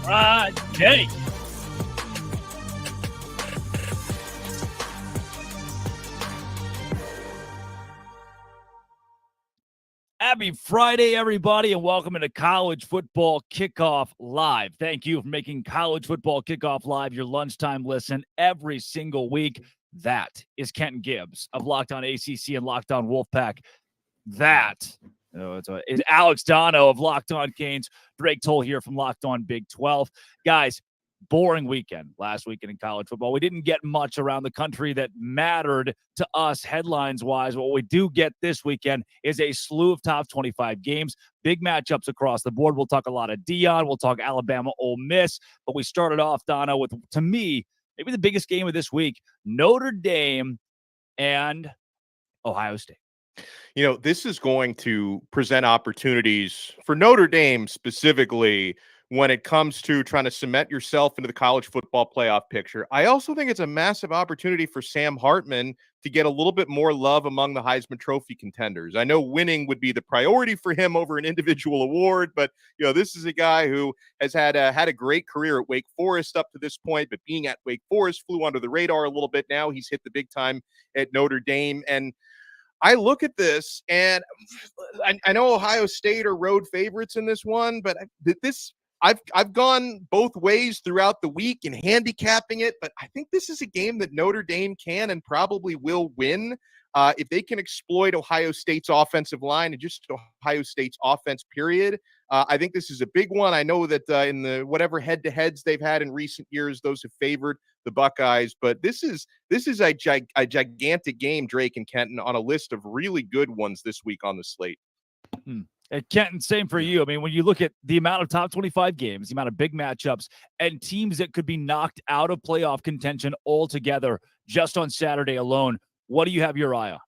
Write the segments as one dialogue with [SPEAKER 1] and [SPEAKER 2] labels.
[SPEAKER 1] Friday. Happy Friday, everybody, and welcome to College Football Kickoff Live. Thank you for making College Football Kickoff Live your lunchtime listen every single week. That is Kenton Gibbs of Locked On ACC and Locked On Wolfpack. That is Alex Dono of Locked On Canes. Drake Toll here from Locked On Big 12. Guys, boring weekend last weekend in college football. We didn't get much around the country that mattered to us headlines-wise. What we do get this weekend is a slew of top 25 games, big matchups across the board. We'll talk a lot of Deion. We'll talk Alabama, Ole Miss. But we started off, Donna, with, to me, maybe the biggest game of this week, Notre Dame and Ohio State.
[SPEAKER 2] You know, this is going to present opportunities for Notre Dame specifically when it comes to trying to cement yourself into the college football playoff picture. I also think it's a massive opportunity for Sam Hartman to get a little bit more love among the Heisman Trophy contenders. I know winning would be the priority for him over an individual award, but you know, this is a guy who has had a great career at Wake Forest up to this point, but being at Wake Forest flew under the radar a little bit. Now he's hit the big time at Notre Dame, and I look at this, and I know Ohio State are road favorites in this one, but I've gone both ways throughout the week in handicapping it, but I think this is a game that Notre Dame can and probably will win if they can exploit Ohio State's offensive line and just Ohio State's offense, period. I think this is a big one. I know that in the whatever head-to-heads they've had in recent years, those have favored the Buckeyes, but this is a gigantic game, Drake and Kenton, on a list of really good ones this week on the slate.
[SPEAKER 1] And Kenton, same for you. I mean, when you look at the amount of top 25 games, the amount of big matchups, and teams that could be knocked out of playoff contention altogether just on Saturday alone, what do you have your eye on?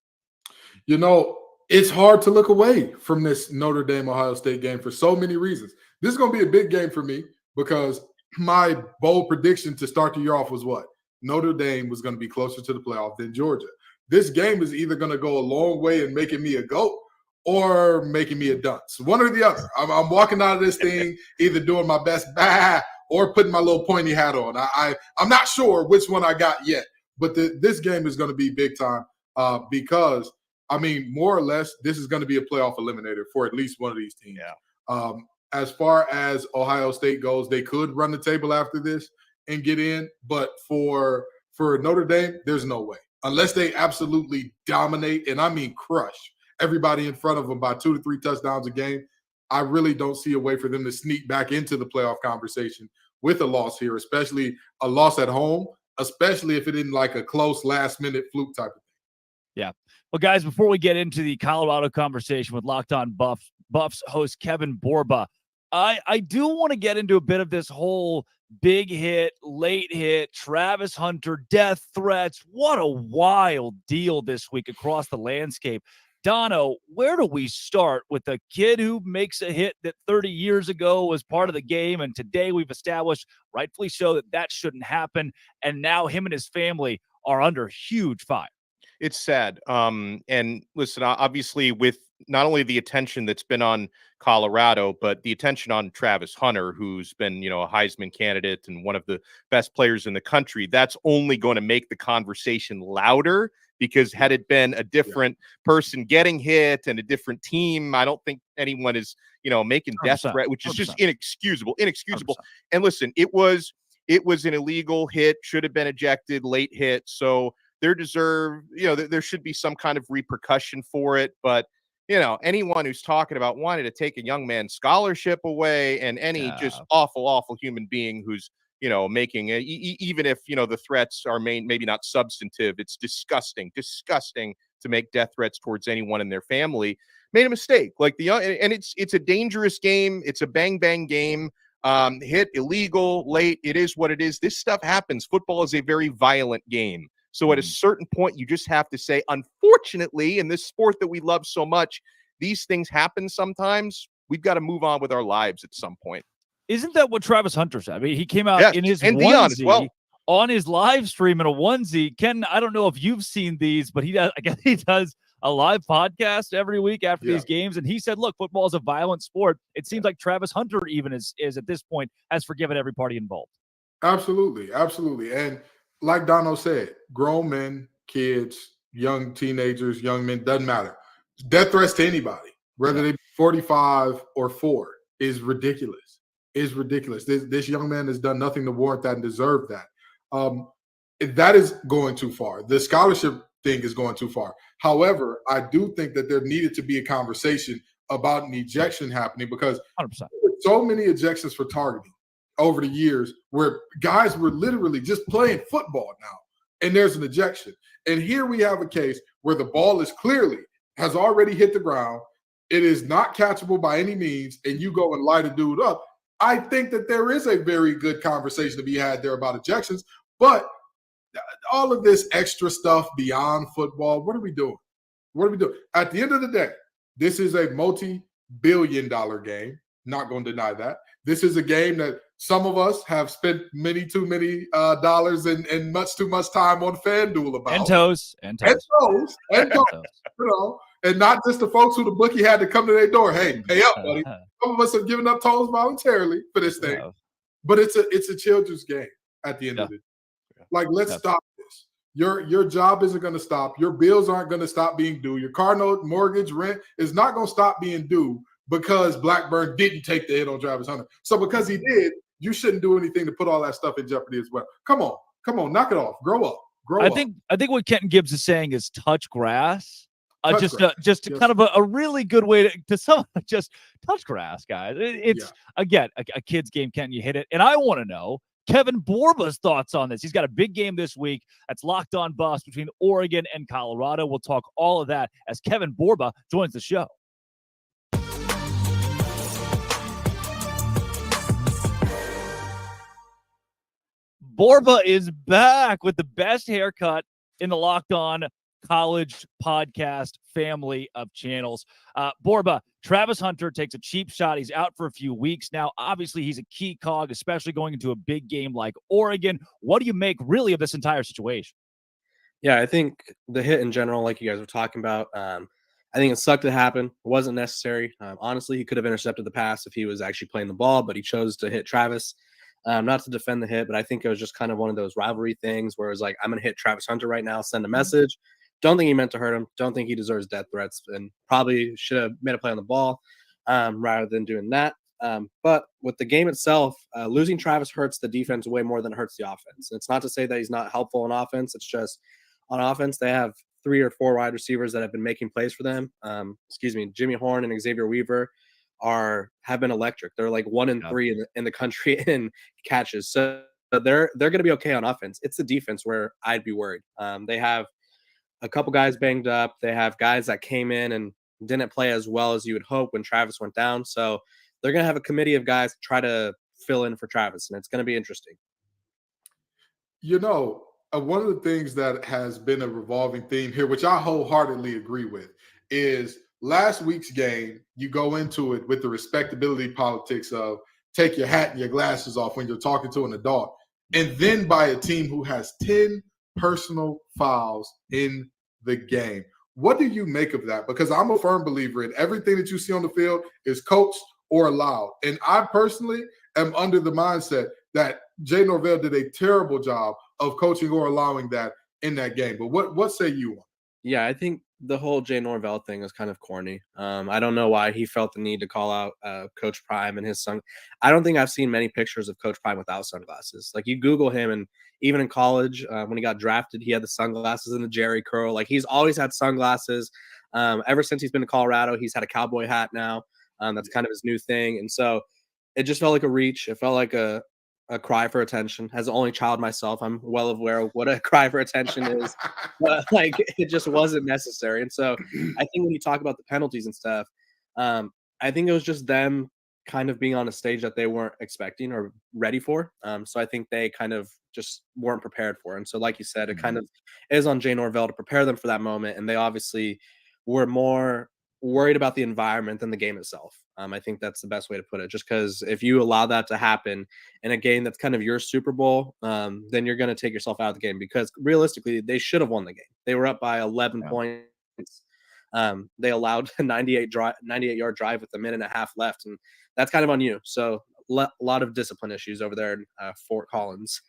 [SPEAKER 3] You know, it's hard to look away from this Notre Dame-Ohio State game for so many reasons. This is going to be a big game for me because my bold prediction to start the year off was what? Notre Dame was going to be closer to the playoff than Georgia. This game is either going to go a long way in making me a GOAT or making me a dunce. One or the other. I'm walking out of this thing either doing my best or putting my little pointy hat on. I'm not sure which one I got yet, but this game is going to be big time because, I mean, more or less, this is going to be a playoff eliminator for at least one of these teams.
[SPEAKER 2] Yeah.
[SPEAKER 3] As far as Ohio State goes, they could run the table after this and get in, but for Notre Dame, there's no way. Unless they absolutely dominate, and I mean crush everybody in front of them by 2 to 3 touchdowns a game, I really don't see a way for them to sneak back into the playoff conversation with a loss here, especially a loss at home, especially if it isn't like a close last-minute fluke type of thing.
[SPEAKER 1] Yeah. Well, guys, before we get into the Colorado conversation with Locked On Buffs host Kevin Borba, I do want to get into a bit of this whole big hit, late hit, Travis Hunter, death threats. What a wild deal this week across the landscape. Dono, where do we start with a kid who makes a hit that 30 years ago was part of the game, and today we've established, rightfully so, that shouldn't happen, and now him and his family are under huge fire?
[SPEAKER 2] It's sad. And listen, obviously with not only the attention that's been on Colorado, but the attention on Travis Hunter, who's been, you know, a Heisman candidate and one of the best players in the country, that's only going to make the conversation louder, because had it been a different person getting hit and a different team, I don't think anyone is, you know, making death threat, which is just inexcusable. 100%. And listen, it was an illegal hit, should have been ejected, late hit. So there should be some kind of repercussion for it. But, you know, anyone who's talking about wanting to take a young man's scholarship away, and any just awful human being who's, you know, making even if, you know, the threats are maybe not substantive, it's disgusting to make death threats towards anyone in their family, made a mistake. Like and it's a dangerous game. It's a bang game. Hit, illegal, late. It is what it is. This stuff happens. Football is a very violent game. So at a certain point, you just have to say, unfortunately, in this sport that we love so much, these things happen sometimes. We've got to move on with our lives at some point.
[SPEAKER 1] Isn't that what Travis Hunter said? I mean, he came out in his
[SPEAKER 2] and
[SPEAKER 1] onesie
[SPEAKER 2] Deion as well
[SPEAKER 1] on his live stream in a onesie. Ken, I don't know if you've seen these, but he does. I guess he does a live podcast every week after these games, and he said, look, football is a violent sport. It seems like Travis Hunter even is at this point has forgiven every party involved.
[SPEAKER 3] Absolutely. And like Dono said, grown men, kids, young teenagers, young men, doesn't matter. Death threats to anybody, whether they be 45 or 4, is ridiculous. This young man has done nothing to warrant that and deserve that. That is going too far. The scholarship thing is going too far. However, I do think that there needed to be a conversation about an ejection happening, because
[SPEAKER 1] 100%.
[SPEAKER 3] so many ejections for targeting over the years where guys were literally just playing football now, and there's an ejection. And here we have a case where the ball is clearly has already hit the ground. It is not catchable by any means, and you go and light a dude up. I think that there is a very good conversation to be had there about ejections, but all of this extra stuff beyond football, what are we doing? At the end of the day, this is a multi-billion-dollar game. Not going to deny that. This is a game that some of us have spent too many dollars and much too much time on FanDuel about.
[SPEAKER 1] And toes.
[SPEAKER 3] You know, and not just the folks who the bookie had to come to their door. Hey, pay up, buddy. Some of us have given up toes voluntarily for this thing. But it's a children's game at the end of it. Like, let's stop this. Your job isn't going to stop. Your bills aren't going to stop being due. Your car note, mortgage, rent is not going to stop being due because Blackburn didn't take the hit on Travis Hunter. So because he did, you shouldn't do anything to put all that stuff in jeopardy as well. Come on, knock it off. Grow up.
[SPEAKER 1] I think what Kenton Gibbs is saying is touch grass. Kind of a really good way to just touch grass, guys. It's again a kid's game. Kenton, you hit it, and I want to know Kevin Borba's thoughts on this. He's got a big game this week. That's Locked On Buffs between Oregon and Colorado. We'll talk all of that as Kevin Borba joins the show. Borba is back with the best haircut in the Locked On College podcast family of channels. Borba, Travis Hunter takes a cheap shot. He's out for a few weeks now. Obviously, he's a key cog, especially going into a big game like Oregon. What do you make really of this entire situation?
[SPEAKER 4] Yeah, I think the hit in general, like you guys were talking about, I think it sucked to happen. It wasn't necessary. Honestly, he could have intercepted the pass if he was actually playing the ball, but he chose to hit Travis. Not to defend the hit, but I think it was just kind of one of those rivalry things where it was like, I'm going to hit Travis Hunter right now, send a message. Don't think he meant to hurt him. Don't think he deserves death threats, and probably should have made a play on the ball rather than doing that. But with the game itself, losing Travis hurts the defense way more than it hurts the offense. It's not to say that he's not helpful on offense. It's just on offense, they have 3 or 4 wide receivers that have been making plays for them. Jimmy Horn and Xavier Weaver have been electric. They're like 1 and 3 in the country in catches. So they're going to be okay on offense. It's the defense where I'd be worried. They have a couple guys banged up. They have guys that came in and didn't play as well as you would hope when Travis went down. So they're going to have a committee of guys to try to fill in for Travis, and it's going to be interesting.
[SPEAKER 3] You know, one of the things that has been a revolving theme here, which I wholeheartedly agree with, is last week's game, you go into it with the respectability politics of take your hat and your glasses off when you're talking to an adult, and then by a team who has 10 personal fouls in the game. What do you make of that? Because I'm a firm believer in everything that you see on the field is coached or allowed. And I personally am under the mindset that Jay Norvell did a terrible job of coaching or allowing that in that game. But what say you on?
[SPEAKER 4] Yeah, I think the whole Jay Norvell thing is kind of corny. I don't know why he felt the need to call out Coach Prime and his son. I don't think I've seen many pictures of Coach Prime without sunglasses. Like, you Google him, and even in college, when he got drafted, he had the sunglasses and the Jerry curl. Like, he's always had sunglasses. Ever since he's been to Colorado, he's had a cowboy hat now. That's kind of his new thing. And so it just felt like a reach. It felt like a cry for attention. As the only child myself, I'm well aware of what a cry for attention is. But like, it just wasn't necessary. And so I think when you talk about the penalties and stuff, I think it was just them kind of being on a stage that they weren't expecting or ready for. So I think they kind of just weren't prepared for. And so, like you said, it kind of is on Jay Norvell to prepare them for that moment. And they obviously were more worried about the environment than the game itself. I think that's the best way to put it, just because if you allow that to happen in a game that's kind of your Super Bowl, then you're going to take yourself out of the game, because realistically they should have won the game. They were up by 11 points They allowed a 98-yard drive with a minute and a half left, and that's kind of on you. So a lot of discipline issues over there in Fort Collins.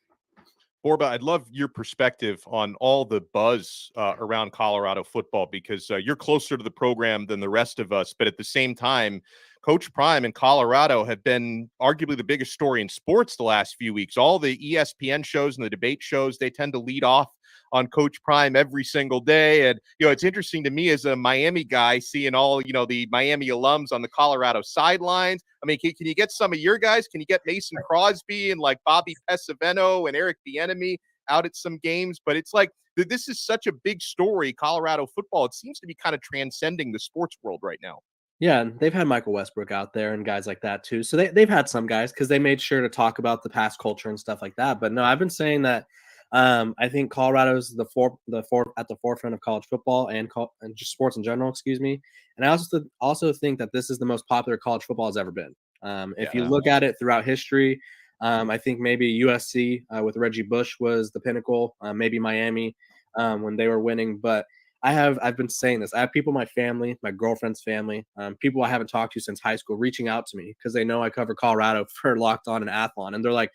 [SPEAKER 2] Borba, I'd love your perspective on all the buzz around Colorado football, because you're closer to the program than the rest of us. But at the same time, Coach Prime and Colorado have been arguably the biggest story in sports the last few weeks. All the ESPN shows and the debate shows, they tend to lead off on Coach Prime every single day. And, it's interesting to me as a Miami guy, seeing all, the Miami alums on the Colorado sidelines. I mean, can you get some of your guys? Can you get Mason Crosby and like Bobby Pesavento and Eric Bieniemy out at some games? But it's like, this is such a big story, Colorado football. It seems to be kind of transcending the sports world right now.
[SPEAKER 4] Yeah, and they've had Michael Westbrook out there and guys like that too. So they've had some guys because they made sure to talk about the past culture and stuff like that. But no, I've been saying that I think Colorado's at the forefront of college football and just sports in general, excuse me. And I also think that this is the most popular college football has ever been. If you look at it throughout history, I think maybe USC with Reggie Bush was the pinnacle, maybe Miami when they were winning. But I've been saying this. I have people in my family, my girlfriend's family, people I haven't talked to since high school reaching out to me because they know I cover Colorado for Locked On and Athlon. And they're like,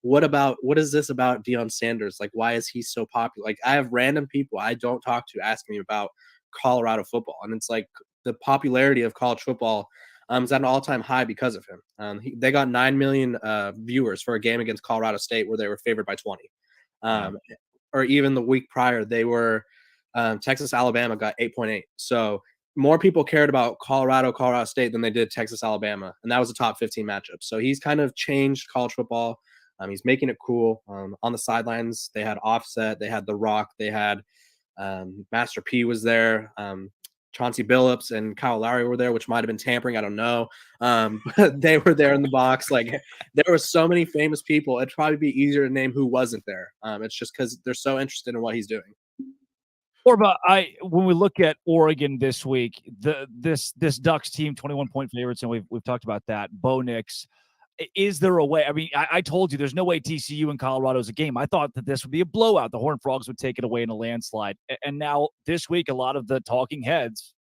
[SPEAKER 4] what is this about Deion Sanders? Like, why is he so popular? Like, I have random people I don't talk to asking me about Colorado football. And it's like the popularity of college football is at an all-time high because of him. They got 9 million viewers for a game against Colorado State where they were favored by 20. Or even the week prior, they were Texas, Alabama got 8.8. So more people cared about Colorado State than they did Texas, Alabama. And that was a top 15 matchup. So he's kind of changed college football. He's making it cool. On the sidelines, they had Offset, they had The Rock, they had Master P was there. Chauncey Billups and Kyle Lowry were there, which might have been tampering. I don't know. But they were there in the box. Like, there were so many famous people. It'd probably be easier to name who wasn't there. It's just because they're so interested in what he's doing.
[SPEAKER 1] Orba, when we look at Oregon this week, this Ducks team, 21-point favorites, and we've talked about that. Bo Nix. Is there a way? I mean, I told you there's no way TCU and Colorado is a game. I thought that this would be a blowout. The Horned Frogs would take it away in a landslide. And now this week, a lot of the talking heads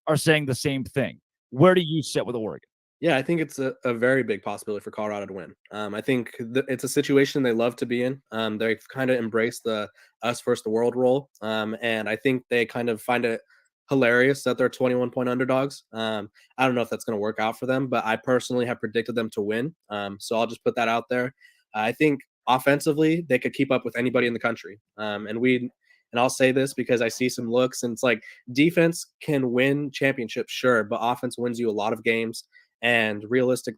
[SPEAKER 1] are saying the same thing. Where do you sit with Oregon?
[SPEAKER 4] Yeah, I think it's a very big possibility for Colorado to win. I think it's a situation they love to be in. They've kind of embraced the us versus the world role. And I think they kind of find it hilarious that they're 21-point underdogs. I don't know if that's going to work out for them, but I personally have predicted them to win. So I'll just put that out there. I think offensively, they could keep up with anybody in the country. And I'll say this because I see some looks, and it's like defense can win championships, sure, but offense wins you a lot of games. And realistically,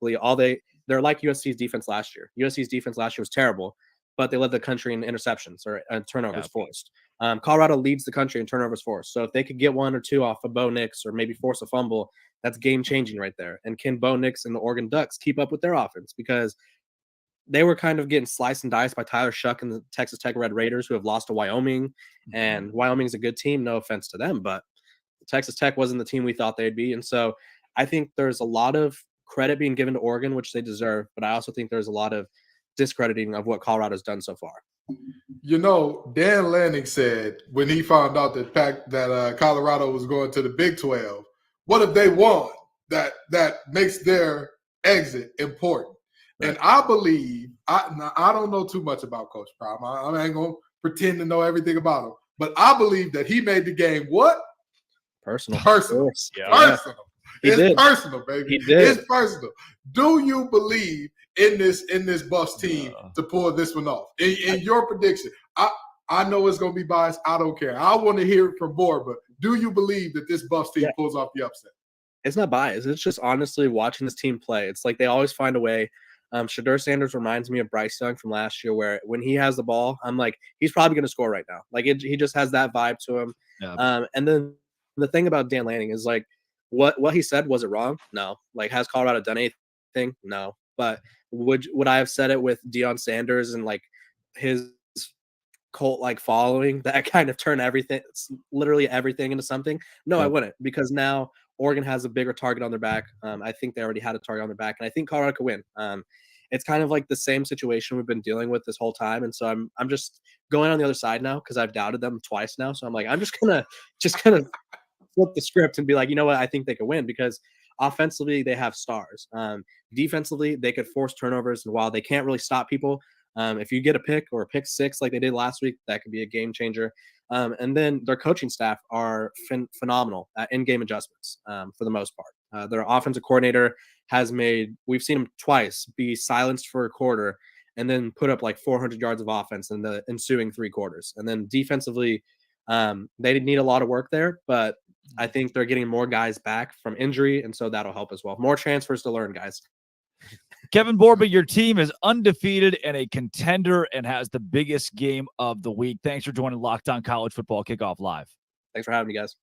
[SPEAKER 4] they're like USC's defense last year. USC's defense last year was terrible, but they led the country in interceptions or turnovers forced. Colorado leads the country in turnovers forced. So if they could get one or two off of Bo Nix or maybe force a fumble, that's game-changing right there. And can Bo Nix and the Oregon Ducks keep up with their offense? Because they were kind of getting sliced and diced by Tyler Shuck and the Texas Tech Red Raiders, who have lost to Wyoming. Mm-hmm. And Wyoming's a good team, no offense to them, but Texas Tech wasn't the team we thought they'd be. And so I think there's a lot of credit being given to Oregon, which they deserve, but I also think there's a lot of discrediting of what Colorado's done so far.
[SPEAKER 3] Dan Lanning said when he found out that Colorado was going to the Big 12, what if they won? That makes their exit important. Right. And I believe I don't know too much about Coach Prime. I ain't gonna pretend to know everything about him, but I believe that he made the game what?
[SPEAKER 4] Personal.
[SPEAKER 3] Yeah. Personal.
[SPEAKER 4] It's
[SPEAKER 3] personal, baby.
[SPEAKER 4] He did.
[SPEAKER 3] It's personal. Do you believe in this Buffs team to pull this one off? In your prediction, I know it's going to be biased. I don't care. I want to hear it from Board, but do you believe that this Buffs team pulls off the upset?
[SPEAKER 4] It's not biased. It's just honestly watching this team play. It's like they always find a way. Shedeur Sanders reminds me of Bryce Young from last year, where when he has the ball, I'm like, he's probably going to score right now. Like he just has that vibe to him. Yeah. And then the thing about Dan Lanning is like, what he said, was it wrong? No. Like, has Colorado done anything? No. But would I have said it with Deion Sanders and like his cult like following that kind of turn literally everything into something? No, I wouldn't, because now Oregon has a bigger target on their back. I think they already had a target on their back, and I think Colorado could win. It's kind of like the same situation we've been dealing with this whole time, and so I'm just going on the other side now because I've doubted them twice now. So I'm like, I'm just gonna flip the script and be like, you know what, I think they could win because offensively they have stars. Defensively, they could force turnovers, and while they can't really stop people, if you get a pick or a pick six like they did last week, that could be a game changer. And then their coaching staff are phenomenal at in-game adjustments for the most part. Their offensive coordinator we've seen him twice be silenced for a quarter and then put up like 400 yards of offense in the ensuing 3 quarters. And then defensively, they need a lot of work there, but I think they're getting more guys back from injury, and so that'll help as well. More transfers to learn, guys.
[SPEAKER 1] Kevin Borba, your team is undefeated and a contender and has the biggest game of the week. Thanks for joining Locked On College Football Kickoff Live.
[SPEAKER 4] Thanks for having me, guys.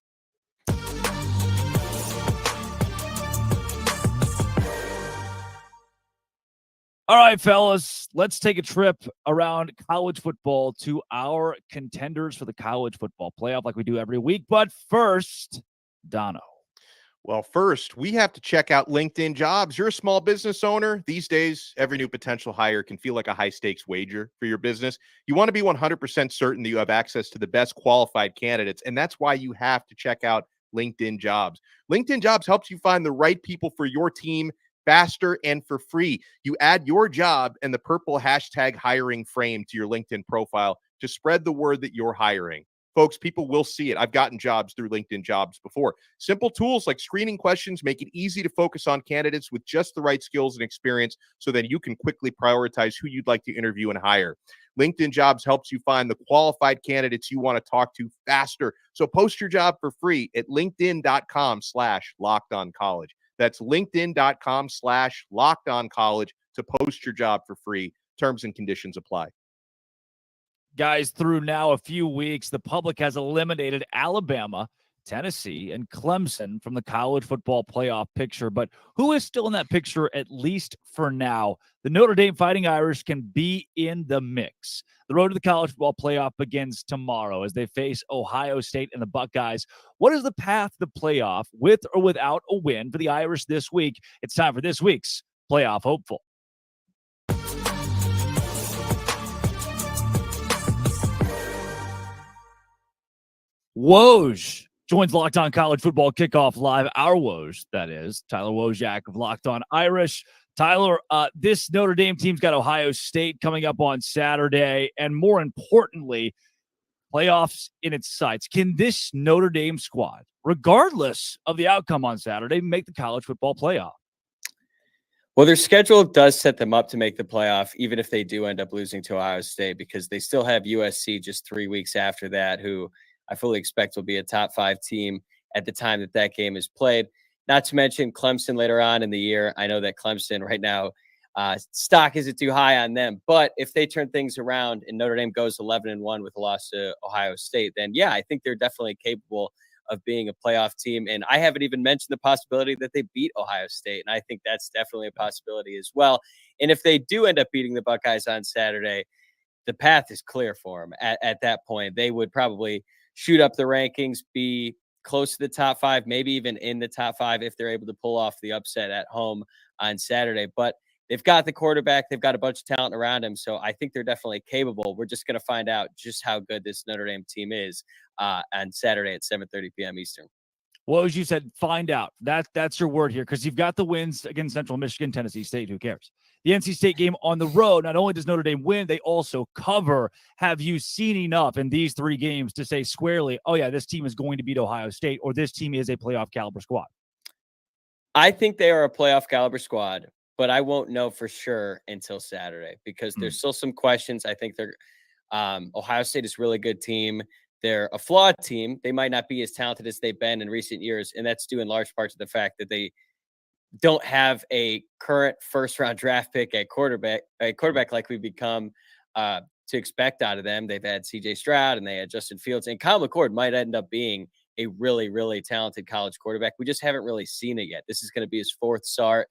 [SPEAKER 1] All right, fellas, let's take a trip around college football to our contenders for the college football playoff like we do every week. But first, Dono.
[SPEAKER 2] Well, first, we have to check out LinkedIn Jobs. You're a small business owner. These days, every new potential hire can feel like a high-stakes wager for your business. You want to be 100% certain that you have access to the best qualified candidates, and that's why you have to check out LinkedIn Jobs. LinkedIn Jobs helps you find the right people for your team faster and for free. You add your job and the purple hashtag hiring frame to your LinkedIn profile to spread the word that you're hiring. Folks, people will see it. I've gotten jobs through LinkedIn Jobs before. Simple tools like screening questions make it easy to focus on candidates with just the right skills and experience so that you can quickly prioritize who you'd like to interview and hire. LinkedIn Jobs helps you find the qualified candidates you want to talk to faster. So post your job for free at linkedin.com/lockedoncollege. That's linkedin.com/lockedoncollege to post your job for free. Terms and conditions apply.
[SPEAKER 1] Guys, through now a few weeks, the public has eliminated Alabama, Tennessee, and Clemson from the college football playoff picture. But who is still in that picture, at least for now? The Notre Dame Fighting Irish can be in the mix. The road to the college football playoff begins tomorrow as they face Ohio State and the Buckeyes. What is the path to the playoff, with or without a win for the Irish this week? It's time for this week's Playoff Hopeful. Woj joins Locked On College Football Kickoff Live. Our Woj, that is, Tyler Wojak of Locked On Irish. Tyler, this Notre Dame team's got Ohio State coming up on Saturday, and more importantly, playoffs in its sights. Can this Notre Dame squad, regardless of the outcome on Saturday, make the college football playoff?
[SPEAKER 5] Well, their schedule does set them up to make the playoff, even if they do end up losing to Ohio State, because they still have USC just 3 weeks after that, who I fully expect will be a top 5 team at the time that game is played. Not to mention Clemson later on in the year. I know that Clemson right now, stock isn't too high on them. But if they turn things around and Notre Dame goes 11-1 with a loss to Ohio State, then yeah, I think they're definitely capable of being a playoff team. And I haven't even mentioned the possibility that they beat Ohio State. And I think that's definitely a possibility as well. And if they do end up beating the Buckeyes on Saturday, the path is clear for them. At that point, they would probably shoot up the rankings, be close to the top 5, maybe even in the top 5 if they're able to pull off the upset at home on Saturday. But they've got the quarterback. They've got a bunch of talent around him. So I think they're definitely capable. We're just going to find out just how good this Notre Dame team is on Saturday at 7:30 p.m. Eastern.
[SPEAKER 1] Well, as you said, find out. That's your word here, because you've got the wins against Central Michigan, Tennessee State. Who cares? The NC State game on the road, not only does Notre Dame win, they also cover. Have you seen enough in these 3 games to say squarely, oh, yeah, this team is going to beat Ohio State, or this team is a playoff caliber squad?
[SPEAKER 5] I think they are a playoff caliber squad, but I won't know for sure until Saturday because there's still some questions. I think they're Ohio State is a really good team. They're a flawed team. They might not be as talented as they've been in recent years, and that's due in large part to the fact that they don't have a current first-round draft pick at quarterback like we've become to expect out of them. They've had C.J. Stroud and they had Justin Fields, and Kyle McCord might end up being a really, really talented college quarterback. We just haven't really seen it yet. This is going to be his 4th start.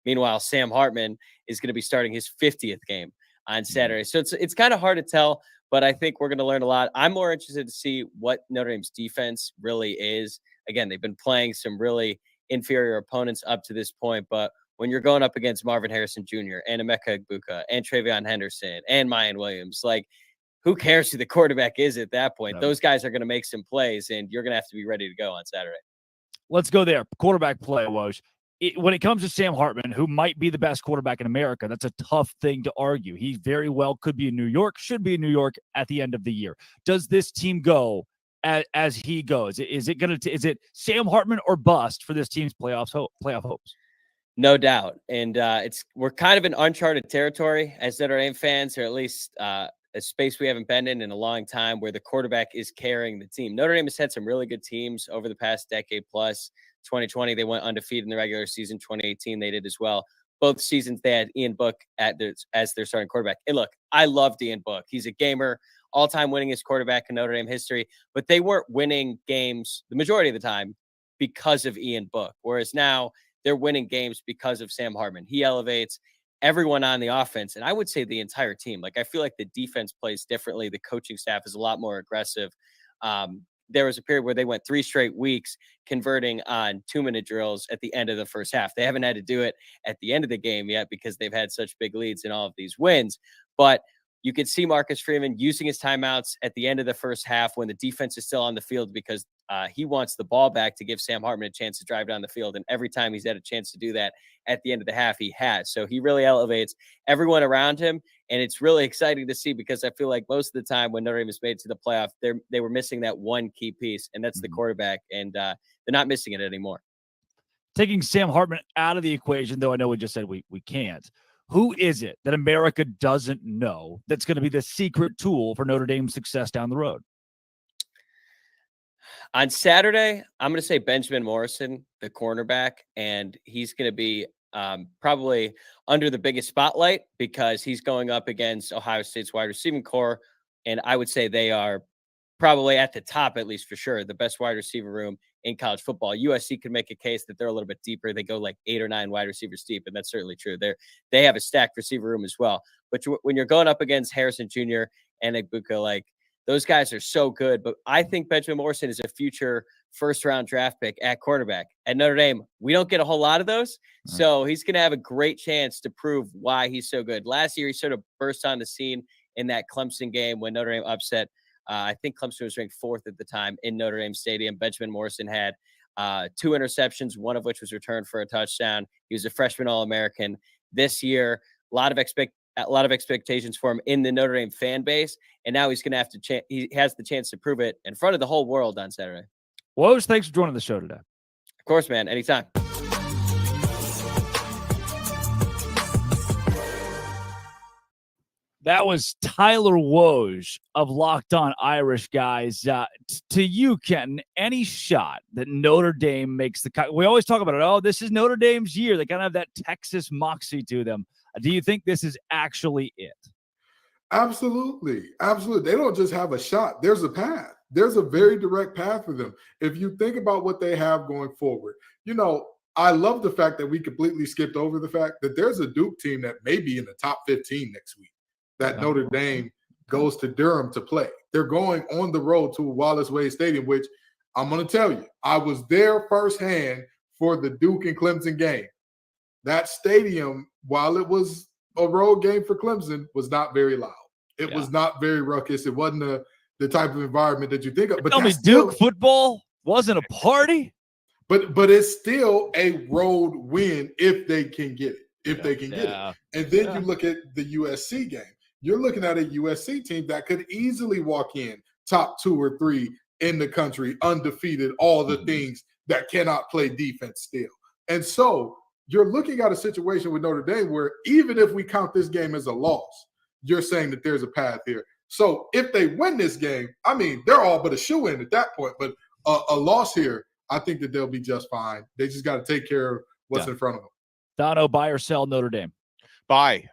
[SPEAKER 5] Meanwhile, Sam Hartman is going to be starting his 50th game on Saturday. So it's kind of hard to tell, but I think we're going to learn a lot. I'm more interested to see what Notre Dame's defense really is. Again, they've been playing some really inferior opponents up to this point, but when you're going up against Marvin Harrison Jr. and Emeka Egbuka and Travion Henderson and Mayan Williams, like, who cares who the quarterback is at that point?
[SPEAKER 1] No.
[SPEAKER 5] Those guys are going to make some plays, and you're going to have to be ready to go on Saturday.
[SPEAKER 1] Let's go there. Quarterback play, Woj. When it comes to Sam Hartman, who might be the best quarterback in America, that's a tough thing to argue. He very well could be in New York, should be in New York at the end of the year. Does this team go as he goes? Is it Sam Hartman or bust for this team's playoff hopes?
[SPEAKER 5] No doubt. And we're kind of in uncharted territory as Notre Dame fans, or at least a space we haven't been in a long time, where the quarterback is carrying the team. Notre Dame has had some really good teams over the past decade plus. 2020, they went undefeated in the regular season. 2018, they did as well. Both seasons, they had Ian Book as their starting quarterback. And look, I love Ian Book. He's a gamer, all-time winningest quarterback in Notre Dame history. But they weren't winning games the majority of the time because of Ian Book, whereas now they're winning games because of Sam Hartman. He elevates everyone on the offense, and I would say the entire team. Like, I feel like the defense plays differently. The coaching staff is a lot more aggressive. There was a period where they went 3 straight weeks converting on 2-minute drills at the end of the first half. They haven't had to do it at the end of the game yet because they've had such big leads in all of these wins. But you could see Marcus Freeman using his timeouts at the end of the first half when the defense is still on the field because he wants the ball back to give Sam Hartman a chance to drive down the field. And every time he's had a chance to do that at the end of the half, he has. So he really elevates everyone around him. And it's really exciting to see because I feel like most of the time when Notre Dame has made it to the playoff, they were missing that one key piece, and that's the quarterback. And they're not missing it anymore.
[SPEAKER 1] Taking Sam Hartman out of the equation, though I know we just said we can't. Who is it that America doesn't know that's going to be the secret tool for Notre Dame's success down the road?
[SPEAKER 5] On Saturday, I'm going to say Benjamin Morrison, the cornerback, and he's going to be probably under the biggest spotlight because he's going up against Ohio State's wide receiving core, and I would say they are probably at the top, at least for sure, the best wide receiver room in college football. USC could make a case that they're a little bit deeper. They go like 8 or 9 wide receivers deep, and that's certainly true. They have a stacked receiver room as well. But when you're going up against Harrison Jr. and Egbuka, like, those guys are so good. But I think Benjamin Morrison is a future first-round draft pick at quarterback. At Notre Dame, we don't get a whole lot of those. Right. So he's going to have a great chance to prove why he's so good. Last year, he sort of burst on the scene in that Clemson game when Notre Dame upset. I think Clemson was ranked 4th at the time in Notre Dame Stadium. Benjamin Morrison had 2 interceptions, one of which was returned for a touchdown. He was a freshman All-American. This year, a lot of expectations for him in the Notre Dame fan base, and now he's going to have to. He has the chance to prove it in front of the whole world on Saturday.
[SPEAKER 1] Woj, thanks for joining the show today.
[SPEAKER 5] Of course, man. Anytime.
[SPEAKER 1] That was Tyler Woj of Locked On Irish, guys. To you, Kenton, any shot that Notre Dame makes the cut? We always talk about it. Oh, this is Notre Dame's year. They kind of have that Texas moxie to them. Do you think this is actually it?
[SPEAKER 3] Absolutely. Absolutely. They don't just have a shot. There's a path. There's a very direct path for them. If you think about what they have going forward, I love the fact that we completely skipped over the fact that there's a Duke team that may be in the top 15 next week. That Notre Dame goes to Durham to play. They're going on the road to Wallace Wade Stadium, which I'm going to tell you, I was there firsthand for the Duke and Clemson game. That stadium, while it was a road game for Clemson, was not very loud. It was not very ruckus. It wasn't the type of environment that you think of. But
[SPEAKER 1] tell me, Duke football wasn't a party?
[SPEAKER 3] But it's still a road win if they can get it. If they can get it. And then you look at the USC game. You're looking at a USC team that could easily walk in top 2 or 3 in the country, undefeated, all the things that cannot play defense still. And so you're looking at a situation with Notre Dame where even if we count this game as a loss, you're saying that there's a path here. So if they win this game, I mean, they're all but a shoe-in at that point. But a loss here, I think that they'll be just fine. They just got to take care of what's in front of them.
[SPEAKER 1] Dono, buy or sell Notre Dame?
[SPEAKER 2] Buy,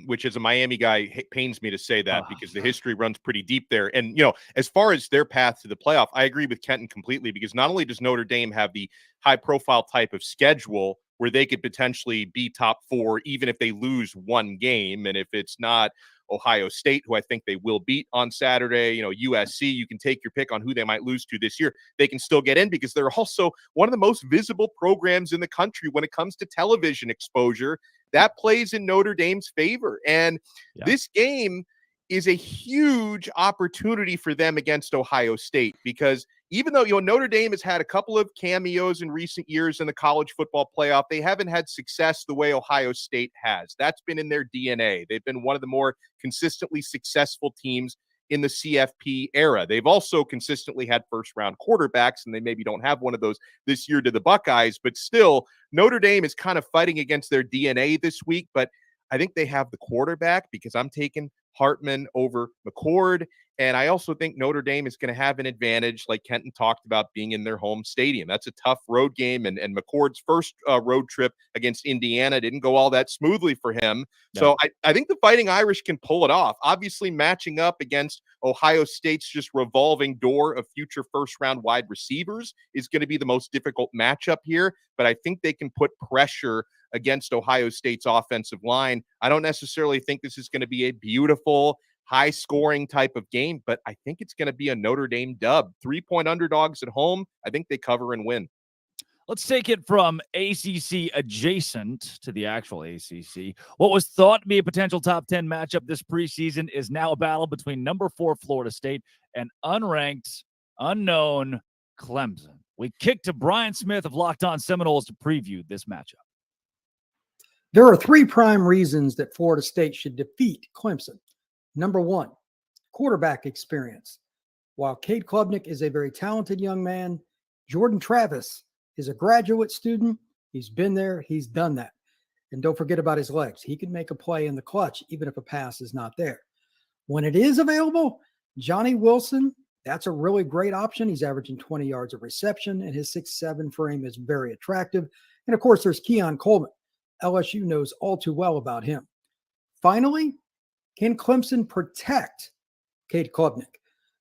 [SPEAKER 2] which as a Miami guy, pains me to say that because the history runs pretty deep there. And, as far as their path to the playoff, I agree with Kenton completely because not only does Notre Dame have the high-profile type of schedule where they could potentially be top 4 even if they lose one game, and if it's not Ohio State, who I think they will beat on Saturday, USC, you can take your pick on who they might lose to this year. They can still get in because they're also one of the most visible programs in the country when it comes to television exposure. That plays in Notre Dame's favor. And this game is a huge opportunity for them against Ohio State because even though, Notre Dame has had a couple of cameos in recent years in the college football playoff, they haven't had success the way Ohio State has. That's been in their DNA. They've been one of the more consistently successful teams in the CFP era. They've also consistently had first-round quarterbacks, and they maybe don't have one of those this year to the Buckeyes, but still, Notre Dame is kind of fighting against their DNA this week, but I think they have the quarterback because I'm taking Hartman over McCord. And I also think Notre Dame is going to have an advantage, like Kenton talked about, being in their home stadium. That's a tough road game. And McCord's first road trip against Indiana didn't go all that smoothly for him. No. So I think the Fighting Irish can pull it off. Obviously, matching up against Ohio State's just revolving door of future first-round wide receivers is going to be the most difficult matchup here. But I think they can put pressure against Ohio State's offensive line. I don't necessarily think this is going to be a beautiful, high-scoring type of game, but I think it's going to be a Notre Dame dub. 3-point underdogs at home. I think they cover and win.
[SPEAKER 1] Let's take it from ACC adjacent to the actual ACC. What was thought to be a potential top 10 matchup this preseason is now a battle between number 4 Florida State and unranked, unknown Clemson. We kick to Brian Smith of Locked On Seminoles to preview this matchup.
[SPEAKER 6] There are 3 prime reasons that Florida State should defeat Clemson. Number 1, quarterback experience. While Cade Klubnik is a very talented young man, Jordan Travis is a graduate student. He's been there. He's done that. And don't forget about his legs. He can make a play in the clutch, even if a pass is not there. When it is available, Johnny Wilson, that's a really great option. He's averaging 20 yards of reception, and his 6'7" frame is very attractive. And, of course, there's Keon Coleman. LSU knows all too well about him. Finally, can Clemson protect Cade Klubnik?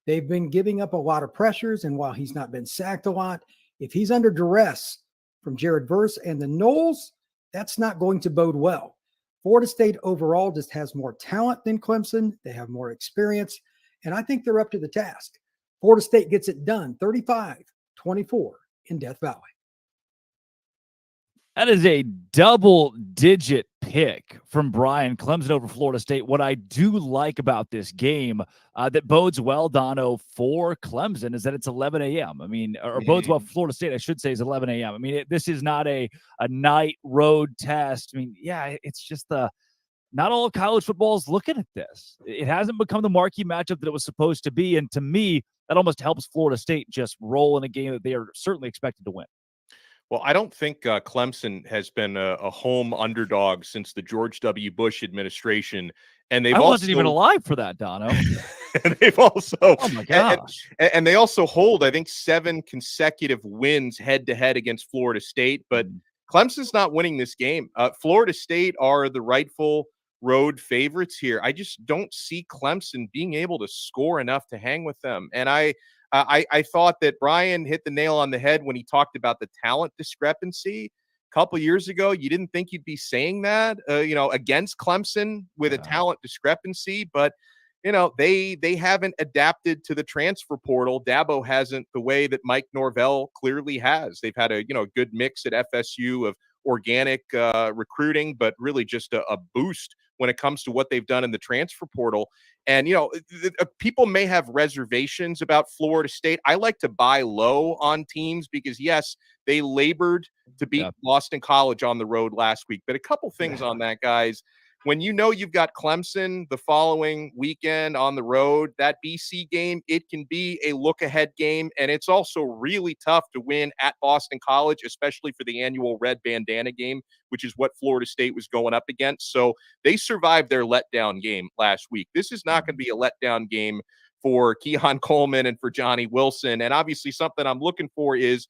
[SPEAKER 6] They've been giving up a lot of pressures, and while he's not been sacked a lot, if he's under duress from Jared Verse and the Noles, that's not going to bode well. Florida State overall just has more talent than Clemson. They have more experience, and I think they're up to the task. Florida State gets it done 35-24 in Death Valley.
[SPEAKER 1] That is a double-digit pick from Brian. Clemson over Florida State. What I do like about this game that bodes well, Dono, for Clemson is that it's 11 a.m. I mean, or bodes well for Florida State, I should say, is 11 a.m. I mean, this is not a night road test. I mean, yeah, it's just not all of college football is looking at this. It hasn't become the marquee matchup that it was supposed to be, and to me, that almost helps Florida State just roll in a game that they are certainly expected to win.
[SPEAKER 2] Well, I don't think Clemson has been a home underdog since the George W. Bush administration. And
[SPEAKER 1] I wasn't even alive for that, Dono.
[SPEAKER 2] And they've also,
[SPEAKER 1] oh my gosh.
[SPEAKER 2] And they also hold, I think, 7 consecutive wins head-to-head against Florida State. But Clemson's not winning this game. Florida State are the rightful road favorites here. I just don't see Clemson being able to score enough to hang with them. And I thought that Brian hit the nail on the head when he talked about the talent discrepancy a couple years ago. You didn't think you'd be saying that, against Clemson with a talent discrepancy, but they haven't adapted to the transfer portal. Dabo hasn't the way that Mike Norvell clearly has. They've had a good mix at FSU of organic recruiting, but really just a boost when it comes to what they've done in the transfer portal. And, people may have reservations about Florida State. I like to buy low on teams because, yes, they labored to beat Boston College on the road last week. But a couple things on that, guys. When you've got Clemson the following weekend on the road, that BC game, it can be a look-ahead game, and it's also really tough to win at Boston College, especially for the annual red bandana game, which is what Florida State was going up against. So they survived their letdown game last week. This is not going to be a letdown game for Keon Coleman and for Johnny Wilson. And obviously something I'm looking for is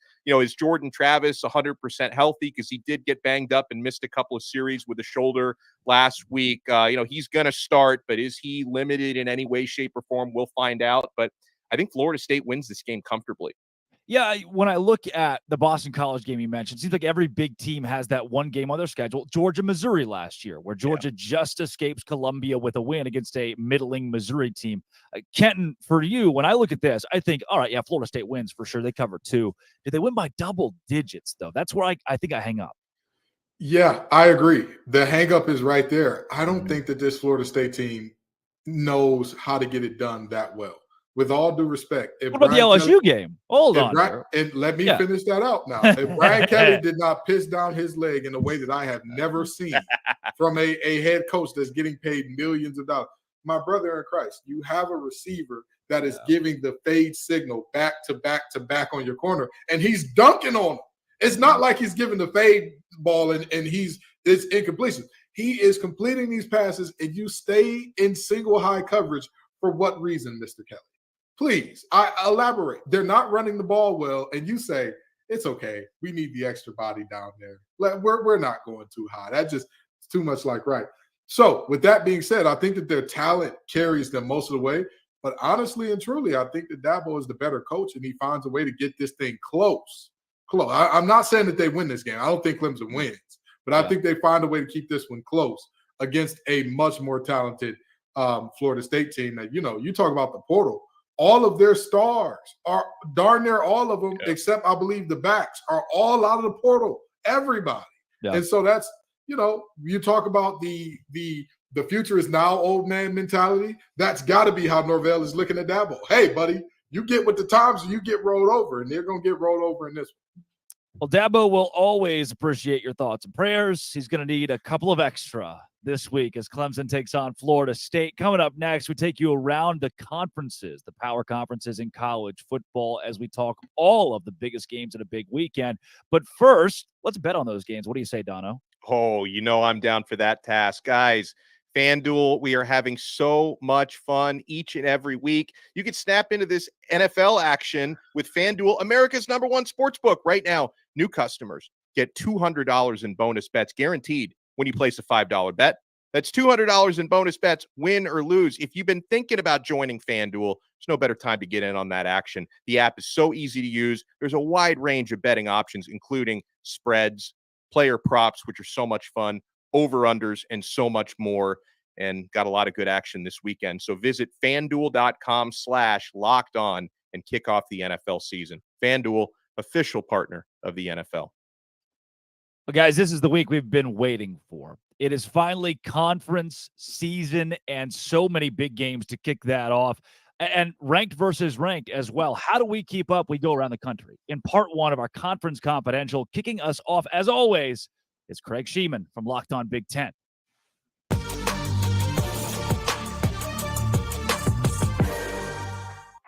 [SPEAKER 2] Jordan Travis 100% healthy? Because he did get banged up and missed a couple of series with a shoulder last week. He's going to start, but is he limited in any way, shape, or form? We'll find out. But I think Florida State wins this game comfortably.
[SPEAKER 1] Yeah, when I look at the Boston College game you mentioned, it seems like every big team has that one game on their schedule. Georgia, Missouri last year, where Georgia just escapes Columbia with a win against a middling Missouri team. Kenton, for you, when I look at this, I think, all right, yeah, Florida State wins for sure. They cover 2. Did they win by double digits, though? That's where I think I hang up.
[SPEAKER 3] Yeah, I agree. The hang up is right there. I don't think that this Florida State team knows how to get it done that well. with all due respect, if
[SPEAKER 1] What about the
[SPEAKER 3] Brian
[SPEAKER 1] LSU
[SPEAKER 3] Kelly-
[SPEAKER 1] game? Hold
[SPEAKER 3] if
[SPEAKER 1] on.
[SPEAKER 3] Brian-
[SPEAKER 1] here.
[SPEAKER 3] and let me
[SPEAKER 1] Yeah.
[SPEAKER 3] finish that out now. If Brian Kelly did not piss down his leg in a way that I have never seen from a head coach that's getting paid millions of dollars, my brother in Christ, you have a receiver that is giving the fade signal back to back to back on your corner, and he's dunking on him. It's not like he's giving the fade ball and it's incompletion. He is completing these passes, and you stay in single high coverage for what reason, Mr. Kelly? Please, I elaborate. They're not running the ball well, and you say, it's okay. We need the extra body down there. We're not going too high. That just is too much like right. So with that being said, I think that their talent carries them most of the way. But honestly and truly, I think that Dabo is the better coach, and he finds a way to get this thing close. I'm not saying that they win this game. I don't think Clemson wins. But I think they find a way to keep this one close against a much more talented Florida State team that, you talk about the portal. All of their stars are darn near all of them, except I believe the backs are all out of the portal. Everybody. Yeah. And so that's, you talk about the future is now old man mentality. That's got to be how Norvell is looking at Dabo. Hey, buddy, you get with the times or you get rolled over, and they're going to get rolled over in this one.
[SPEAKER 1] Well, Dabo will always appreciate your thoughts and prayers. He's going to need a couple of extra this week as Clemson takes on Florida State. Coming up next, we take you around the conferences, the power conferences in college football, as we talk all of the biggest games in a big weekend. But first, let's bet on those games. What do you say, Dono?
[SPEAKER 2] Oh, I'm down for that task. Guys, FanDuel, we are having so much fun each and every week. You can snap into this NFL action with FanDuel, America's #1 sportsbook. Right now, new customers get $200 in bonus bets guaranteed when you place a $5 bet. That's $200 in bonus bets, win or lose. If you've been thinking about joining FanDuel, there's no better time to get in on that action. The app is so easy to use. There's a wide range of betting options, including spreads, player props, which are so much fun, over-unders, and so much more, and got a lot of good action this weekend. So visit FanDuel.com/lockedon and kick off the NFL season. FanDuel, official partner of the NFL.
[SPEAKER 1] Well, guys, this is the week we've been waiting for. It is finally conference season and so many big games to kick that off. And ranked versus ranked as well. How do we keep up? We go around the country. In part one of our Conference Confidential, kicking us off, as always, is Craig Sheeman from Locked On Big Ten.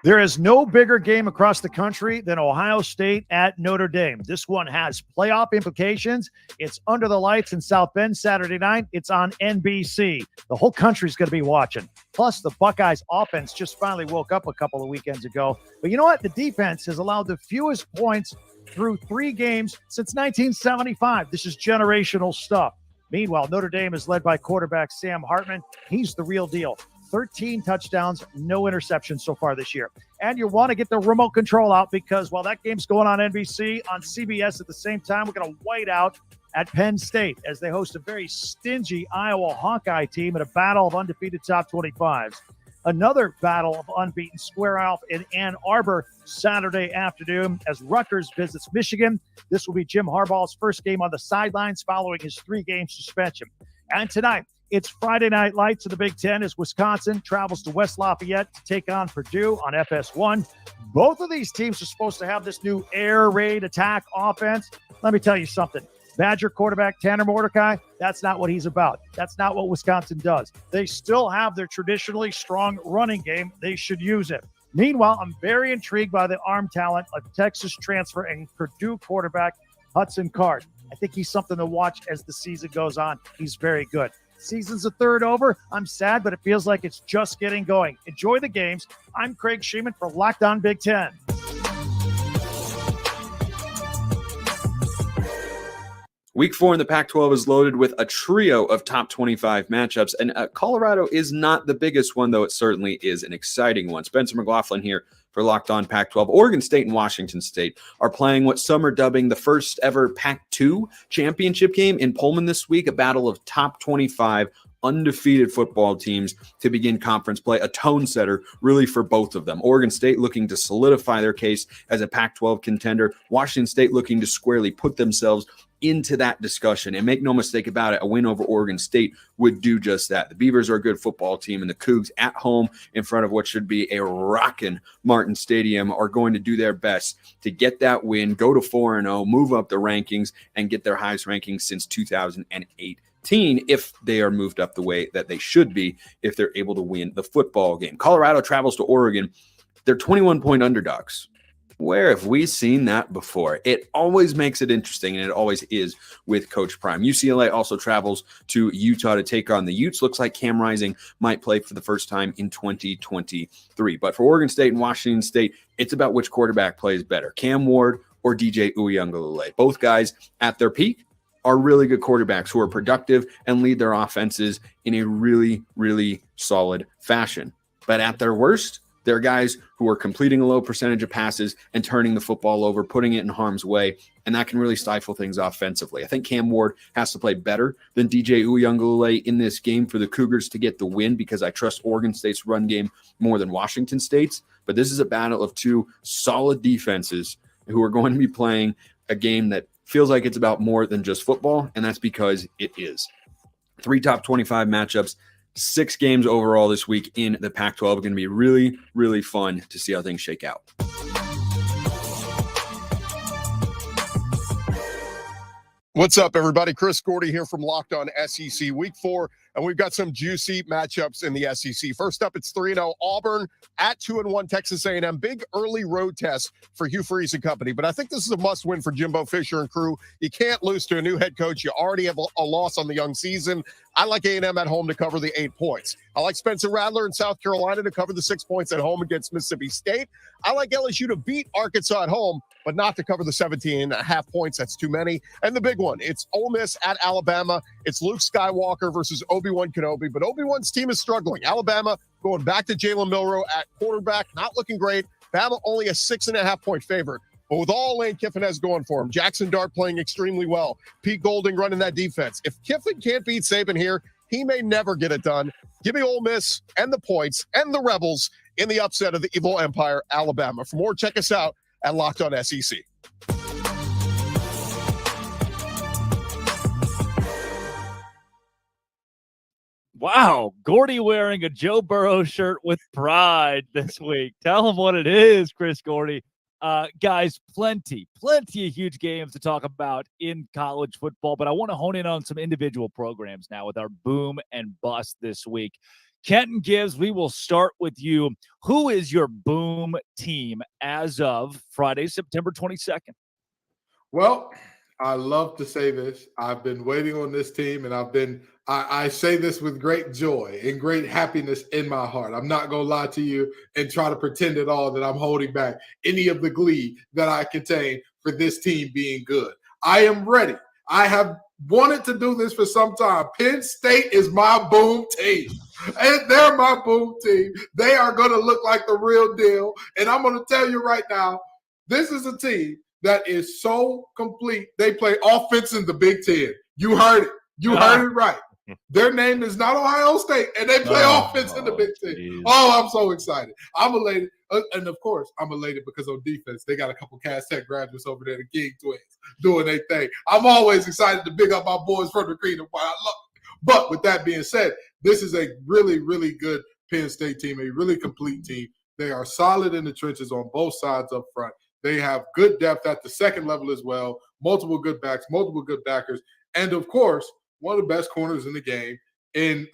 [SPEAKER 7] There is no bigger game across the country than Ohio State at Notre Dame. This one has playoff implications. It's under the lights in South Bend Saturday night. It's on NBC. The whole country's going to be watching. Plus, the Buckeyes offense just finally woke up a couple of weekends ago. But you know what? The defense has allowed the fewest points through 3 games since 1975. This is generational stuff. Meanwhile, Notre Dame is led by quarterback Sam Hartman. He's the real deal. 13 touchdowns, no interceptions so far this year. And you want to get the remote control out because while that game's going on NBC, on CBS at the same time, we're going to white out at Penn State as they host a very stingy Iowa Hawkeye team in a battle of undefeated top 25s. Another battle of unbeaten square off in Ann Arbor Saturday afternoon as Rutgers visits Michigan. This will be Jim Harbaugh's first game on the sidelines following his 3-game suspension. And tonight, it's Friday Night Lights in the Big Ten as Wisconsin travels to West Lafayette to take on Purdue on FS1. Both of these teams are supposed to have this new air raid attack offense. Let me tell you something. Badger quarterback Tanner Mordecai, that's not what he's about. That's not what Wisconsin does. They still have their traditionally strong running game. They should use it. Meanwhile, I'm very intrigued by the arm talent of Texas transfer and Purdue quarterback Hudson Card. I think he's something to watch as the season goes on. He's very good. Season's a third over. I'm sad, but it feels like it's just getting going. Enjoy the games. I'm Craig Sheeman for Locked On Big Ten.
[SPEAKER 8] Week 4 in the Pac-12 is loaded with a trio of top 25 matchups, and Colorado is not the biggest one, though it certainly is an exciting one. Spencer McLaughlin here for Locked On Pac-12. Oregon State and Washington State are playing what some are dubbing the first ever Pac-2 championship game in Pullman this week, a battle of top 25 undefeated football teams to begin conference play, a tone setter really for both of them. Oregon State looking to solidify their case as a Pac-12 contender, Washington State looking to squarely put themselves into that discussion. And make no mistake about it, a win over Oregon State would do just that. The Beavers are a good football team, and the Cougs at home in front of what should be a rockin' Martin Stadium are going to do their best to get that win, go to 4-0, move up the rankings, and get their highest rankings since 2008. If they are moved up the way that they should be, if they're able to win the football game. Colorado travels to Oregon. They're 21-point underdogs. Where have we seen that before? It always makes it interesting, and it always is with Coach Prime. UCLA also travels to Utah to take on the Utes. Looks like Cam Rising might play for the first time in 2023. But for Oregon State and Washington State, it's about which quarterback plays better, Cam Ward or DJ Uiagalelei. Both guys at their peak are really good quarterbacks who are productive and lead their offenses in a really, really solid fashion. But at their worst, they're guys who are completing a low percentage of passes and turning the football over, putting it in harm's way, and that can really stifle things offensively. I think Cam Ward has to play better than DJ Uiagalelei in this game for the Cougars to get the win, because I trust Oregon State's run game more than Washington State's. But this is a battle of two solid defenses who are going to be playing a game that feels like it's about more than just football, and that's because it is. 3 top 25 matchups, 6 games overall this week in the Pac-12. Going to be really, really fun to see how things shake out.
[SPEAKER 9] What's up, everybody? Chris Gordy here from Locked On SEC Week 4, and we've got some juicy matchups in the SEC. First up, it's 3-0 Auburn at 2-1 Texas A&M. Big early road test for Hugh Freeze and company, but I think this is a must-win for Jimbo Fisher and crew. You can't lose to a new head coach. You already have a loss on the young season. I like A&M at home to cover the 8 points. I like Spencer Rattler in South Carolina to cover the 6 points at home against Mississippi State. I like LSU to beat Arkansas at home, but not to cover the 17.5 points. That's too many. And the big one, it's Ole Miss at Alabama. It's Luke Skywalker versus Obi-Wan Kenobi, but Obi-Wan's team is struggling. Alabama going back to Jalen Milroe at quarterback, not looking great. Bama only a 6.5 point favorite. But with all Lane Kiffin has going for him, Jackson Dart playing extremely well, Pete Golding running that defense. If Kiffin can't beat Saban here, he may never get it done. Give me Ole Miss and the points and the Rebels in the upset of the Evil Empire, Alabama. For more, check us out at Locked On SEC.
[SPEAKER 1] Wow, Gordy wearing a Joe Burrow shirt with pride this week. Tell him what it is, Chris Gordy. Guys, plenty of huge games to talk about in college football, but I want to hone in on some individual programs now with our boom and bust this week. Kenton Gibbs, we will start with you. Who is your boom team as of Friday, September 22nd?
[SPEAKER 3] Well, I love to say this. I've been waiting on this team, and I say this with great joy and great happiness in my heart. I'm not going to lie to you and try to pretend at all that I'm holding back any of the glee that I contain for this team being good. I am ready. I have wanted to do this for some time. Penn State is my boom team. And they're my boom team. They are going to look like the real deal. And I'm going to tell you right now, this is a team that is so complete. They play offense in the Big Ten. You heard it. You heard it right. Their name is not Ohio State, and they play offense in the Big Ten. Geez. Oh, I'm so excited. I'm elated. And, of course, I'm elated because on defense, they got a couple Cass Tech graduates over there, the King Twins, doing their thing. I'm always excited to big up my boys from the Creed and why I love it. But with that being said, this is a really, really good Penn State team, a really complete team. They are solid in the trenches on both sides up front. They have good depth at the second level as well, multiple good backs, multiple good backers, and, of course, one of the best corners in the game in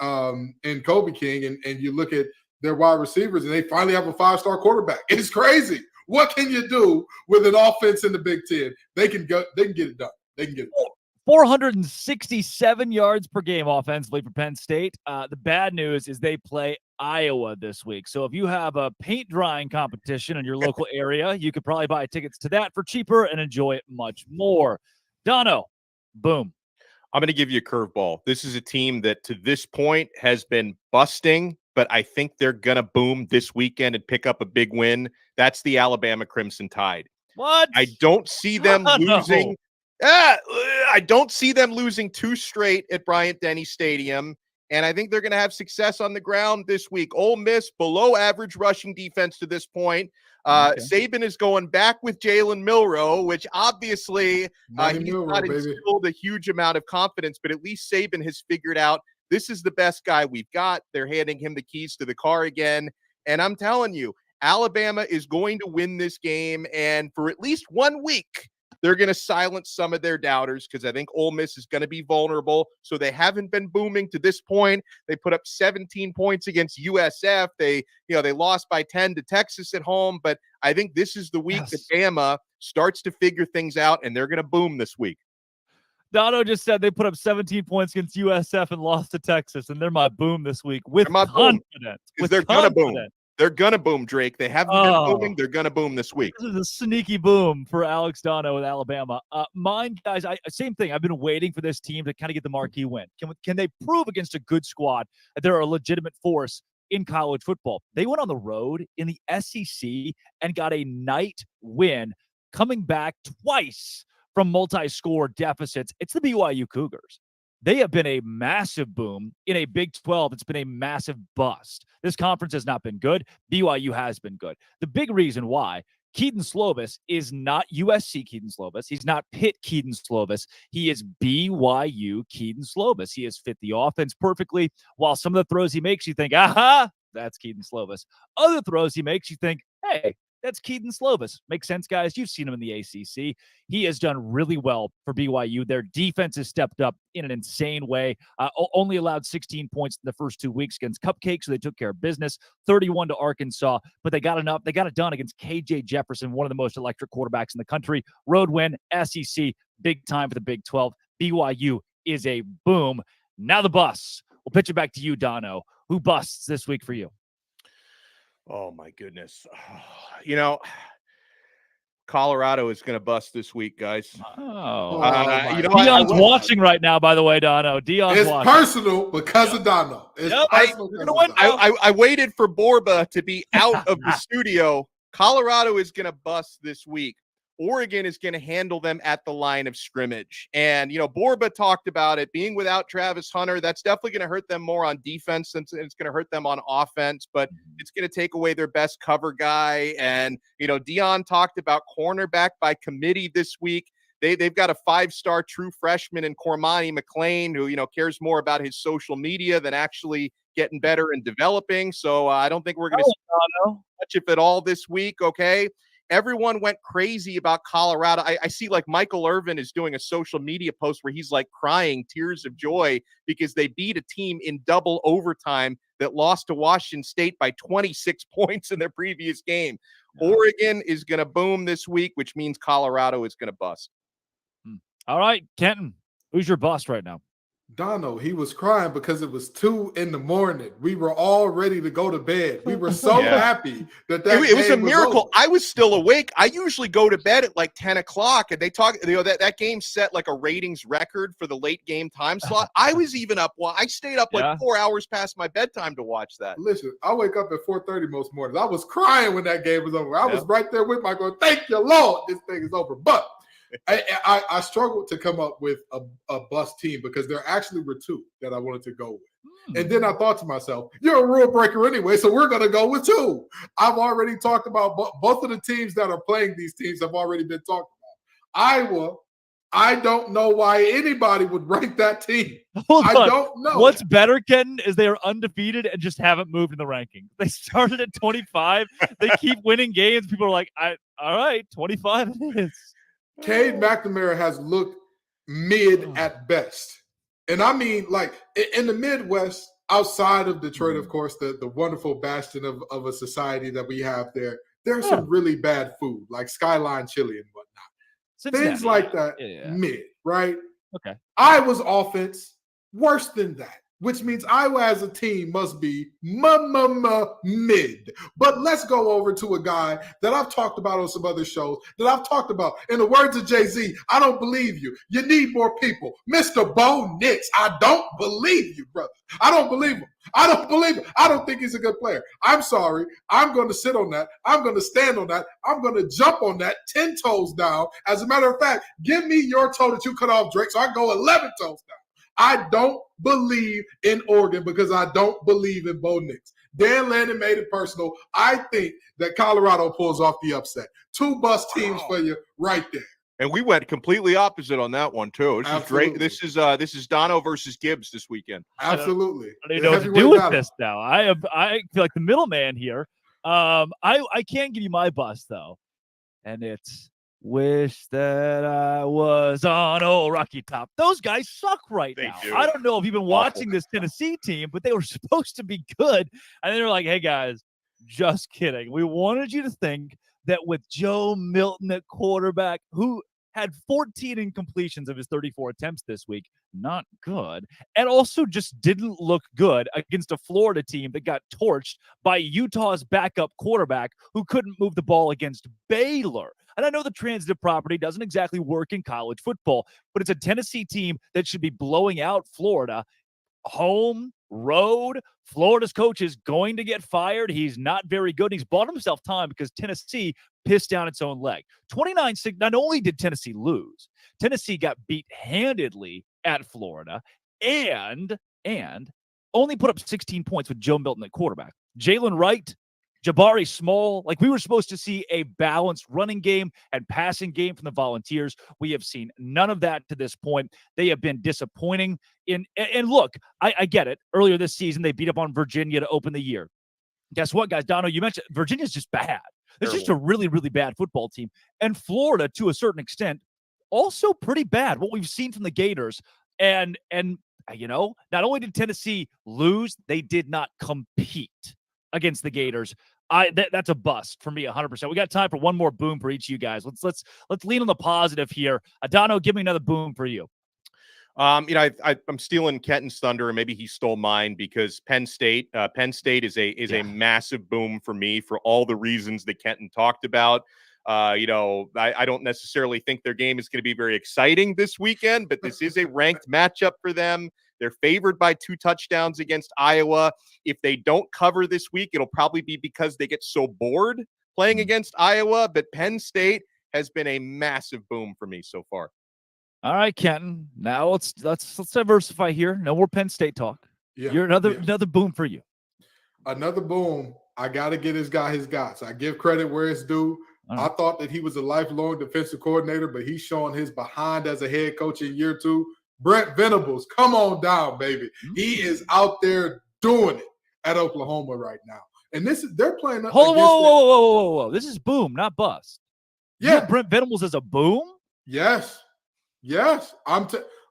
[SPEAKER 3] Kobe King. And you look at their wide receivers, and they finally have a 5-star quarterback. It's crazy. What can you do with an offense in the Big Ten? They can get it done. They can get it done.
[SPEAKER 1] 467 yards per game offensively for Penn State. The bad news is they play Iowa this week. So if you have a paint drying competition in your local area, you could probably buy tickets to that for cheaper and enjoy it much more. Dono, boom.
[SPEAKER 2] I'm going to give you a curveball. This is a team that to this point has been busting, but I think they're going to boom this weekend and pick up a big win. That's the Alabama Crimson Tide.
[SPEAKER 1] What?
[SPEAKER 2] I don't see them losing. I don't see them losing 2 straight at Bryant-Denny Stadium. and I think they're going to have success on the ground this week. Ole Miss, below average rushing defense to this point. Saban is going back with Jalen Milroe, which obviously he's not instilled a huge amount of confidence, but at least Saban has figured out this is the best guy we've got. They're handing him the keys to the car again. And I'm telling you, Alabama is going to win this game. And for at least 1 week, they're going to silence some of their doubters because I think Ole Miss is going to be vulnerable. So they haven't been booming to this point. They put up 17 points against USF. They lost by 10 to Texas at home. But I think this is the week that Bama starts to figure things out, and they're going to boom this week.
[SPEAKER 1] Dono just said they put up 17 points against USF and lost to Texas, and they're my boom this week with confidence.
[SPEAKER 2] They're going to boom. They're going to boom, Drake. They haven't been booming. They're going to boom this week.
[SPEAKER 1] This is a sneaky boom for Alex Dono with Alabama. Mine, guys, same thing. I've been waiting for this team to kind of get the marquee win. Can they prove against a good squad that they're a legitimate force in college football? They went on the road in the SEC and got a night win, coming back twice from multi-score deficits. It's the BYU Cougars. They have been a massive boom in a Big 12. It's been a massive bust. This conference has not been good. BYU has been good. The big reason why Keaton Slovis is not USC Keaton Slovis. He's not Pitt Keaton Slovis. He is BYU Keaton Slovis. He has fit the offense perfectly. While some of the throws he makes, you think, aha, that's Keaton Slovis. Other throws he makes, you think, hey, that's Keaton Slovis. Makes sense, guys. You've seen him in the ACC. He has done really well for BYU. Their defense has stepped up in an insane way. Only allowed 16 points in the first 2 weeks against Cupcake, so they took care of business. 31 to Arkansas, but they got enough. They got it done against KJ Jefferson, one of the most electric quarterbacks in the country. Road win, SEC, big time for the Big 12. BYU is a boom. Now the bus. We'll pitch it back to you, Dono. Who busts this week for you?
[SPEAKER 2] Oh, my goodness. Colorado is going to bust this week, guys.
[SPEAKER 1] Deion's watching right now, by the way, Dono. Deion's watching.
[SPEAKER 3] Personal because of Dono.
[SPEAKER 2] I waited for Borba to be out of the studio. Colorado is going to bust this week. Oregon is going to handle them at the line of scrimmage. And, Borba talked about it being without Travis Hunter. That's definitely going to hurt them more on defense since it's going to hurt them on offense, but it's going to take away their best cover guy. And, Deion talked about cornerback by committee this week. They've got a 5-star true freshman in Cormani McLean who, cares more about his social media than actually getting better and developing. So I don't think we're going to see much, if at all, this week. Okay. Everyone went crazy about Colorado. I see like Michael Irvin is doing a social media post where he's like crying tears of joy because they beat a team in double overtime that lost to Washington State by 26 points in their previous game. Oregon is going to boom this week, which means Colorado is going to bust.
[SPEAKER 1] All right, Kenton, who's your bust right now?
[SPEAKER 3] Dono, he was crying because it was 2 a.m. We were all ready to go to bed. We were so happy that
[SPEAKER 2] it was a miracle.
[SPEAKER 3] Over.
[SPEAKER 2] I was still awake. I usually go to bed at like 10 o'clock, and they talk. That game set like a ratings record for the late game time slot. I was even up. Well, I stayed up like 4 hours past my bedtime to watch that.
[SPEAKER 3] Listen, I wake up at 4:30 most mornings. I was crying when that game was over. I was right there with my going, thank you, Lord, this thing is over. But I struggled to come up with a bust team because there actually were 2 that I wanted to go with. And then I thought to myself, you're a rule breaker anyway, so we're going to go with 2. I've already talked about both of the teams that are playing these teams have already been talked about. Iowa, I don't know why anybody would rank that team. I don't know.
[SPEAKER 1] What's better, Kenton, is they are undefeated and just haven't moved in the rankings. They started at 25. They keep winning games. People are like, all right, 25 it is.
[SPEAKER 3] Cade McNamara has looked mid at best. And I mean, like, in the Midwest, outside of Detroit, of course, the wonderful bastion of a society that we have there, there's some really bad food, like Skyline Chili and whatnot. Things like that, mid, right?
[SPEAKER 1] Okay.
[SPEAKER 3] Iowa's offense, worse than that, which means Iowa as a team must be mid. But let's go over to a guy that I've talked about on some other shows, that I've talked about. In the words of Jay-Z, I don't believe you. You need more people. Mr. Bo Nix, I don't believe you, brother. I don't believe him. I don't believe him. I don't think he's a good player. I'm sorry. I'm going to sit on that. I'm going to stand on that. I'm going to jump on that 10 toes down. As a matter of fact, give me your toe that you cut off, Drake, so I go 11 toes down. I don't believe in Oregon because I don't believe in Bo Nix. Dan Lannon made it personal. I think that Colorado pulls off the upset. 2 bus teams for you right there.
[SPEAKER 2] And we went completely opposite on that one too. This
[SPEAKER 3] Absolutely.
[SPEAKER 2] is great. This is Dono versus Gibbs this weekend.
[SPEAKER 3] Absolutely.
[SPEAKER 1] I don't even know what to do with this now. I feel like the middleman here. I can give you my bus though, and it's wish that I was on old Rocky Top. Those guys suck right now.
[SPEAKER 2] do.
[SPEAKER 1] I don't know if you've been watching this Tennessee team, but they were supposed to be good, and they were like, "Hey guys, just kidding. We wanted you to think that with Joe Milton at quarterback, who had 14 incompletions of his 34 attempts this week, not good, and also just didn't look good against a Florida team that got torched by Utah's backup quarterback who couldn't move the ball against Baylor." And I know the transitive property doesn't exactly work in college football, but it's a Tennessee team that should be blowing out Florida. Home, road, Florida's coach is going to get fired. He's not very good. He's bought himself time because Tennessee pissed down its own leg. 29-6, not only did Tennessee lose, Tennessee got beat handedly at Florida and only put up 16 points with Joe Milton at quarterback. Jalen Wright, Jabari Small, like we were supposed to see a balanced running game and passing game from the Volunteers. We have seen none of that to this point. They have been disappointing. And look, I get it. Earlier this season, they beat up on Virginia to open the year. Guess what, guys? Dono, you mentioned Virginia's just bad. It's just a really, really bad football team. And Florida, to a certain extent, also pretty bad. What we've seen from the Gators. And you know, not only did Tennessee lose, they did not compete against the Gators. That's a bust for me, 100%. We got time for one more boom for each of you guys. Let's lean on the positive here. Adano, give me another boom for you.
[SPEAKER 2] I'm stealing Kenton's thunder, and maybe he stole mine because Penn State is a massive boom for me for all the reasons that Kenton talked about. I don't necessarily think their game is going to be very exciting this weekend, but this is a ranked matchup for them. They're favored by 2 touchdowns against Iowa. If they don't cover this week, it'll probably be because they get so bored playing against Iowa. But Penn State has been a massive boom for me so far.
[SPEAKER 1] All right, Kenton. Now let's diversify here. No more Penn State talk.
[SPEAKER 3] Yeah,
[SPEAKER 1] You're another boom for you.
[SPEAKER 3] Another boom. I got to get this guy his guts. I give credit where it's due. I thought that he was a lifelong defensive coordinator, but he's showing his behind as a head coach in year 2. Brent Venables, come on down, baby. He is out there doing it at Oklahoma right now. And they're playing.
[SPEAKER 1] Whoa. This is boom, not bust.
[SPEAKER 3] Yeah.
[SPEAKER 1] Brent Venables is a boom?
[SPEAKER 3] Yes.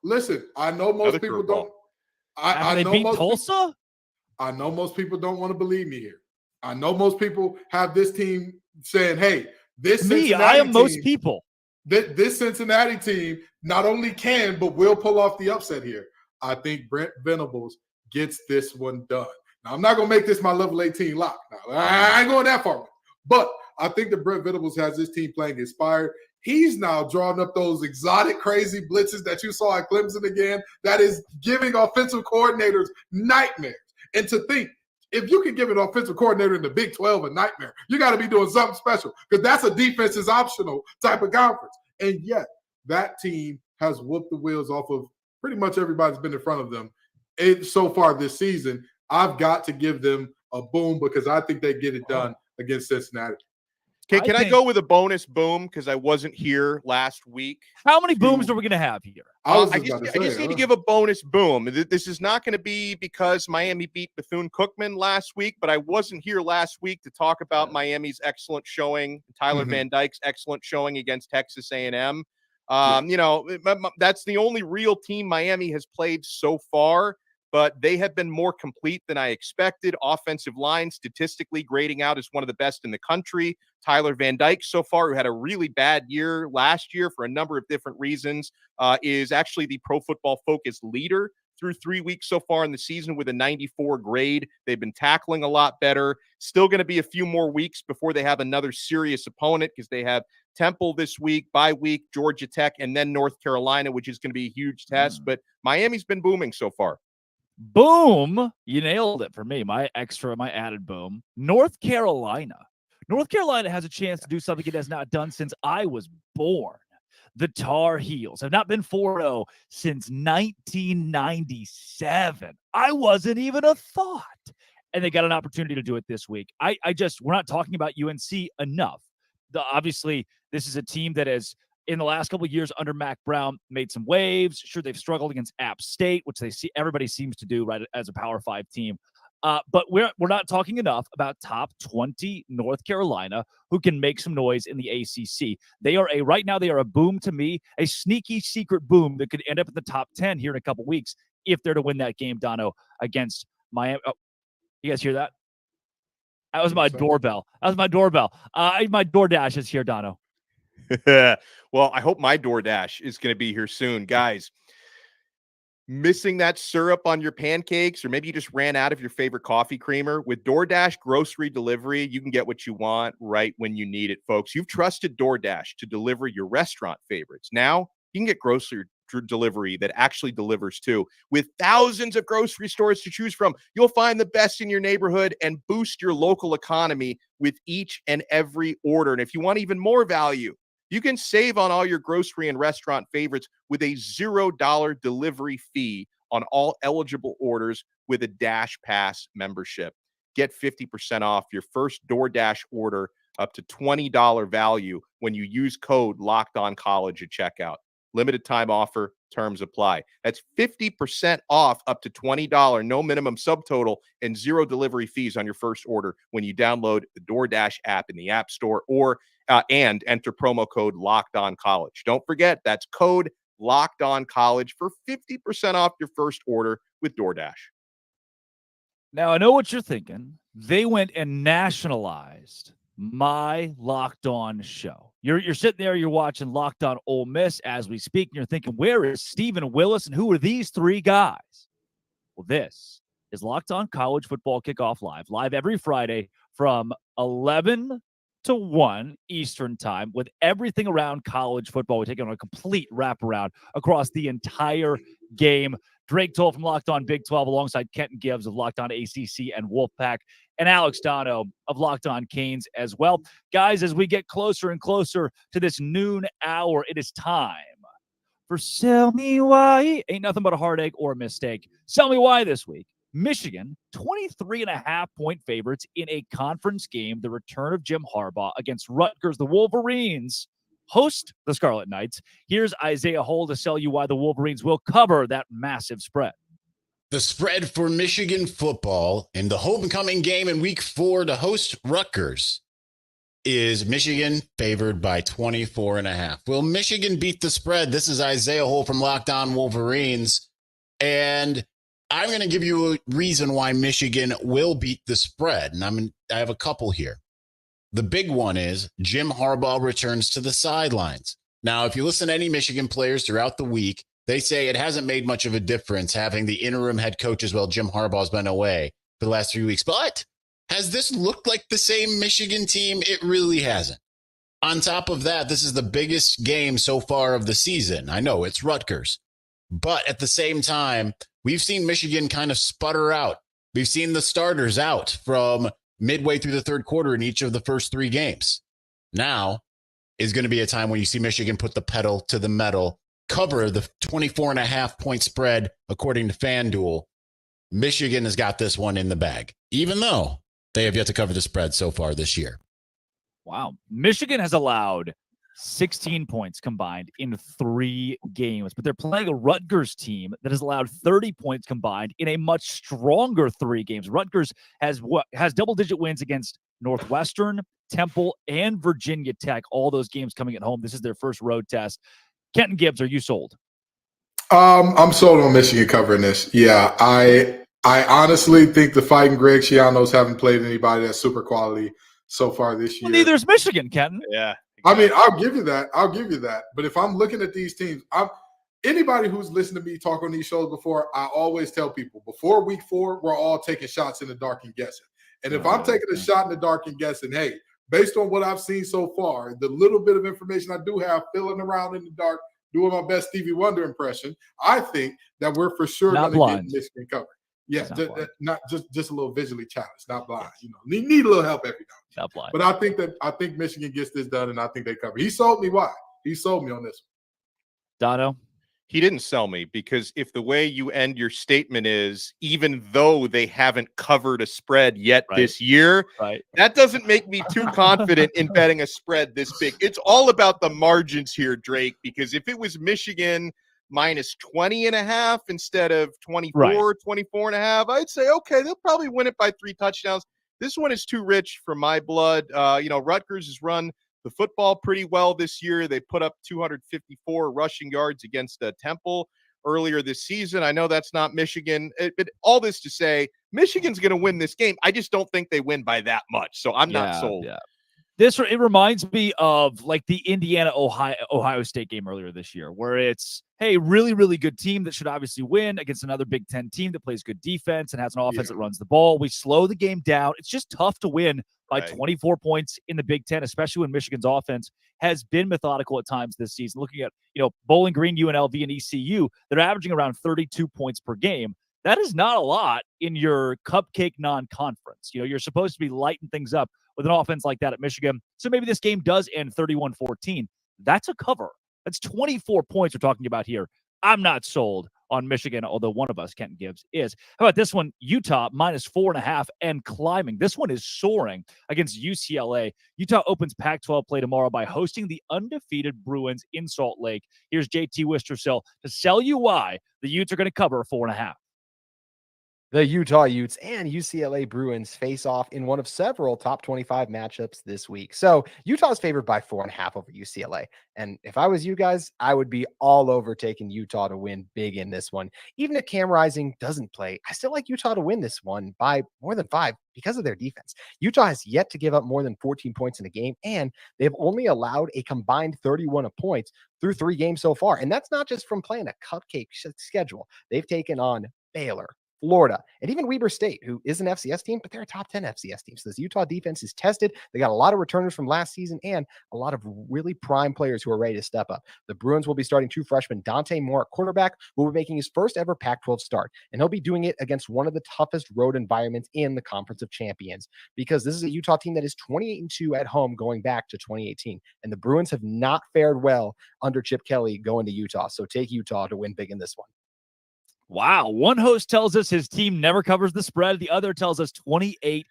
[SPEAKER 3] Listen, I know most people don't.
[SPEAKER 1] I know beat Tulsa?
[SPEAKER 3] I know most people don't want to believe me here. I know most people have this team saying, hey,
[SPEAKER 1] I am most people.
[SPEAKER 3] This Cincinnati team not only can, but will pull off the upset here. I think Brent Venables gets this one done. Now, I'm not going to make this my level 18 lock. Now, I ain't going that far. But I think that Brent Venables has this team playing inspired. He's now drawing up those exotic, crazy blitzes that you saw at Clemson again. That is giving offensive coordinators nightmares. And to think, if you can give an offensive coordinator in the Big 12 a nightmare, you got to be doing something special because that's a defense is optional type of conference. And yet that team has whooped the wheels off of pretty much everybody's been in front of them so far this season. I've got to give them a boom because I think they get it done against Cincinnati.
[SPEAKER 2] Okay, can I go with a bonus boom because I wasn't here last week?
[SPEAKER 1] How many booms are we going to have here?
[SPEAKER 2] I just need to give a bonus boom. This is not going to be because Miami beat Bethune-Cookman last week, but I wasn't here last week to talk about Miami's excellent showing, Tyler Van Dyke's excellent showing against Texas A&M. That's the only real team Miami has played so far, but they have been more complete than I expected. Offensive line statistically grading out as one of the best in the country. Tyler Van Dyke so far, who had a really bad year last year for a number of different reasons, is actually the Pro Football Focus leader through 3 weeks so far in the season with a 94 grade. They've been tackling a lot better. Still going to be a few more weeks before they have another serious opponent because they have Temple this week, bye week, Georgia Tech, and then North Carolina, which is going to be a huge test. But Miami's been booming so far.
[SPEAKER 1] Boom. You nailed it for me. My added boom. North Carolina. North Carolina has a chance to do something it has not done since I was born. The Tar Heels have not been 4-0 since 1997. I wasn't even a thought. And they got an opportunity to do it this week. We're not talking about UNC enough. Obviously, this is a team that has, in the last couple of years under Mac Brown, made some waves. Sure, they've struggled against App State, which everybody seems to do right as a Power 5 team. But we're not talking enough about top 20 North Carolina, who can make some noise in the ACC. Right now they are a boom to me, a sneaky secret boom that could end up in the top 10 here in a couple weeks if they're to win that game, Dono, against Miami. Oh, you guys hear that? That was my doorbell. My DoorDash is here, Dono.
[SPEAKER 2] Well, I hope my DoorDash is going to be here soon, guys. Missing that syrup on your pancakes, or maybe you just ran out of your favorite coffee creamer? With DoorDash grocery delivery, you can get what you want right when you need it, folks. You've trusted DoorDash to deliver your restaurant favorites. Now you can get grocery delivery that actually delivers too. With thousands of grocery stores to choose from, you'll find the best in your neighborhood and boost your local economy with each and every order. And if you want even more value, you can save on all your grocery and restaurant favorites with a $0 delivery fee on all eligible orders with a Dash Pass membership. Get 50% off your first DoorDash order up to $20 value when you use code LOCKEDONCollege at checkout. Limited time offer, terms apply. That's 50% off up to $20, no minimum subtotal, and zero delivery fees on your first order when you download the DoorDash app in the App Store and enter promo code LOCKEDONCollege. Don't forget, that's code LOCKEDONCollege for 50% off your first order with DoorDash.
[SPEAKER 1] Now, I know what you're thinking. They went and nationalized my Locked On show. You're sitting there, you're watching Locked On Ole Miss as we speak, and you're thinking, where is Stephen Willis and who are these three guys? Well, this is Locked On College Football Kickoff live every Friday from 11 to 1 Eastern time with everything around college football. We take it on a complete wraparound across the entire game. Drake Toll from Locked On Big 12 alongside Kenton Gibbs of Locked On ACC and Wolfpack, and Alex Dono of Locked On Canes as well. Guys, as we get closer and closer to this noon hour, it is time for Sell Me Why. Ain't nothing but a heartache or a mistake. Sell Me Why this week. Michigan, 23.5-point favorites in a conference game. The return of Jim Harbaugh against Rutgers. The Wolverines host the Scarlet Knights. Here's Isaiah Hole to sell you why the Wolverines will cover that massive spread.
[SPEAKER 10] The spread for Michigan football in the homecoming game in week 4 to host Rutgers is Michigan favored by 24.5. Will Michigan beat the spread? This is Isaiah Hole from Locked On Wolverines. And I'm going to give you a reason why Michigan will beat the spread. And I have a couple here. The big one is Jim Harbaugh returns to the sidelines. Now, if you listen to any Michigan players throughout the week, they say it hasn't made much of a difference having the interim head coach as well. Jim Harbaugh's been away for the last 3 weeks. But has this looked like the same Michigan team? It really hasn't. On top of that, this is the biggest game so far of the season. I know it's Rutgers. But at the same time, we've seen Michigan kind of sputter out. We've seen the starters out from midway through the third quarter in each of the first 3 games. Now is going to be a time when you see Michigan put the pedal to the metal, cover the 24.5-point spread, according to FanDuel. Michigan has got this one in the bag, even though they have yet to cover the spread so far this year.
[SPEAKER 1] Wow. Michigan has allowed 16 points combined in 3 games, but they're playing a Rutgers team that has allowed 30 points combined in a much stronger 3 games. Rutgers has double-digit wins against Northwestern, Temple, and Virginia Tech. All those games coming at home. This is their first road test. Kenton Gibbs, are you sold?
[SPEAKER 3] I'm sold on Michigan covering this. Yeah, I honestly think the Fighting Greg Schianos haven't played anybody that's super quality so far this year.
[SPEAKER 1] Well, neither is Michigan, Kenton.
[SPEAKER 2] Yeah.
[SPEAKER 3] I mean, I'll give you that. But if I'm looking at these teams, anybody who's listened to me talk on these shows before, I always tell people before week 4, we're all taking shots in the dark and guessing. And if I'm taking a shot in the dark and guessing, hey, based on what I've seen so far, the little bit of information I do have, filling around in the dark, doing my best Stevie Wonder impression, I think that we're for sure going to get Michigan covered. Yeah, not just a little visually challenged, not blind. You know, need a little help every now and then. Not blind. But I think Michigan gets this done, and I think they cover. He sold me why. He sold me on this one.
[SPEAKER 1] Dono?
[SPEAKER 2] He didn't sell me, because if the way you end your statement is, even though they haven't covered a spread yet this year, that doesn't make me too confident in betting a spread this big. It's all about the margins here, Drake, because if it was Michigan minus 20.5 instead of 24, 24.5, I'd say, okay, they'll probably win it by 3 touchdowns. This one is too rich for my blood. Rutgers has run the football pretty well this year. They put up 254 rushing yards against Temple earlier this season. I know that's not Michigan, but all this to say, Michigan's going to win this game. I just don't think they win by that much. So I'm not sold.
[SPEAKER 1] Yeah. It reminds me of like the Indiana-Ohio State game earlier this year, where it's, hey, really, really good team that should obviously win against another Big Ten team that plays good defense and has an offense that runs the ball. We slow the game down. It's just tough to win by 24 points in the Big Ten, especially when Michigan's offense has been methodical at times this season. Looking at, Bowling Green, UNLV, and ECU, they're averaging around 32 points per game. That is not a lot in your cupcake non-conference. You're supposed to be lighting things up with an offense like that at Michigan. So maybe this game does end 31-14. That's a cover. That's 24 points we're talking about here. I'm not sold on Michigan, although one of us, Kenton Gibbs, is. How about this one? Utah minus 4.5 and climbing. This one is soaring against UCLA. Utah opens Pac-12 play tomorrow by hosting the undefeated Bruins in Salt Lake. Here's JT Wistersill to sell you why the Utes are going to cover 4.5.
[SPEAKER 11] The Utah Utes and UCLA Bruins face off in one of several top 25 matchups this week. So Utah's favored by 4.5 over UCLA. And if I was you guys, I would be all over taking Utah to win big in this one. Even if Cam Rising doesn't play, I still like Utah to win this one by more than 5 because of their defense. Utah has yet to give up more than 14 points in a game, and they've only allowed a combined 31 points through 3 games so far. And that's not just from playing a cupcake schedule. They've taken on Baylor, Florida, and even Weber State, who is an FCS team, but they're a top 10 FCS team. So this Utah defense is tested. They got a lot of returners from last season and a lot of really prime players who are ready to step up. The Bruins will be starting 2 freshmen, Dante Moore at quarterback, who will be making his first ever Pac-12 start. And he'll be doing it against one of the toughest road environments in the Conference of Champions, because this is a Utah team that is 28-2 at home going back to 2018. And the Bruins have not fared well under Chip Kelly going to Utah. So take Utah to win big in this one.
[SPEAKER 1] Wow. One host tells us his team never covers the spread. The other tells us 28-2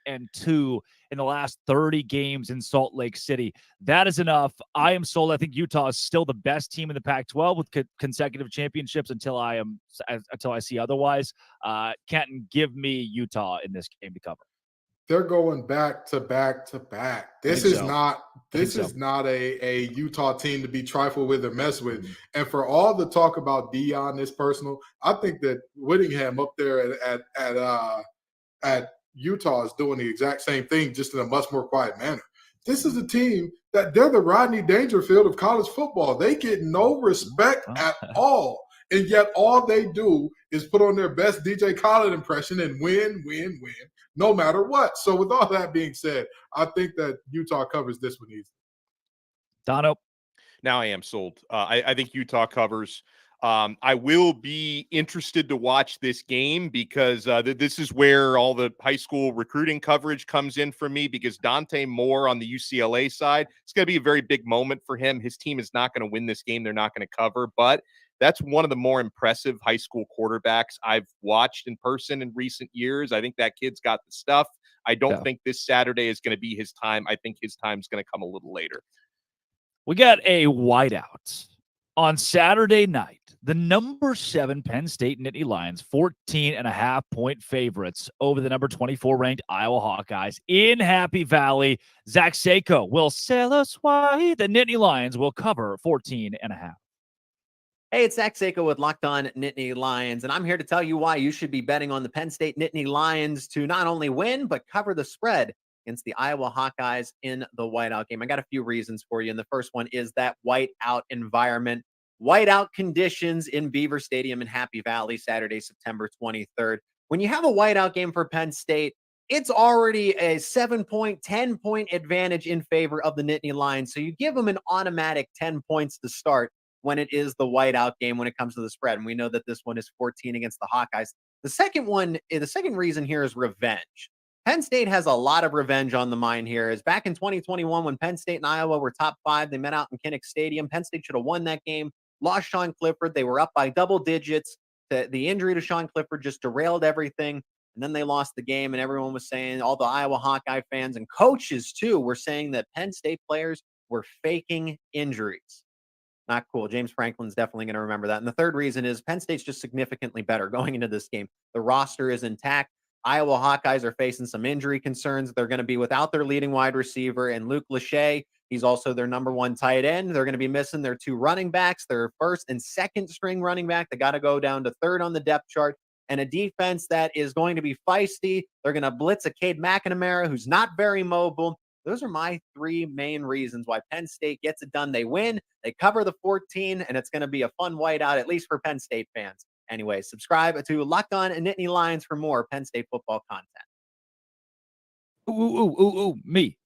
[SPEAKER 1] in the last 30 games in Salt Lake City. That is enough. I am sold. I think Utah is still the best team in the Pac-12 with consecutive championships until I see otherwise. Canton, give me Utah in this game to cover.
[SPEAKER 3] They're going back to back to back. This is not a Utah team to be trifled with or mess with. And for all the talk about Deion is personal, I think that Whittingham up there at Utah is doing the exact same thing, just in a much more quiet manner. This is a team that they're the Rodney Dangerfield of college football. They get no respect at all. And yet all they do is put on their best DJ Khaled impression and win, no matter what. So with all that being said, I think that Utah covers this one easily.
[SPEAKER 1] Dono?
[SPEAKER 2] Now I am sold. I think Utah covers. I will be interested to watch this game because this is where all the high school recruiting coverage comes in for me, because Dante Moore on the UCLA side, it's going to be a very big moment for him. His team is not going to win this game. They're not going to cover, but that's one of the more impressive high school quarterbacks I've watched in person in recent years. I think that kid's got the stuff. I don't think this Saturday is going to be his time. I think his time's going to come a little later.
[SPEAKER 1] We got a whiteout on Saturday night. The number 7 Penn State Nittany Lions, 14.5-point favorites over the number 24 ranked Iowa Hawkeyes in Happy Valley. Zach Seiko will sell us why the Nittany Lions will cover 14.5.
[SPEAKER 12] Hey, it's Zach Seiko with Locked On Nittany Lions, and I'm here to tell you why you should be betting on the Penn State Nittany Lions to not only win, but cover the spread against the Iowa Hawkeyes in the whiteout game. I got a few reasons for you, and the first one is that whiteout environment. Whiteout conditions in Beaver Stadium in Happy Valley, Saturday, September 23rd. When you have a whiteout game for Penn State, it's already a 7-point, 10-point advantage in favor of the Nittany Lions, so you give them an automatic 10 points to start when it is the whiteout game when it comes to the spread. And we know that this one is 14 against the Hawkeyes. The second reason here is revenge. Penn State has a lot of revenge on the mind here. As back in 2021, when Penn State and Iowa were top 5, they met out in Kinnick Stadium. Penn State should have won that game, lost Sean Clifford. They were up by double digits. The injury to Sean Clifford just derailed everything. And then they lost the game, and everyone was saying, all the Iowa Hawkeye fans and coaches too were saying that Penn State players were faking injuries. Not cool. James Franklin's definitely going to remember that. And the third reason is Penn State's just significantly better going into this game. The roster is intact. Iowa Hawkeyes are facing some injury concerns. They're going to be without their leading wide receiver and Luke Lachey. He's also their number 1 tight end. They're going to be missing their 2 running backs, their first and second string running back. They got to go down to 3rd on the depth chart. And a defense that is going to be feisty. They're going to blitz a Cade McNamara, who's not very mobile. Those are my 3 main reasons why Penn State gets it done. They win, they cover the 14, and it's going to be a fun whiteout, at least for Penn State fans. Anyway, subscribe to Locked On and Nittany Lions for more Penn State football content.
[SPEAKER 1] Me.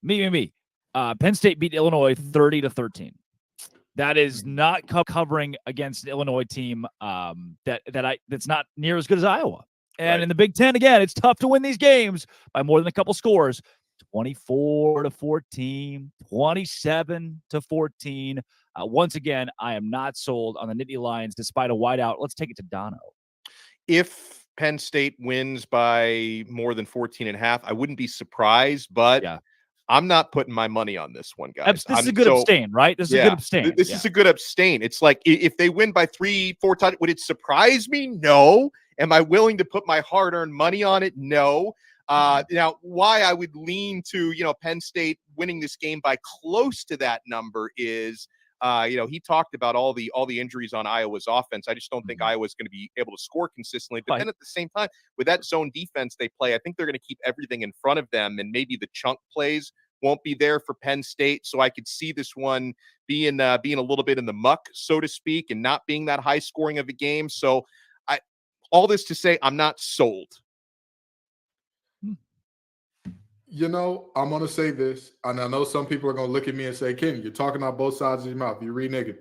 [SPEAKER 1] Penn State beat Illinois 30-13. That is not covering against an Illinois team that's not near as good as Iowa. And in the Big Ten, again, it's tough to win these games by more than a couple scores. 24-14, 27-14. Once again, I am not sold on the Nittany Lions despite a whiteout. Let's take it to Dono.
[SPEAKER 2] If Penn State wins by more than 14.5, I wouldn't be surprised, but I'm not putting my money on this one, guys.
[SPEAKER 1] This is a good abstain, right? This is a good abstain.
[SPEAKER 2] This is a good abstain. It's like if they win by 3-4 times, would it surprise me? No. Am I willing to put my hard-earned money on it? No. Now, why I would lean to, Penn State winning this game by close to that number is, he talked about all the injuries on Iowa's offense. I just don't think Iowa's going to be able to score consistently. But then at the same time, with that zone defense they play, I think they're going to keep everything in front of them, and maybe the chunk plays won't be there for Penn State. So I could see this one being a little bit in the muck, so to speak, and not being that high scoring of a game. So all this to say, I'm not sold.
[SPEAKER 3] I'm going to say this, and I know some people are going to look at me and say, Kenny, you're talking out both sides of your mouth. You're reneging.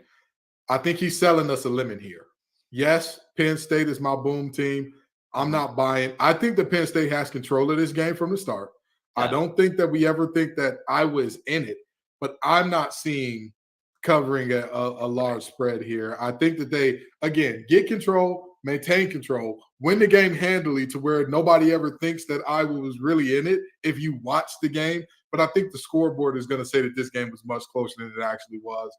[SPEAKER 3] I think he's selling us a lemon here. Yes, Penn State is my boom team. I'm not buying. I think that Penn State has control of this game from the start. I don't think that we ever think that Iowa is in it, but I'm not seeing covering a large spread here. I think that they, again, get control, maintain control, win the game handily to where nobody ever thinks that Iowa was really in it if you watch the game. But I think the scoreboard is going to say that this game was much closer than it actually was.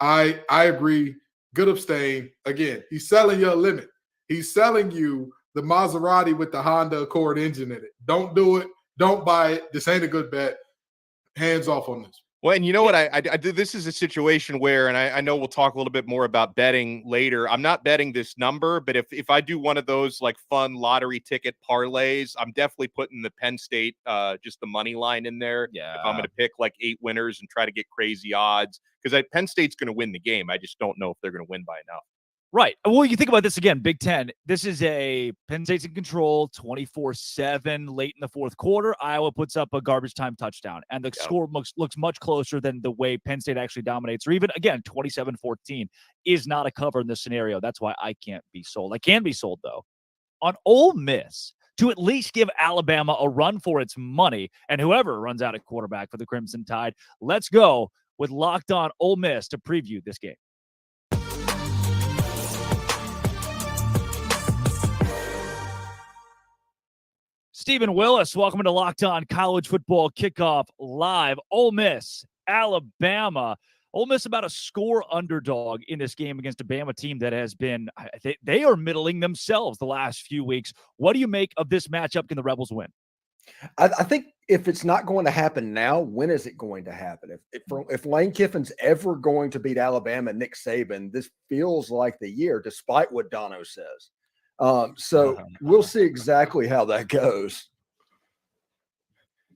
[SPEAKER 3] I agree. Good abstain. Again, he's selling you a limit. He's selling you the Maserati with the Honda Accord engine in it. Don't do it. Don't buy it. This ain't a good bet. Hands off on this.
[SPEAKER 2] Well, and you know what? I did. This is a situation where, and I know we'll talk a little bit more about betting later. I'm not betting this number, but if I do one of those like fun lottery ticket parlays, I'm definitely putting the Penn State, just the money line in there.
[SPEAKER 1] Yeah.
[SPEAKER 2] If I'm going to pick like 8 winners and try to get crazy odds, because Penn State's going to win the game. I just don't know if they're going to win by enough.
[SPEAKER 1] Right. Well, you think about this again, Big Ten. This is a Penn State's in control 24-7 late in the fourth quarter. Iowa puts up a garbage time touchdown, and the score looks much closer than the way Penn State actually dominates. Or even, again, 27-14 is not a cover in this scenario. That's why I can't be sold. I can be sold, though, on Ole Miss to at least give Alabama a run for its money, and whoever runs out at quarterback for the Crimson Tide. Let's go with Locked On Ole Miss to preview this game. Stephen Willis, welcome to Locked On College Football Kickoff Live. Ole Miss, Alabama. Ole Miss about a score underdog in this game against a Bama team that has been, they are middling themselves the last few weeks. What do you make of this matchup? Can the Rebels win?
[SPEAKER 13] I think if it's not going to happen now, when is it going to happen? If Lane Kiffin's ever going to beat Alabama and Nick Saban, this feels like the year, despite what Dono says. So we'll see exactly how that goes.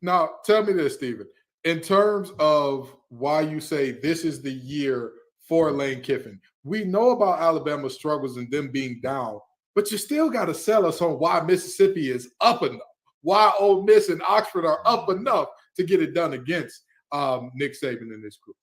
[SPEAKER 3] Now, tell me this, Stephen. In terms of why you say this is the year for Lane Kiffin, we know about Alabama's struggles and them being down, but you still got to sell us on why Mississippi is up enough, why Ole Miss and Oxford are up enough to get it done against Nick Saban and this group.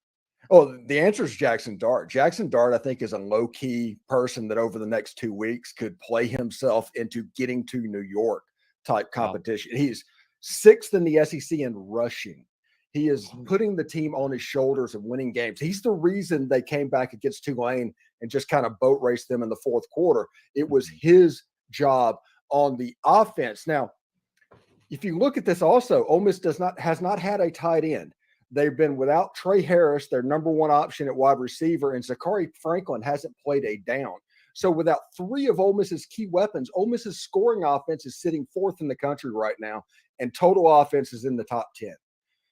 [SPEAKER 13] Oh, the answer is Jackson Dart. Jackson Dart, I think, is a low-key person that over the next 2 weeks could play himself into getting to New York type competition. He's 6th in the SEC in rushing. He is putting the team on his shoulders and winning games. He's the reason they came back against Tulane and just kind of boat raced them in the fourth quarter. It was his job on the offense. Now, if you look at this also, Ole Miss has not had a tight end. They've been without Trey Harris, their number one option at wide receiver, and Zachary Franklin hasn't played a down. So without 3 of Ole Miss's key weapons, Ole Miss's scoring offense is sitting 4th in the country right now, and total offense is in the top 10.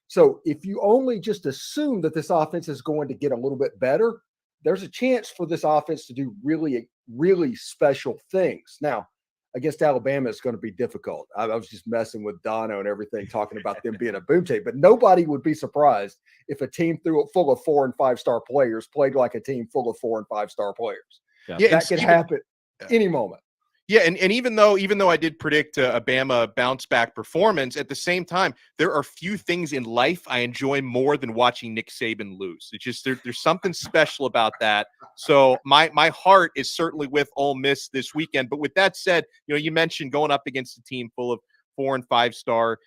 [SPEAKER 13] So if you only just assume that this offense is going to get a little bit better, there's a chance for this offense to do really, really special things. Now, against Alabama, it's going to be difficult. I was just messing with Dono and everything, talking about them being a boom team, but nobody would be surprised if a team full of 4- and 5-star players played like a team full of 4- and 5-star players.
[SPEAKER 2] Yeah,
[SPEAKER 13] that could happen any moment.
[SPEAKER 2] Yeah, and even though I did predict a Bama bounce back performance, at the same time, there are few things in life I enjoy more than watching Nick Saban lose. It's just there's something special about that. So my heart is certainly with Ole Miss this weekend. But with that said, you mentioned going up against a team full of 4- and 5-star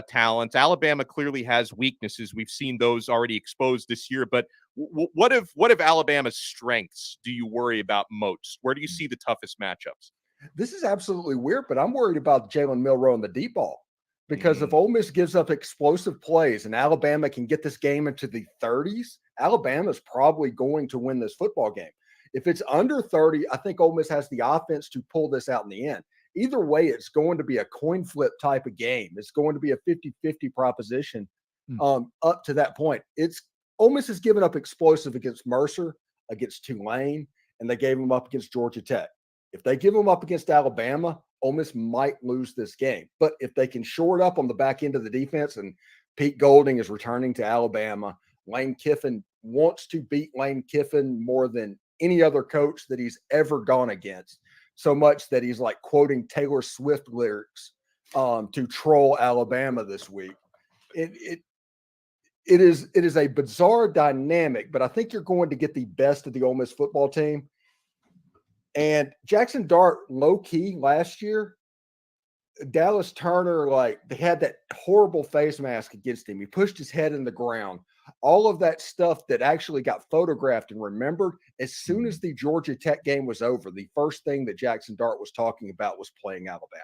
[SPEAKER 2] talent. Alabama clearly has weaknesses. We've seen those already exposed this year. But what of Alabama's strengths do you worry about most? Where do you see the toughest matchups?
[SPEAKER 13] This is absolutely weird, but I'm worried about Jalen Milroe and the deep ball because if Ole Miss gives up explosive plays and Alabama can get this game into the 30s, Alabama's probably going to win this football game. If it's under 30, I think Ole Miss has the offense to pull this out in the end. Either way, it's going to be a coin flip type of game. It's going to be a 50-50 proposition up to that point. Ole Miss has given up explosive against Mercer, against Tulane, and they gave them up against Georgia Tech. If they give them up against Alabama, Ole Miss might lose this game. But if they can shore it up on the back end of the defense, and Pete Golding is returning to Alabama, Lane Kiffin wants to beat Lane Kiffin more than any other coach that he's ever gone against, so much that he's like quoting Taylor Swift lyrics to troll Alabama this week. It is a bizarre dynamic, but I think you're going to get the best of the Ole Miss football team. And Jackson Dart, low key last year, Dallas Turner, they had that horrible face mask against him. He pushed his head in the ground. All of that stuff that actually got photographed and remembered. As soon as the Georgia Tech game was over, the first thing that Jackson Dart was talking about was playing Alabama.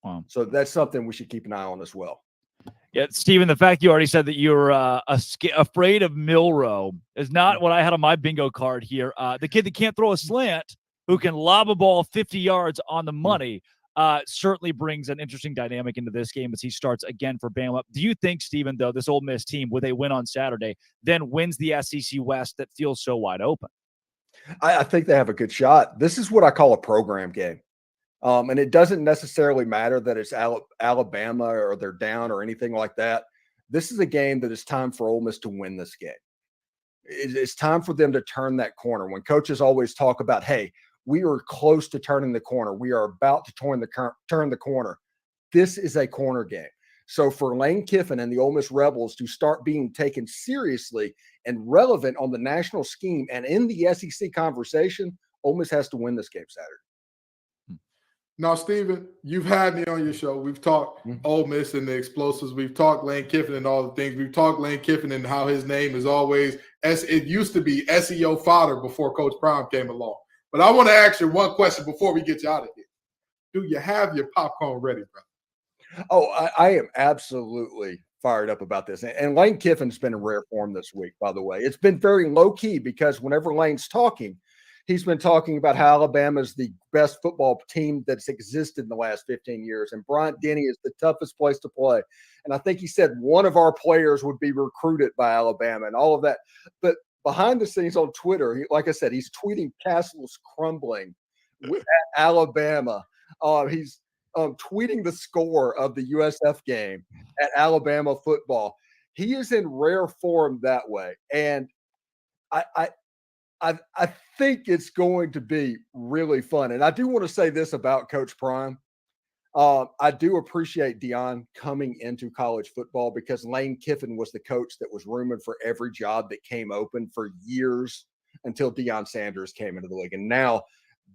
[SPEAKER 1] Wow.
[SPEAKER 13] So that's something we should keep an eye on as well.
[SPEAKER 1] Yeah, Stephen, the fact you already said that you're afraid of Milroe is not what I had on my bingo card here. The kid that can't throw a slant, who can lob a ball 50 yards on the money, certainly brings an interesting dynamic into this game as he starts again for Bama. Do you think, Stephen, though, this Ole Miss team, with a win on Saturday, then wins the SEC West that feels so wide open?
[SPEAKER 13] I think they have a good shot. This is what I call a program game. And it doesn't necessarily matter that it's Alabama or they're down or anything like that. This is a game that it's time for Ole Miss to win this game. It's time for them to turn that corner. When coaches always talk about, hey, we are close to turning the corner. We are about to turn the corner. This is a corner game. So for Lane Kiffin and the Ole Miss Rebels to start being taken seriously and relevant on the national scheme and in the SEC conversation, Ole Miss has to win this game Saturday.
[SPEAKER 3] Now, Stephen, you've had me on your show. We've talked Ole Miss and the explosives. We've talked Lane Kiffin and all the things. We've talked Lane Kiffin and how his name is always it used to be SEO fodder before Coach Prime came along. But I want to ask you one question before we get you out of here. Do you have your popcorn ready, brother?
[SPEAKER 13] Oh, I am absolutely fired up about this. And Lane Kiffin's been in rare form this week, by the way. It's been very low-key because whenever Lane's talking, he's been talking about how Alabama is the best football team that's existed in the last 15 years. And Bryant-Denny is the toughest place to play. And I think he said one of our players would be recruited by Alabama and all of that. But behind the scenes on Twitter, like I said, he's tweeting castles crumbling at Alabama. He's tweeting the score of the USF game at Alabama football. He is in rare form that way. And I think it's going to be really fun. And I do want to say this about Coach Prime. I do appreciate Deion coming into college football because Lane Kiffin was the coach that was rumored for every job that came open for years until Deion Sanders came into the league. And now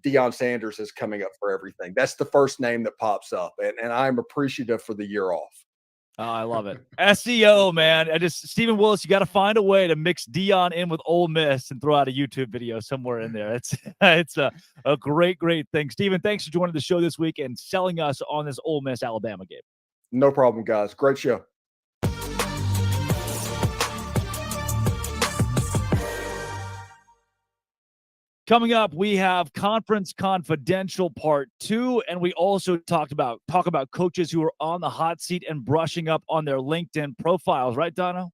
[SPEAKER 13] Deion Sanders is coming up for everything. That's the first name that pops up. And I'm appreciative for the year off.
[SPEAKER 1] Oh, I love it. SEO, man. Stephen Willis, you got to find a way to mix Deion in with Ole Miss and throw out a YouTube video somewhere in there. It's a great thing. Stephen, thanks for joining the show this week and selling us on this Ole Miss Alabama game.
[SPEAKER 13] No problem, guys. Great show.
[SPEAKER 1] Coming up, we have Conference Confidential Part 2, and we also talk about coaches who are on the hot seat and brushing up on their LinkedIn profiles. Right, Dono?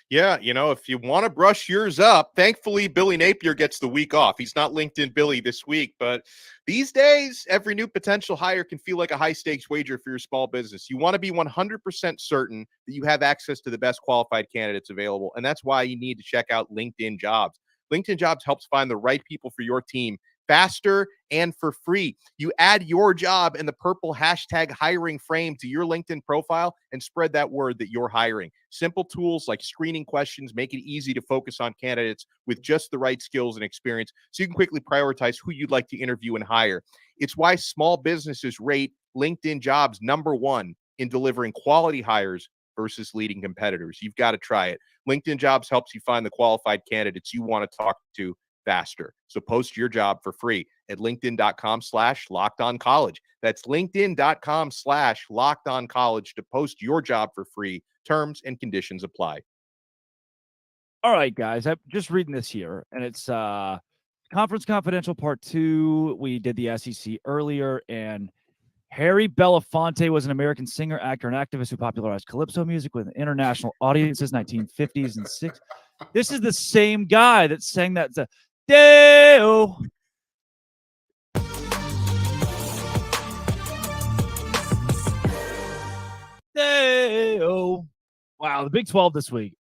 [SPEAKER 2] Yeah, if you want to brush yours up, thankfully Billy Napier gets the week off. He's not LinkedIn Billy this week, but these days, every new potential hire can feel like a high-stakes wager for your small business. You want to be 100% certain that you have access to the best qualified candidates available, and that's why you need to check out LinkedIn Jobs. LinkedIn Jobs helps find the right people for your team faster and for free. You add your job and the purple hashtag hiring frame to your LinkedIn profile and spread that word that you're hiring. Simple tools like screening questions make it easy to focus on candidates with just the right skills and experience so you can quickly prioritize who you'd like to interview and hire. It's why small businesses rate LinkedIn Jobs #1 in delivering quality hires versus leading competitors. You've got to try it. LinkedIn Jobs helps you find the qualified candidates you want to talk to faster. So post your job for free at linkedin.com/lockedoncollege. That's linkedin.com/lockedoncollege to post your job for free. Terms and conditions apply.
[SPEAKER 1] All right, guys, I'm just reading this here, and it's Conference Confidential Part 2. We did the SEC earlier, and Harry Belafonte was an American singer, actor, and activist who popularized calypso music with international audiences, 1950s and 60s. This is the same guy that sang that Deo. Deo. Wow, the Big 12 this week.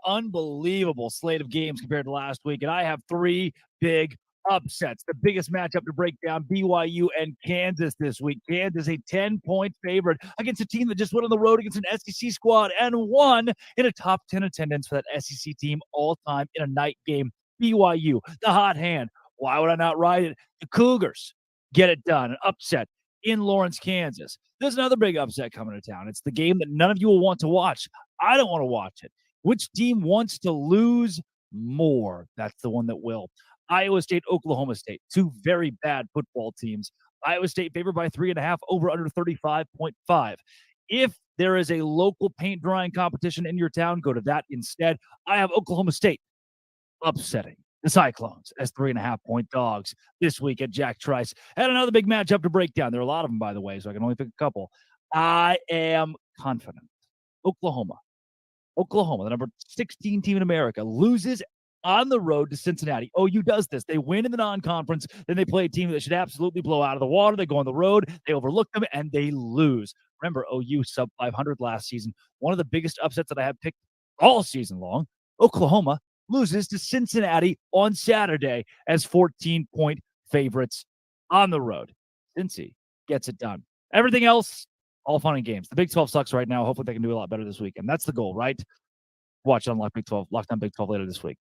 [SPEAKER 1] Unbelievable slate of games compared to last week. And I have 3 big upsets. The biggest matchup to break down, BYU and Kansas this week. Kansas a 10-point favorite against a team that just went on the road against an SEC squad and won in a top 10 attendance for that SEC team all time in a night game. BYU, the hot hand. Why would I not ride it? The Cougars get it done. An upset in Lawrence, Kansas. There's another big upset coming to town. It's the game that none of you will want to watch. I don't want to watch it. Which team wants to lose more? That's the one that will. Iowa State, Oklahoma State, 2 very bad football teams. Iowa State favored by 3.5, over under 35.5. If there is a local paint drying competition in your town, go to that instead. I have Oklahoma State upsetting the Cyclones as 3.5-point dogs this week at Jack Trice. And another big matchup to break down. There are a lot of them, by the way, so I can only pick a couple. I am confident. Oklahoma, the number 16 team in America, loses on the road to Cincinnati. OU does this. They win in the non-conference. Then they play a team that should absolutely blow out of the water. They go on the road. They overlook them, and they lose. Remember, OU sub 500 last season. One of the biggest upsets that I have picked all season long. Oklahoma loses to Cincinnati on Saturday as 14-point favorites on the road. Cincy gets it done. Everything else, all fun and games. The Big 12 sucks right now. Hopefully they can do a lot better this weekend. That's the goal, right? Watch on Lockdown Big 12 later this week.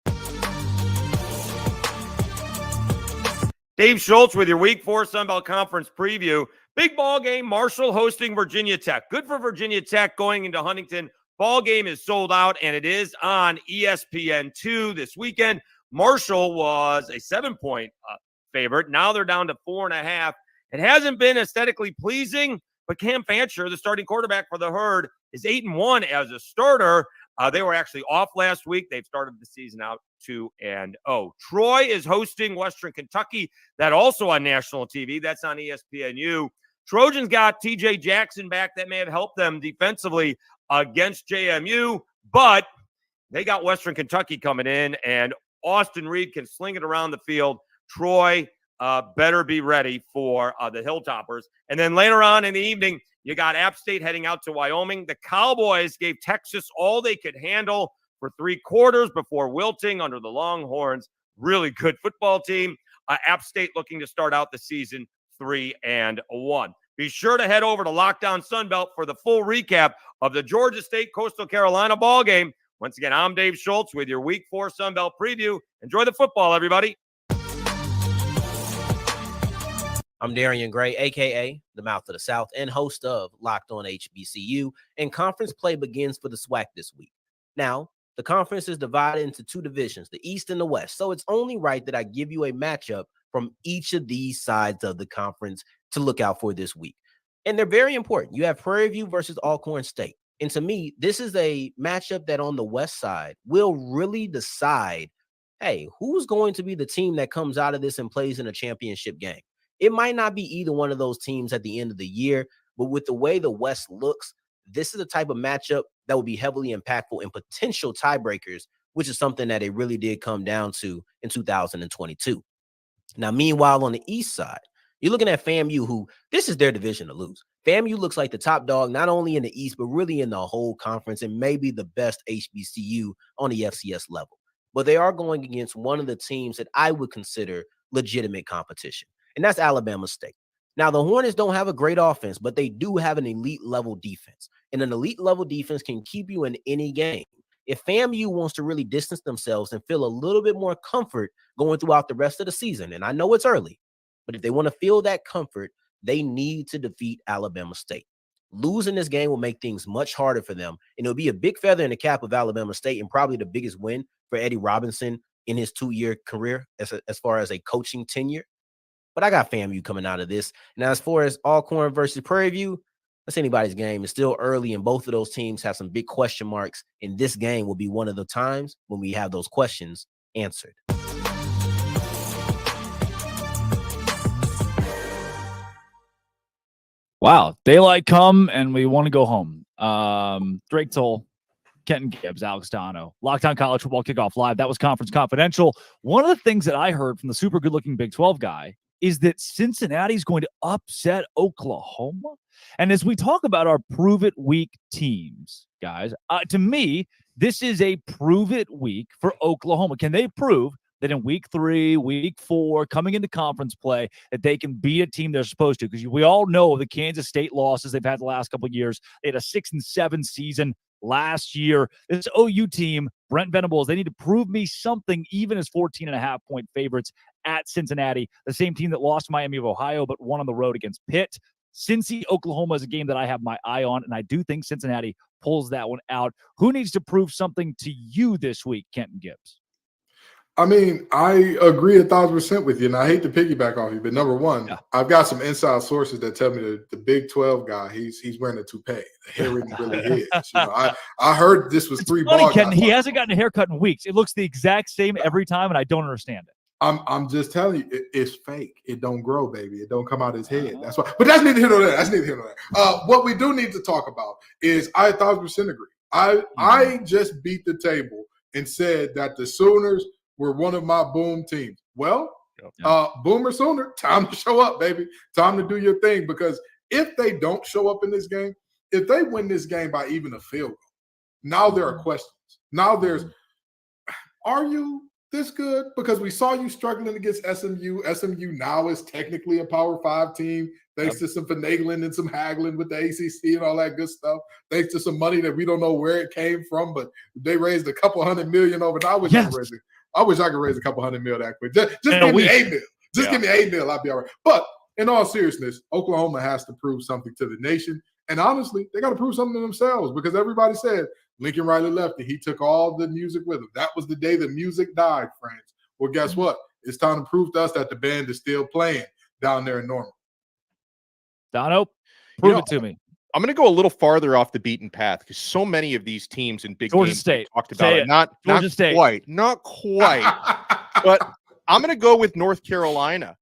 [SPEAKER 14] Dave Schultz with your Week 4 Sun Belt Conference preview. Big ball game, Marshall hosting Virginia Tech. Good for Virginia Tech going into Huntington. Ball game is sold out, and it is on ESPN2 this weekend. Marshall was a 7-point favorite. Now they're down to 4.5. It hasn't been aesthetically pleasing, but Cam Fancher, the starting quarterback for the Herd, is 8-1 as a starter. They were actually off last week. They've started the season out 2-0. Troy is hosting Western Kentucky. That also on national TV. That's on ESPNU. Trojans got TJ Jackson back. That may have helped them defensively against JMU, but they got Western Kentucky coming in, and Austin Reed can sling it around the field. Troy better be ready for the Hilltoppers. And then later on in the evening, you got App State heading out to Wyoming. The Cowboys gave Texas all they could handle for 3 quarters before wilting under the Longhorns. Really good football team. App State looking to start out the season 3-1. Be sure to head over to Lockdown Sunbelt for the full recap of the Georgia State Coastal Carolina ball game. Once again, I'm Dave Schultz with your Week 4 Sunbelt preview. Enjoy the football, everybody.
[SPEAKER 15] I'm Darian Gray, aka the Mouth of the South, and host of Locked On HBCU. And conference play begins for the SWAC this week. Now, the conference is divided into two divisions, the East and the West. So it's only right that I give you a matchup from each of these sides of the conference to look out for this week. And they're very important. You have Prairie View versus Alcorn State. And to me, this is a matchup that on the West side will really decide, hey, who's going to be the team that comes out of this and plays in a championship game? It might not be either one of those teams at the end of the year, but with the way the West looks, this is the type of matchup that will be heavily impactful in potential tiebreakers, which is something that it really did come down to in 2022. Now, meanwhile, on the East side, you're looking at FAMU, who this is their division to lose. FAMU looks like the top dog, not only in the East, but really in the whole conference, and maybe the best HBCU on the FCS level. But they are going against one of the teams that I would consider legitimate competition, and that's Alabama State. Now, the Hornets don't have a great offense, but they do have an elite level defense, and an elite level defense can keep you in any game. If FAMU wants to really distance themselves and feel a little bit more comfort going throughout the rest of the season, and I know it's early, but if they want to feel that comfort, they need to defeat Alabama State. Losing this game will make things much harder for them, and it'll be a big feather in the cap of Alabama State and probably the biggest win for Eddie Robinson in his 2-year career as far as a coaching tenure. But I got FAMU coming out of this. Now, as far as Alcorn versus Prairie View, that's anybody's game. It's still early, and both of those teams have some big question marks, and this game will be one of the times when we have those questions answered.
[SPEAKER 1] Wow. Daylight come, and we want to go home. Drake Toll, Kenton Gibbs, Alex Dono, Locked On College Football Kickoff Live. That was Conference Confidential. One of the things that I heard from the super good-looking Big 12 guy is that Cincinnati's going to upset Oklahoma. And as we talk about our prove-it week teams, guys, to me, this is a prove-it week for Oklahoma. Can they prove that in week 3, week 4, coming into conference play, that they can beat a team they're supposed to? Because we all know the Kansas State losses they've had the last couple of years. They had a 6-7 season last year. This OU team, Brent Venables, they need to prove me something, even as 14.5-point favorites at Cincinnati, the same team that lost Miami of Ohio, but won on the road against Pitt. Cincy, Oklahoma is a game that I have my eye on, and I do think Cincinnati pulls that one out. Who needs to prove something to you this week, Kenton Gibbs?
[SPEAKER 3] I mean, I agree 1,000% with you, and I hate to piggyback off you, but number one, I've got some inside sources that tell me that the Big 12 guy, he's wearing a toupee. The hair really is. You know, I heard this was three ball guys.
[SPEAKER 1] He hasn't gotten a haircut in weeks. It looks the exact same every time, and I don't understand it.
[SPEAKER 3] I'm just telling you, it's fake. It don't grow, baby. It don't come out his head. That's why. But that's neither here nor there. That's neither here nor there. What we do need to talk about is I 1,000% agree. I just beat the table and said that the Sooners were one of my boom teams. Well, Boomer Sooner, time to show up, baby. Time to do your thing, because if they don't show up in this game, if they win this game by even a field goal, now there are questions. Now there's, are you this good? Because we saw you struggling against SMU. SMU now is technically a Power 5 team, thanks to some finagling and some haggling with the ACC and all that good stuff. Thanks to some money that we don't know where it came from, but they raised a couple $100 million over. I wish I could raise a couple $100 million that quick. Just give me $8 million. Just give me $8 million. I'll be all right. But in all seriousness, Oklahoma has to prove something to the nation. And honestly, they got to prove something to themselves, because everybody said Lincoln Riley left and he took all the music with him. That was the day the music died, friends. Well, guess what? It's time to prove to us that the band is still playing down there in Norman.
[SPEAKER 1] Dono, prove it to me.
[SPEAKER 2] I'm going to go a little farther off the beaten path, because so many of these teams in big games
[SPEAKER 1] State
[SPEAKER 2] talked about it. Not quite. But I'm going to go with North Carolina.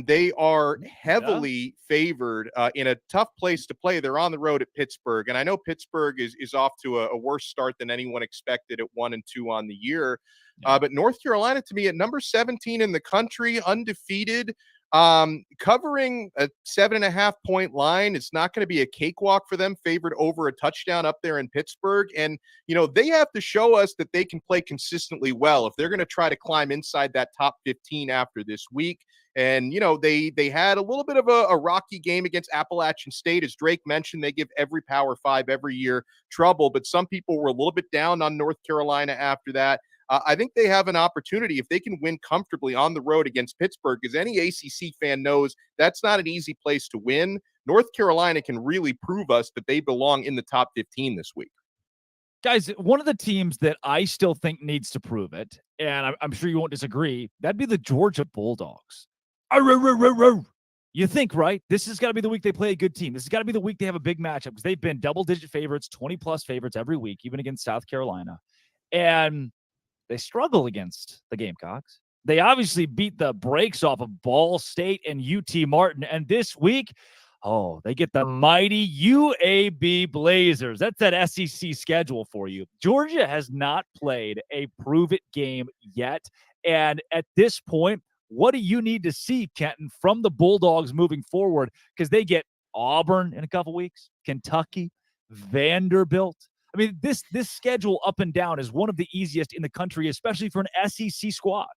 [SPEAKER 2] They are heavily favored in a tough place to play. They're on the road at Pittsburgh, and I know Pittsburgh is off to a worse start than anyone expected at 1-2 on the year. But North Carolina, to me, at number 17 in the country, undefeated, covering a 7.5-point line. It's not going to be a cakewalk for them, favored over a touchdown up there in Pittsburgh. And, you know, they have to show us that they can play consistently well if they're going to try to climb inside that top 15 after this week. And, you know, they had a little bit of a rocky game against Appalachian State. As Drake mentioned, they give every Power 5 every year trouble, but some people were a little bit down on North Carolina after that. I think they have an opportunity if they can win comfortably on the road against Pittsburgh, because any ACC fan knows that's not an easy place to win. North Carolina can really prove us that they belong in the top 15 this week.
[SPEAKER 1] Guys, one of the teams that I still think needs to prove it, and I'm sure you won't disagree, that'd be the Georgia Bulldogs. You think, right? This has got to be the week they play a good team. This has got to be the week they have a big matchup, because they've been double-digit favorites, 20-plus favorites every week, even against South Carolina. And they struggle against the Gamecocks. They obviously beat the brakes off of Ball State and UT Martin. And this week, they get the mighty UAB Blazers. That's that SEC schedule for you. Georgia has not played a prove-it game yet. And at this point, what do you need to see, Kenton, from the Bulldogs moving forward? Because they get Auburn in a couple weeks, Kentucky, Vanderbilt. I mean, this schedule up and down is one of the easiest in the country, especially for an SEC squad.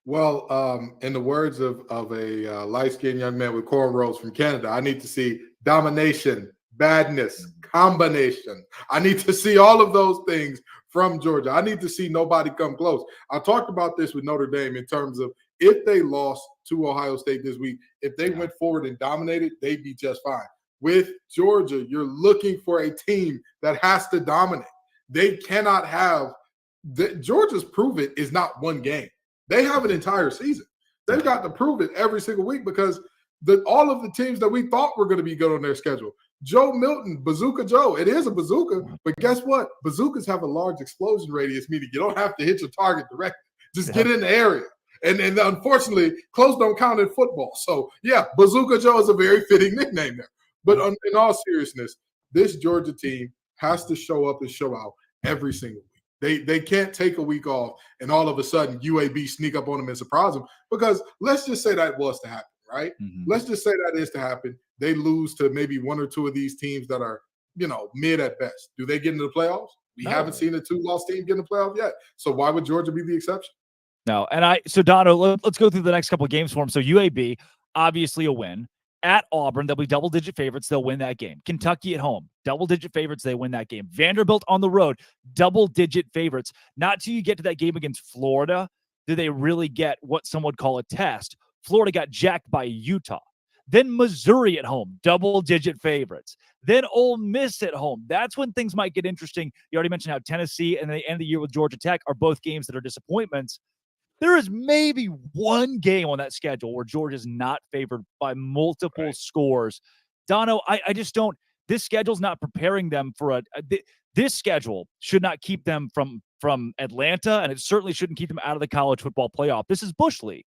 [SPEAKER 3] Well, in the words of a light-skinned young man with cornrows from Canada, I need to see domination, badness, combination. I need to see all of those things from Georgia. I need to see nobody come close. I talked about this with Notre Dame in terms of if they lost to Ohio State this week, if they went forward and dominated, they'd be just fine. With Georgia, you're looking for a team that has to dominate. They cannot have – Georgia's prove it is not one game. They have an entire season. They've got to prove it every single week, because all of the teams that we thought were going to be good on their schedule, Joe Milton, Bazooka Joe, it is a bazooka, but guess what? Bazookas have a large explosion radius, meaning you don't have to hit your target directly. Just get in the area. And unfortunately, close don't count in football. So, yeah, Bazooka Joe is a very fitting nickname there. But in all seriousness, this Georgia team has to show up and show out every single week. They can't take a week off and all of a sudden UAB sneak up on them and surprise them, because let's just say that was to happen, right? Mm-hmm. Let's just say that is to happen. They lose to maybe one or two of these teams that are, mid at best. Do they get into the playoffs? We haven't seen a two-loss team get in the playoff yet. So why would Georgia be the exception?
[SPEAKER 1] No. And so Dono, let's go through the next couple of games for them. So UAB, obviously a win. At Auburn, they'll be double-digit favorites. They'll win that game. Kentucky at home, double-digit favorites. They win that game. Vanderbilt on the road, double-digit favorites. Not till you get to that game against Florida do they really get what some would call a test. Florida got jacked by Utah. Then Missouri at home, double-digit favorites. Then Ole Miss at home. That's when things might get interesting. You already mentioned how Tennessee and the end of the year with Georgia Tech are both games that are disappointments. There is maybe one game on that schedule where Georgia's not favored by multiple scores. Dono, I just don't – this schedule's not preparing them for this schedule should not keep them from Atlanta, and it certainly shouldn't keep them out of the college football playoff. This is Bush League.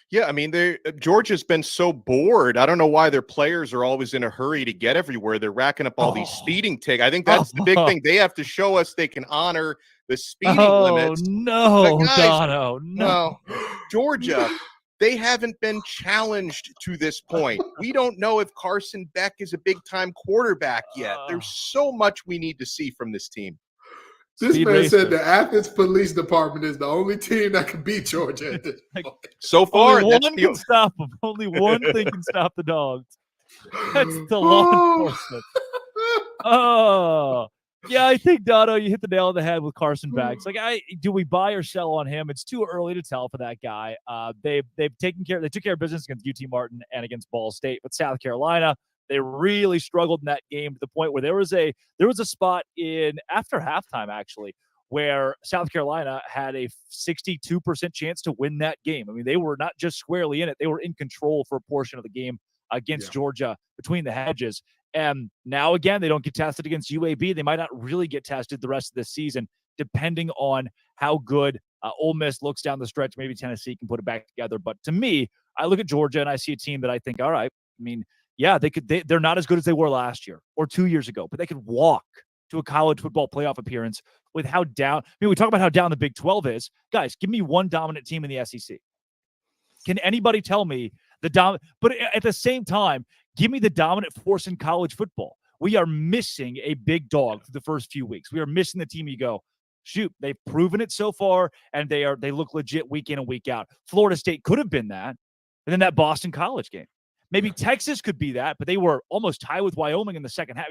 [SPEAKER 2] Yeah, I mean, Georgia's been so bored. I don't know why their players are always in a hurry to get everywhere. They're racking up all these speeding tickets. I think that's the big thing. They have to show us they can honor the speeding limits.
[SPEAKER 1] No,
[SPEAKER 2] guys,
[SPEAKER 1] Dono, no.
[SPEAKER 2] Georgia, they haven't been challenged to this point. We don't know if Carson Beck is a big-time quarterback yet. There's so much we need to see from this team.
[SPEAKER 3] This man said the Athens Police Department is the only team that can beat Georgia at this point.
[SPEAKER 2] So far,
[SPEAKER 1] only one can stop them. Only one thing can stop the Dogs. That's the law enforcement. Oh, yeah, I think, Dono, you hit the nail on the head with Carson Beck. It's like, do we buy or sell on him? It's too early to tell for that guy. They took care of business against UT Martin and against Ball State, but South Carolina, they really struggled in that game to the point where there was a spot after halftime, actually, where South Carolina had a 62% chance to win that game. I mean, they were not just squarely in it. They were in control for a portion of the game against Georgia between the hedges. And now, again, they don't get tested against UAB. They might not really get tested the rest of this season, depending on how good Ole Miss looks down the stretch. Maybe Tennessee can put it back together. But to me, I look at Georgia and I see a team that I think, all right, I mean, yeah, they're not as good as they were last year or 2 years ago, but they could walk to a college football playoff appearance with how down. I mean, we talk about how down the Big 12 is. Guys, give me one dominant team in the SEC. Can anybody tell me but at the same time, give me the dominant force in college football. We are missing a big dog for the first few weeks. We are missing the team you go, shoot, they've proven it so far, and they look legit week in and week out. Florida State could have been that, and then that Boston College game. Maybe Texas could be that, but they were almost tied with Wyoming in the second half.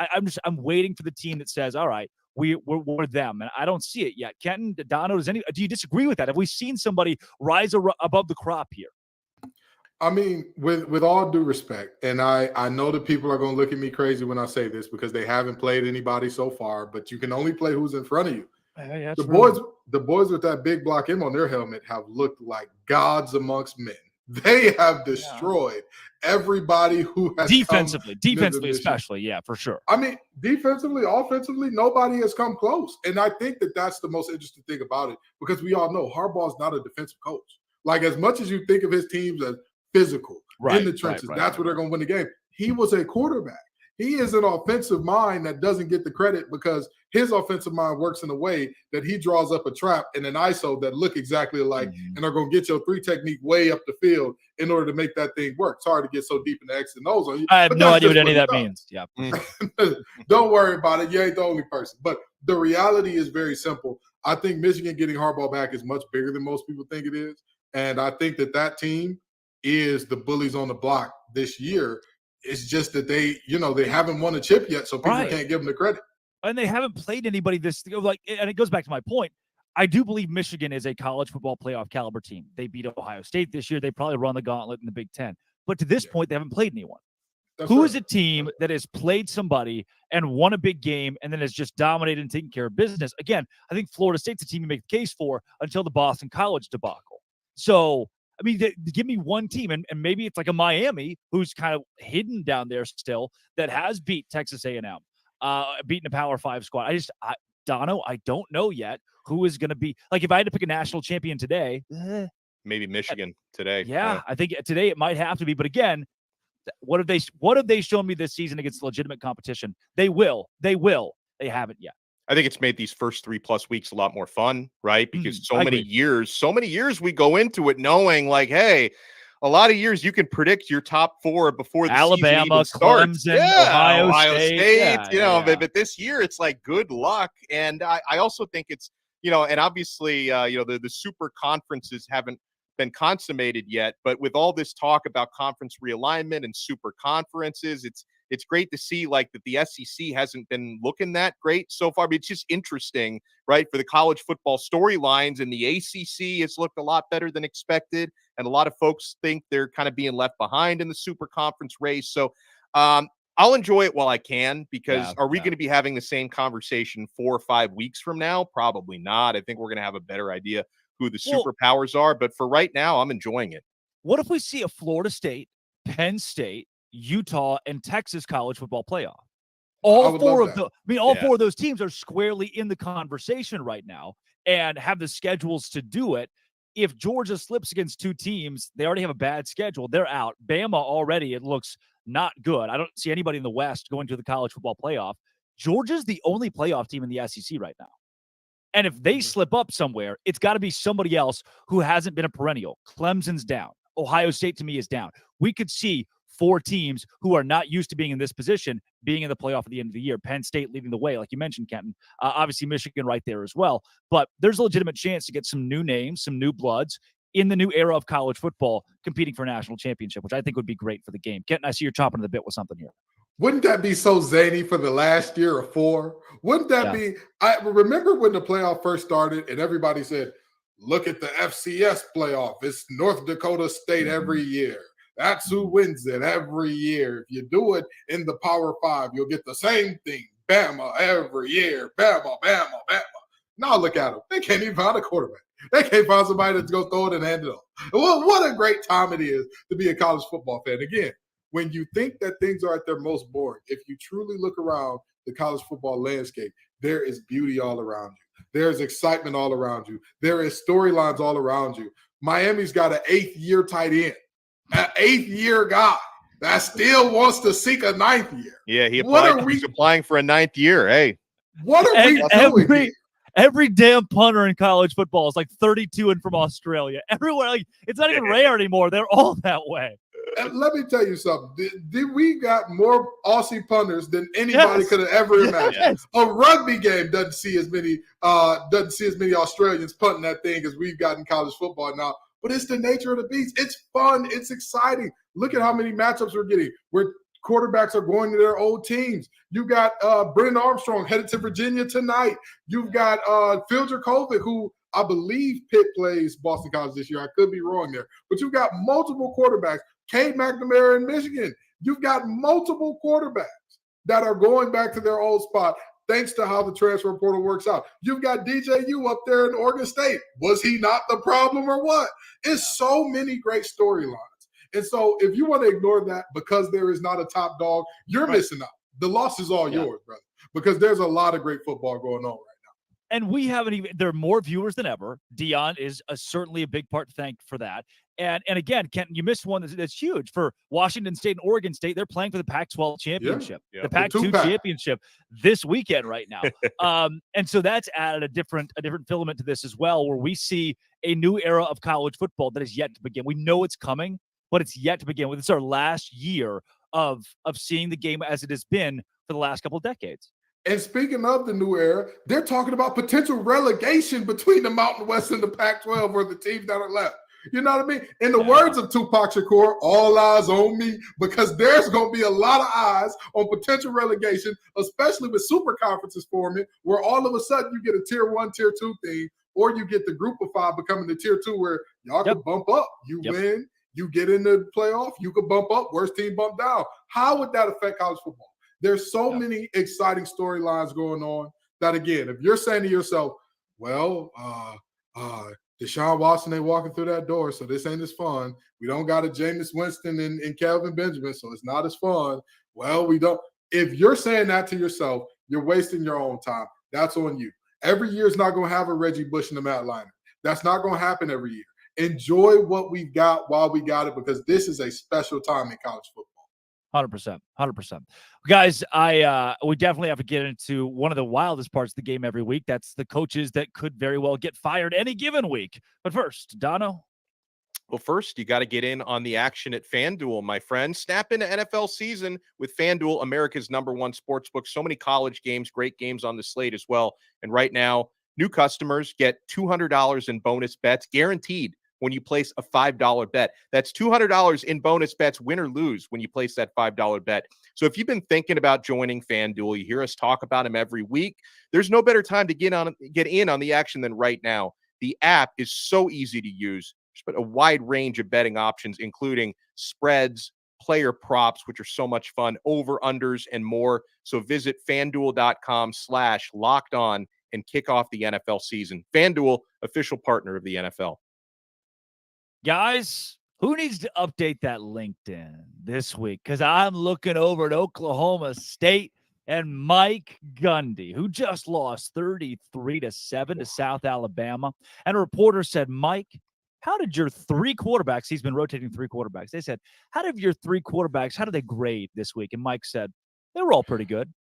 [SPEAKER 1] I'm waiting for the team that says, all right, we're them, and I don't see it yet. Kenton, Dono, do you disagree with that? Have we seen somebody rise above the crop here?
[SPEAKER 3] I mean, with all due respect, and I know that people are going to look at me crazy when I say this because they haven't played anybody so far, but you can only play who's in front of you.
[SPEAKER 1] Yeah,
[SPEAKER 3] the boys with that big block M on their helmet have looked like gods amongst men. They have destroyed everybody who has
[SPEAKER 1] defensively especially, yeah, for sure.
[SPEAKER 3] I mean, defensively, offensively, nobody has come close. And I think that that's the most interesting thing about it, because we all know Harbaugh's not a defensive coach. Like, as much as you think of his teams as physical in the trenches, that's where they're going to win the game. He was a quarterback. He is an offensive mind that doesn't get the credit because his offensive mind works in a way that he draws up a trap and an ISO that look exactly alike and are going to get your 3 technique way up the field in order to make that thing work. It's hard to get so deep in the X and O's on you.
[SPEAKER 1] I have no idea what any of that means. Yeah.
[SPEAKER 3] Don't worry about it. You ain't the only person. But the reality is very simple. I think Michigan getting Harbaugh back is much bigger than most people think it is. And I think that team is the bullies on the block this year. It's just that they haven't won a chip yet, so people can't give them the credit.
[SPEAKER 1] And they haven't played anybody and it goes back to my point. I do believe Michigan is a college football playoff caliber team. They beat Ohio State this year. They probably run the gauntlet in the Big Ten. But to this point, they haven't played anyone. Who is a team that has played somebody and won a big game and then has just dominated and taken care of business? Again, I think Florida State's a team you make the case for until the Boston College debacle. So, I mean, give me one team, and maybe it's like a Miami who's kind of hidden down there still that has beat Texas A&M, beaten a Power 5 squad. Dono, I don't know yet who is going to be. Like, if I had to pick a national champion today,
[SPEAKER 2] maybe Michigan today.
[SPEAKER 1] Yeah, I think today it might have to be. But again, what have they shown me this season against legitimate competition? They will. They haven't yet.
[SPEAKER 2] I think it's made these first 3+ weeks a lot more fun, right? Because so many years we go into it knowing, like, hey, a lot of years you can predict your top 4 before the
[SPEAKER 1] Alabama,
[SPEAKER 2] season even starts.
[SPEAKER 1] Clemson, Ohio State.
[SPEAKER 2] But this year it's like good luck. And I also think it's, and obviously, the super conferences haven't been consummated yet, but with all this talk about conference realignment and super conferences, it's great to see like that the SEC hasn't been looking that great so far. But it's just interesting, right, for the college football storylines, and the ACC has looked a lot better than expected. And a lot of folks think they're kind of being left behind in the super conference race. So I'll enjoy it while I can, because are we going to be having the same conversation 4 or 5 weeks from now? Probably not. I think we're going to have a better idea who the superpowers are. But for right now, I'm enjoying it.
[SPEAKER 1] What if we see a Florida State, Penn State, Utah, and Texas college football playoff? All 4 of those teams are squarely in the conversation right now and have the schedules to do it. If Georgia slips against 2 teams, they already have a bad schedule. They're out. Bama already, it looks not good. I don't see anybody in the West going to the college football playoff. Georgia's the only playoff team in the SEC right now. And if they slip up somewhere, it's got to be somebody else who hasn't been a perennial. Clemson's down. Ohio State, to me, is down. We could see 4 teams who are not used to being in this position being in the playoff at the end of the year. Penn State leading the way, like you mentioned, Kenton. Obviously, Michigan right there as well. But there's a legitimate chance to get some new names, some new bloods in the new era of college football competing for a national championship, which I think would be great for the game. Kenton, I see you're chopping the bit with something here.
[SPEAKER 3] Wouldn't that be so zany for the last year or 4? Wouldn't that be? I remember when the playoff first started and everybody said, look at the FCS playoff. It's North Dakota State every year. That's who wins it every year. If you do it in the Power 5, you'll get the same thing. Bama every year. Bama. Now look at them. They can't even find a quarterback. They can't find somebody that's going to throw it and hand it off. Well, what a great time it is to be a college football fan. Again, when you think that things are at their most boring, if you truly look around the college football landscape, there is beauty all around you. There's excitement all around you. There is storylines all around you. Miami's got an 8th-year tight end, an 8th-year guy that still wants to seek a 9th year.
[SPEAKER 2] Yeah, he's applying for a 9th year. Hey,
[SPEAKER 3] what are we doing?
[SPEAKER 1] Every damn punter in college football is like 32 and from Australia. Everywhere, like it's not even rare anymore. They're all that way.
[SPEAKER 3] And let me tell you something. We got more Aussie punters than anybody could have ever imagined. A rugby game doesn't see as many Australians punting that thing as we've got in college football now. But it's the nature of the beast. It's fun. It's exciting. Look at how many matchups we're getting. We're quarterbacks are going to their old teams. You've got Brennan Armstrong headed to Virginia tonight. You've got Phil Dracovic, who I believe Pitt plays Boston College this year. I could be wrong there. But you've got multiple quarterbacks. Cade McNamara in Michigan. You've got multiple quarterbacks that are going back to their old spot thanks to how the transfer portal works out. You've got DJU up there in Oregon State. Was he not the problem or what? It's so many great storylines. And so if you want to ignore that because there is not a top dog, you're missing out. The loss is all yours, brother, because there's a lot of great football going on right now.
[SPEAKER 1] And we haven't even, there are more viewers than ever. Deion is certainly a big part to thank for that. And again, Kenton, you missed one that's huge for Washington State and Oregon State. They're playing for the Pac-12 championship, the Pac-2 championship this weekend right now. And so that's added a different filament to this as well, where we see a new era of college football that is yet to begin. We know it's coming, but it's yet to begin. It's our last year of seeing the game as it has been for the last couple of decades.
[SPEAKER 3] And speaking of the new era, they're talking about potential relegation between the Mountain West and the Pac-12 or the teams that are left. You know what I mean? In the words of Tupac Shakur, all eyes on me, because there's going to be a lot of eyes on potential relegation, especially with super conferences forming, where all of a sudden you get a tier 1, tier 2 thing, or you get the group of 5 becoming the tier 2 where y'all can bump up. You win, you get in the playoff, you can bump up, worst team bump down. How would that affect college football? There's so many exciting storylines going on that, again, if you're saying to yourself, well, Deshaun Watson ain't walking through that door, so this ain't as fun. We don't got a Jameis Winston and Kelvin Benjamin, so it's not as fun. Well, we don't. If you're saying that to yourself, you're wasting your own time. That's on you. Every year is not going to have a Reggie Bush and a Matt Leinart. That's not going to happen every year. Enjoy what we've got while we got it, because this is a special time in college football.
[SPEAKER 1] 100%. Guys, we definitely have to get into one of the wildest parts of the game every week. That's the coaches that could very well get fired any given week. But first, Dono.
[SPEAKER 2] Well, first, you got to get in on the action at FanDuel, my friend. Snap into NFL season with FanDuel, America's #1 sportsbook. So many college games, great games on the slate as well. And right now, new customers get $200 in bonus bets guaranteed when you place a $5 bet. That's $200 in bonus bets, win or lose, when you place that $5 bet. So if you've been thinking about joining FanDuel, you hear us talk about them every week, there's no better time to get in on the action than right now. The app is so easy to use. There's a wide range of betting options, including spreads, player props, which are so much fun, over-unders, and more. So visit FanDuel.com/lockedon and kick off the NFL season. FanDuel, official partner of the NFL.
[SPEAKER 1] Guys, who needs to update that LinkedIn this week? Because I'm looking over at Oklahoma State and Mike Gundy, who just lost 33-7 to South Alabama. And a reporter said, Mike, how did your 3 quarterbacks, he's been rotating 3 quarterbacks. They said, how did your 3 quarterbacks, how did they grade this week? And Mike said, they were all pretty good.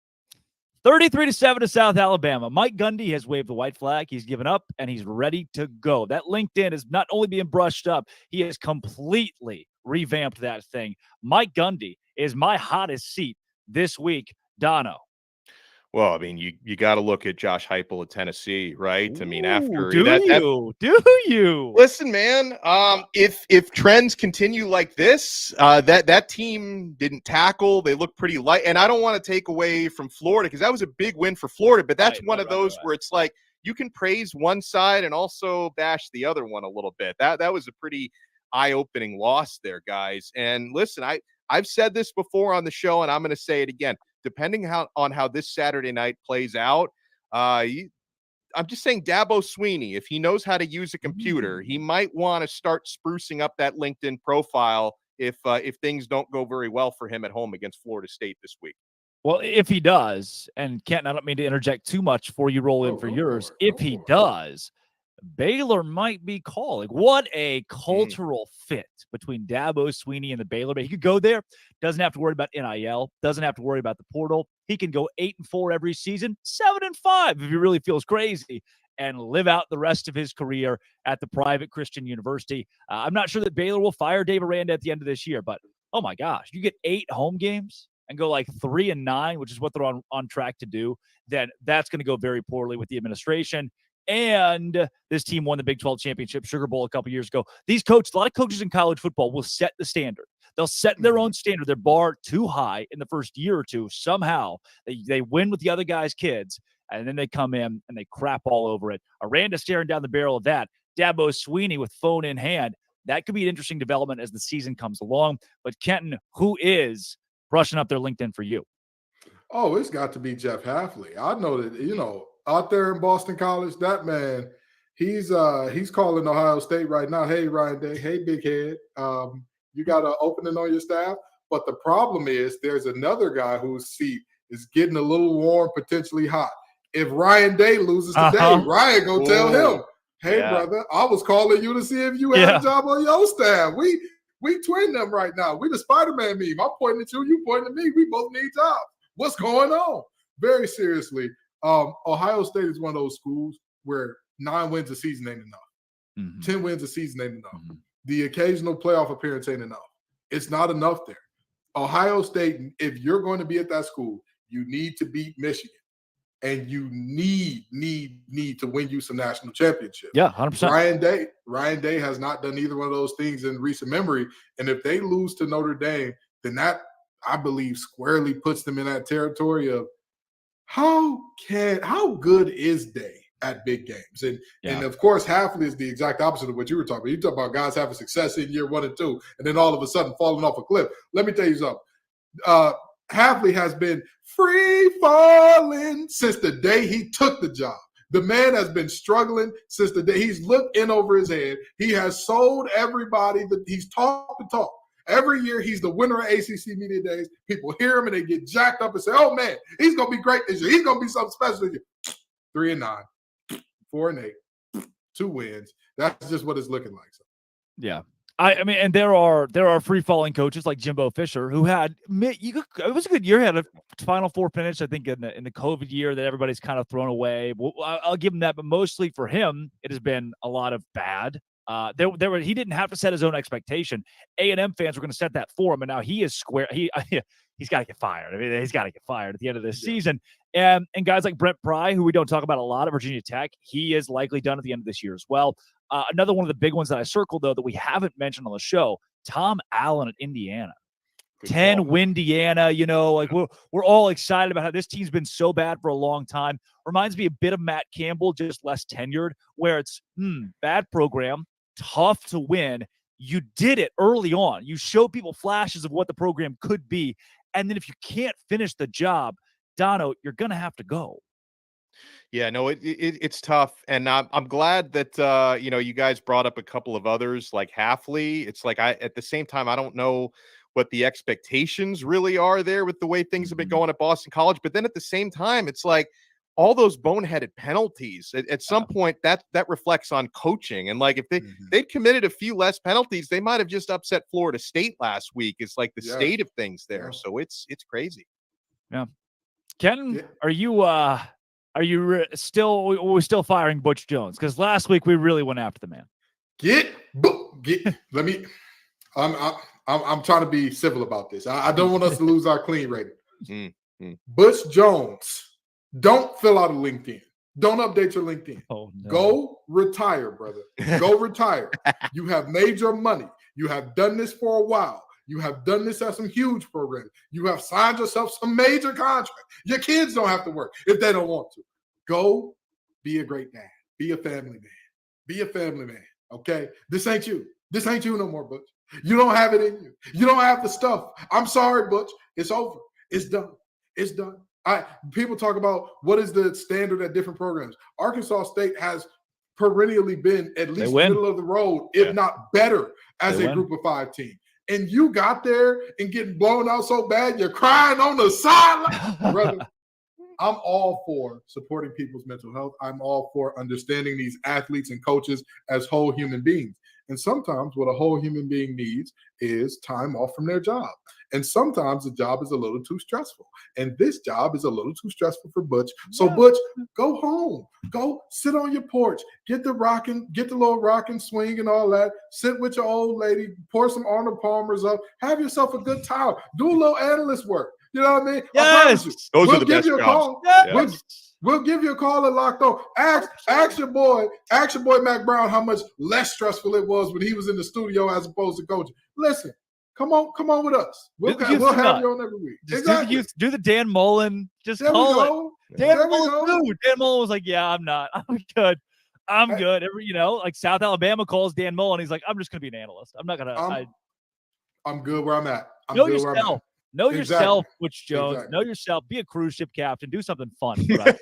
[SPEAKER 1] 33-7 to South Alabama. Mike Gundy has waved the white flag. He's given up, and he's ready to go. That LinkedIn is not only being brushed up, he has completely revamped that thing. Mike Gundy is my hottest seat this week. Dono.
[SPEAKER 2] Well, I mean, you got to look at Josh Heupel at Tennessee, right? I mean, after
[SPEAKER 1] do you?
[SPEAKER 2] Listen, man, if trends continue like this, that team didn't tackle. They look pretty light, and I don't want to take away from Florida because that was a big win for Florida. But that's one of those where it's like you can praise one side and also bash the other one a little bit. That was a pretty eye-opening loss there, guys. And listen, I've said this before on the show, and I'm going to say it again. Depending on how this Saturday night plays out, I'm just saying Dabo Swinney, if he knows how to use a computer, he might want to start sprucing up that LinkedIn profile if things don't go very well for him at home against Florida State this week.
[SPEAKER 1] Well, if he does, and Kenton, I don't mean to interject too much before you roll in for yours. If he does, Baylor might be calling. What a cultural fit between Dabo Swinney and the Baylor. He could go there, doesn't have to worry about NIL, doesn't have to worry about the portal. He can go 8-4 every season, 7-5 if he really feels crazy, and live out the rest of his career at the private Christian university. I'm not sure that Baylor will fire Dave Aranda at the end of this year, but oh my gosh, you get 8 home games and go like 3-9, which is what they're on track to do, then that's going to go very poorly with the administration. And this team won the Big 12 championship Sugar Bowl a couple years ago. A lot of coaches in college football will set the standard. They'll set their own standard, their bar too high in the first year or two. Somehow they win with the other guys' kids, and then they come in and they crap all over it. Aranda staring down the barrel of that. Dabo Sweeney with phone in hand. That could be an interesting development as the season comes along. But Kenton, who is brushing up their LinkedIn for you?
[SPEAKER 3] Oh, it's got to be Jeff Hafley. I know that, out there in Boston College, that man, he's calling Ohio State right now. Hey, Ryan Day. Hey, big head. You got an opening on your staff. But the problem is there's another guy whose seat is getting a little warm, potentially hot. If Ryan Day loses today, Ryan go tell him, hey, brother, I was calling you to see if you had a job on your staff. We twin them right now. We the Spider-Man meme. I'm pointing at you pointing at me. We both need jobs. What's going on? Very seriously, Ohio State is one of those schools where 9 wins a season ain't enough. 10 wins a season ain't enough. The occasional playoff appearance ain't enough. It's not enough there. Ohio State, if you're going to be at that school, you need to beat Michigan. And you need to win you some national championships.
[SPEAKER 1] Yeah, 100%.
[SPEAKER 3] Ryan Day has not done either one of those things in recent memory. And if they lose to Notre Dame, then that, I believe, squarely puts them in that territory of how good is Day at big games? And of course, Hafley is the exact opposite of what you were talking about. You talk about guys having success in year 1 and 2, and then all of a sudden falling off a cliff. Let me tell you something. Hafley has been free falling since the day he took the job. The man has been struggling since the day he's looked in over his head. He has sold everybody that he's talked the talk. Every year he's the winner of ACC Media Days. People hear him and they get jacked up and say, "Oh man, he's gonna be great this year. He's gonna be something special this year." 3-9, 4-8, 2 wins. That's just what it's looking like. So.
[SPEAKER 1] Yeah. I mean, and there are free falling coaches like Jimbo Fisher who had it was a good year. He had a Final Four finish, I think, in the COVID year that everybody's kind of thrown away. Well, I'll give him that, but mostly for him, it has been a lot of bad. He didn't have to set his own expectation. A&M fans were going to set that for him, and now he is square. He's got to get fired. I mean, he's got to get fired at the end of this season. And guys like Brent Pry, who we don't talk about a lot at Virginia Tech, he is likely done at the end of this year as well. Another one of the big ones that I circled, though, that we haven't mentioned on the show, Tom Allen at Indiana. 10-win Indiana, we're all excited about how this team's been so bad for a long time. Reminds me a bit of Matt Campbell, just less tenured, where it's bad program, tough to win. You did it early on. You show people flashes of what the program could be. And then if you can't finish the job, Dono, you're going to have to go.
[SPEAKER 2] Yeah, no, it's tough. And I'm glad that, you guys brought up a couple of others like Hafley. It's like at the same time, I don't know what the expectations really are there with the way things have been going at Boston College. But then at the same time, it's like all those boneheaded penalties at some point that reflects on coaching. And like if they'd committed a few less penalties, they might have just upset Florida State last week. It's like the state of things there. So it's crazy.
[SPEAKER 1] Yeah. Ken, are you still firing Butch Jones? Because last week we really went after the man.
[SPEAKER 3] Let me. I'm trying to be civil about this. I don't want us to lose our clean rating. Butch Jones, don't fill out a LinkedIn. Don't update your LinkedIn.
[SPEAKER 1] Oh, no.
[SPEAKER 3] Go retire, brother. Go retire. You have made your money. You have done this for a while. You have done this at some huge programs. You have signed yourself some major contracts. Your kids don't have to work if they don't want to. Go be a great dad. Be a family man. Be a family man, okay? This ain't you. This ain't you no more, Butch. You don't have it in you. You don't have the stuff. I'm sorry, Butch. It's over. It's done. It's done. People talk about what is the standard at different programs. Arkansas State has perennially been at least middle of the road, if not better, as a group of 5 team. And you got there and getting blown out so bad, you're crying on the sideline. Brother, I'm all for supporting people's mental health. I'm all for understanding these athletes and coaches as whole human beings. And sometimes what a whole human being needs is time off from their job. And sometimes the job is a little too stressful. And this job is a little too stressful for Butch. So Butch, go home. Go sit on your porch. Get the little rocking swing and all that. Sit with your old lady. Pour some Arnold Palmers up. Have yourself a good time. Do a little analyst work. You know what I mean?
[SPEAKER 2] Yes. Those are the best jobs.
[SPEAKER 3] We'll give you a call at Locked On. Ask your boy Mac Brown how much less stressful it was when he was in the studio as opposed to coaching. Listen, Come on with us. We'll have you on every week.
[SPEAKER 1] Just
[SPEAKER 3] Exactly.
[SPEAKER 1] do the Dan Mullen. Just
[SPEAKER 3] There we
[SPEAKER 1] call
[SPEAKER 3] go.
[SPEAKER 1] it. Dan
[SPEAKER 3] There we
[SPEAKER 1] Mullen
[SPEAKER 3] go.
[SPEAKER 1] too. Dan Mullen was like, yeah, I'm not. I'm good. I'm good. Like South Alabama calls Dan Mullen. He's like, I'm just going to be an analyst. I'm not going to.
[SPEAKER 3] I'm good where I'm at. I'm
[SPEAKER 1] know
[SPEAKER 3] good where I'm
[SPEAKER 1] yourself.
[SPEAKER 3] at.
[SPEAKER 1] Know
[SPEAKER 3] Exactly.
[SPEAKER 1] yourself, Butch Jones.
[SPEAKER 3] Exactly.
[SPEAKER 1] Know yourself. Be a cruise ship captain. Do something fun. For us.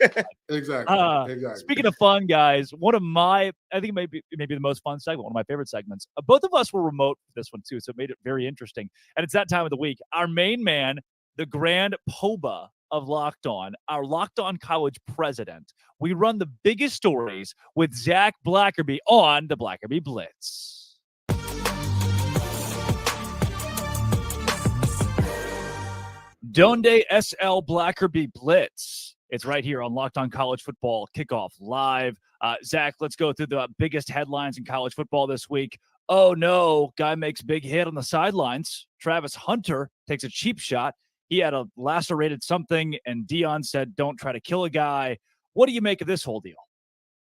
[SPEAKER 3] Exactly.
[SPEAKER 1] Speaking of fun, guys, one of my, I think maybe the most fun segment, one of my favorite segments. Both of us were remote for this one too, so it made it very interesting. And it's that time of the week. Our main man, the grand poba of Locked On, our Locked On College president. We run the biggest stories with Zach Blackerby on the Blackerby Blitz. Donde SL Blackerby Blitz. It's right here on Locked On College Football Kickoff Live. Zach, let's go through the biggest headlines in college football this week. Oh, no. Guy makes big hit on the sidelines. Travis Hunter takes a cheap shot. He had a lacerated something, and Deion said, don't try to kill a guy. What do you make of this whole deal?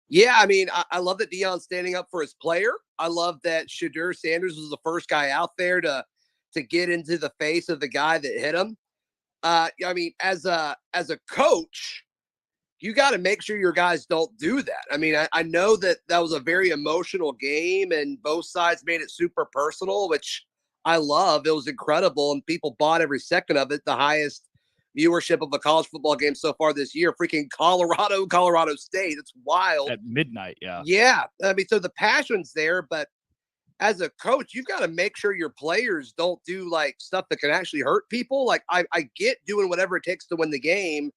[SPEAKER 16] Yeah, I mean, I love that Deion's standing up for his player. I love that Deion Sanders was the first guy out there to get into the face of the guy that hit him. I mean, as a coach, you got to make sure your guys don't do that. I mean, I know that was a very emotional game, and both sides made it super personal, which I love. It was incredible, and people bought every second of it. The highest viewership of a college football game so far this year. Freaking Colorado State. It's wild.
[SPEAKER 1] At midnight, yeah.
[SPEAKER 16] Yeah. I mean, so the passion's there, but as a coach, you've got to make sure your players don't do like stuff that can actually hurt people. Like I get doing whatever it takes to win the game.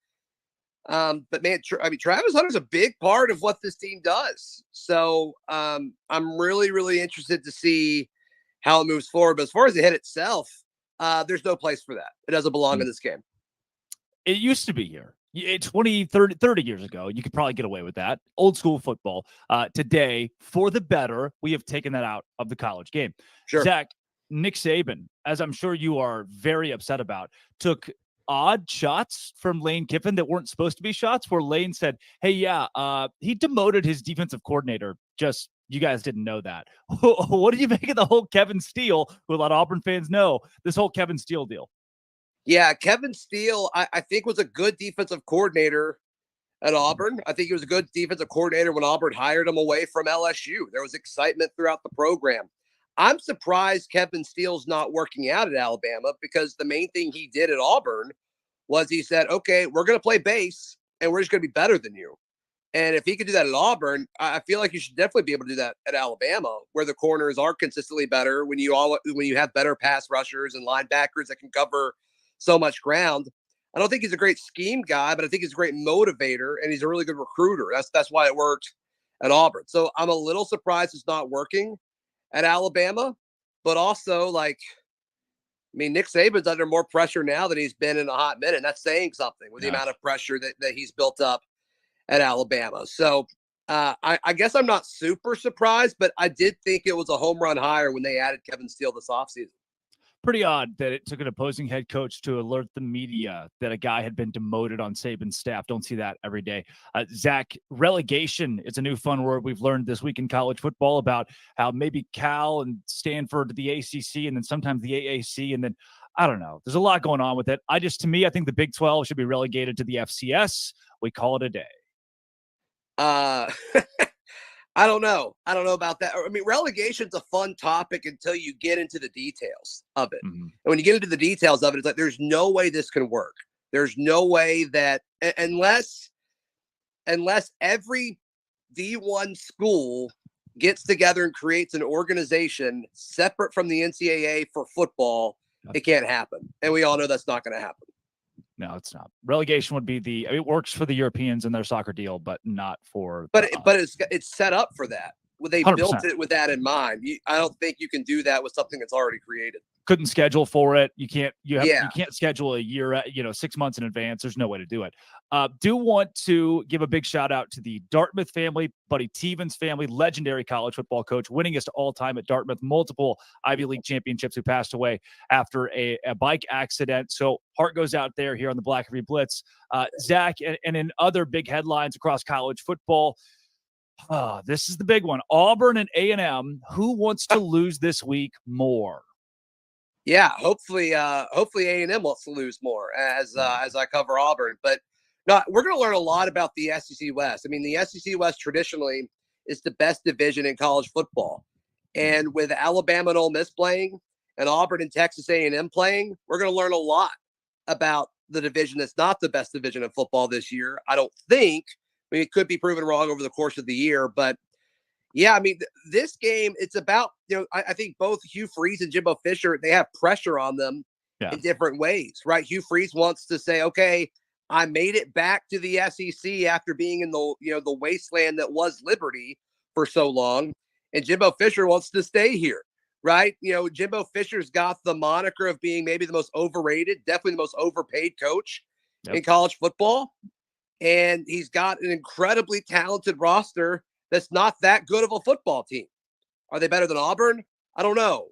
[SPEAKER 16] But man, Travis Hunter's a big part of what this team does. So I'm really, really interested to see how it moves forward. But as far as the hit itself, there's no place for that. It doesn't belong in this game.
[SPEAKER 1] It used to be here. 20, 30 years ago, you could probably get away with that. Old school football. Today, for the better, we have taken that out of the college game.
[SPEAKER 16] Sure.
[SPEAKER 1] Zach, Nick Saban, as I'm sure you are very upset about, took odd shots from Lane Kiffin that weren't supposed to be shots, where Lane said, hey, he demoted his defensive coordinator. Just, you guys didn't know that. What do you make of the whole Kevin Steele, who a lot of Auburn fans know, this whole Kevin Steele deal?
[SPEAKER 16] Yeah, Kevin Steele, I think, was a good defensive coordinator at Auburn. I think he was a good defensive coordinator when Auburn hired him away from LSU. There was excitement throughout the program. I'm surprised Kevin Steele's not working out at Alabama, because the main thing he did at Auburn was he said, okay, we're going to play base and we're just going to be better than you. And if he could do that at Auburn, I feel like you should definitely be able to do that at Alabama, where the corners are consistently better, when you have better pass rushers and linebackers that can cover so much ground. I don't think he's a great scheme guy, but I think he's a great motivator, and he's a really good recruiter. That's why it worked at Auburn. So I'm a little surprised it's not working at Alabama, but also Nick Saban's under more pressure now than he's been in a hot minute. And that's saying something with the amount of pressure that he's built up at Alabama. So I guess I'm not super surprised, but I did think it was a home run hire when they added Kevin Steele this offseason.
[SPEAKER 1] Pretty odd that it took an opposing head coach to alert the media that a guy had been demoted on Saban's staff. Don't see that every day. Zach, relegation is a new fun word we've learned this week in college football about how maybe Cal and Stanford to the ACC, and then sometimes the AAC, and then I don't know. There's a lot going on with it. I think the Big 12 should be relegated to the FCS. We call it a day.
[SPEAKER 16] I don't know about that. I mean, relegation's a fun topic until you get into the details of it. Mm-hmm. And when you get into the details of it, it's like, there's no way this can work. There's no way that unless every D1 school gets together and creates an organization separate from the NCAA for football, it can't happen. And we all know that's not going to happen.
[SPEAKER 1] No, it's not. Relegation would be it works for the Europeans and their soccer deal, but not for.
[SPEAKER 16] But it's set up for that. They
[SPEAKER 1] 100%.
[SPEAKER 16] Built it with that in mind. I don't think you can do that with something that's already created.
[SPEAKER 1] Couldn't schedule for it. You can't schedule a year, 6 months in advance. There's no way to do it. Do want to give a big shout out to the Dartmouth family, Buddy Tevens family, legendary college football coach, winningest all time at Dartmouth, multiple Ivy League championships, who passed away after a bike accident. So heart goes out there here on the Blackerby Blitz. Zach, and in other big headlines across college football, this is the big one. Auburn and A&M, who wants to lose this week more?
[SPEAKER 16] Yeah, hopefully A&M wants to lose more as I cover Auburn. But no, we're going to learn a lot about the SEC West. I mean, the SEC West traditionally is the best division in college football, and with Alabama and Ole Miss playing, and Auburn and Texas A&M playing, we're going to learn a lot about the division that's not the best division in football this year. I don't think. I mean, it could be proven wrong over the course of the year, but yeah, I mean, this game, it's about, I think both Hugh Freeze and Jimbo Fisher, they have pressure on them in different ways, right? Hugh Freeze wants to say, okay, I made it back to the SEC after being in the wasteland that was Liberty for so long. And Jimbo Fisher wants to stay here, right? Jimbo Fisher's got the moniker of being maybe the most overrated, definitely the most overpaid coach in college football. And he's got an incredibly talented roster that's not that good of a football team. Are they better than Auburn? I don't know.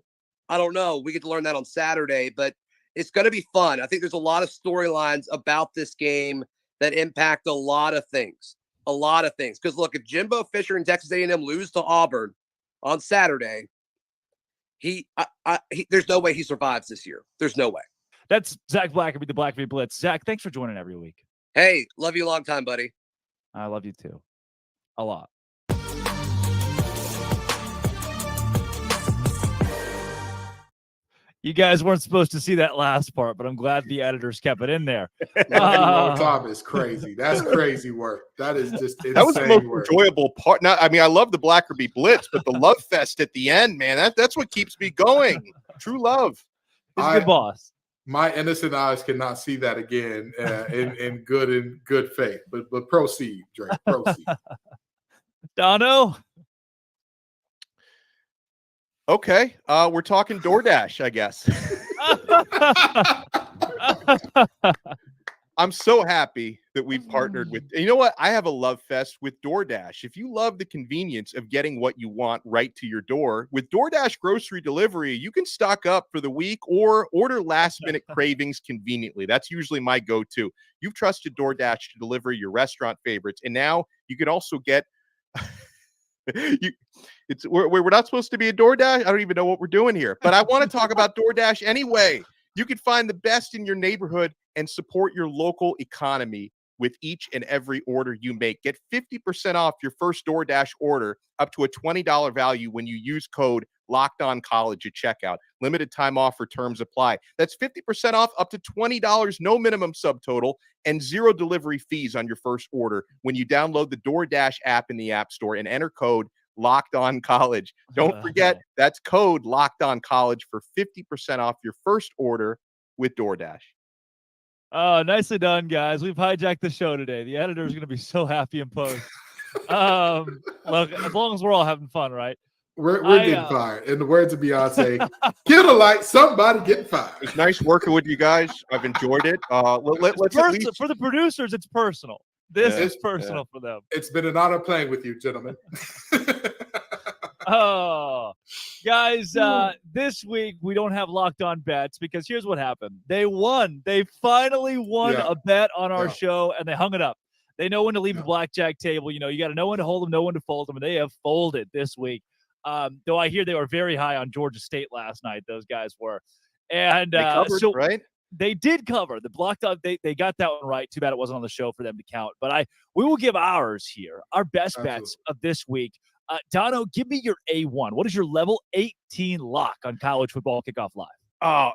[SPEAKER 16] We get to learn that on Saturday, but it's going to be fun. I think there's a lot of storylines about this game that impact a lot of things. Because look, if Jimbo Fisher and Texas A&M lose to Auburn on Saturday, there's no way he survives this year. There's no way.
[SPEAKER 1] That's Zach Blackerby, the Blackerby Blitz. Zach, thanks for joining every week.
[SPEAKER 16] Hey, love you a long time, buddy.
[SPEAKER 1] I love you too. A lot. You guys weren't supposed to see that last part, but I'm glad the editors kept it in there.
[SPEAKER 3] Long time is crazy. That's crazy work. That is just insane.
[SPEAKER 2] That was the most enjoyable part. Now, I mean, I love the Blackerby Blitz, but the love fest at the end, man, that's what keeps me going. True love.
[SPEAKER 1] He's a good boss.
[SPEAKER 3] My innocent eyes cannot see that again in good faith. But proceed, Drake. Proceed.
[SPEAKER 1] Dono.
[SPEAKER 2] Okay, we're talking DoorDash, I guess. I'm so happy that we've partnered with, you know what? I have a love fest with DoorDash. If you love the convenience of getting what you want right to your door, with DoorDash grocery delivery, you can stock up for the week or order last-minute cravings conveniently. That's usually my go-to. You've trusted DoorDash to deliver your restaurant favorites, and now you can also get we're not supposed to be a DoorDash. I don't even know what we're doing here, but I want to talk about DoorDash anyway. You can find the best in your neighborhood and support your local economy with each and every order you make. Get 50% off your first DoorDash order up to a $20 value when you use code LOCKEDONCOLLEGE at checkout. Limited time offer, terms apply. That's 50% off up to $20, no minimum subtotal, and zero delivery fees on your first order when you download the DoorDash app in the App Store and enter code LOCKEDONCOLLEGE. Don't forget, that's code LOCKEDONCOLLEGE for 50% off your first order with DoorDash.
[SPEAKER 1] Oh, nicely done, guys. We've hijacked the show today. The editor is going to be so happy in post. Look, as long as we're all having fun, right?
[SPEAKER 3] We're getting fired. In the words of Beyonce, kill the light, somebody getting fired.
[SPEAKER 2] It's nice working with you guys. I've enjoyed it. Let's at least...
[SPEAKER 1] For the producers, it's personal. This is personal for them.
[SPEAKER 3] It's been an honor playing with you, gentlemen.
[SPEAKER 1] Oh, guys, this week we don't have locked on bets because here's what happened. They won. They finally won a bet on our show, and they hung it up. They know when to leave the blackjack table. You got to know when to hold them, know when to fold them, and they have folded this week. Though I hear they were very high on Georgia State last night. Those guys were. And
[SPEAKER 2] they covered, right?
[SPEAKER 1] They did cover the blocked out. They got that one right. Too bad it wasn't on the show for them to count. But we will give ours here, our best bets of this week. Dono, give me your A1. What is your level 18 lock on College Football Kickoff Live?
[SPEAKER 2] Oh,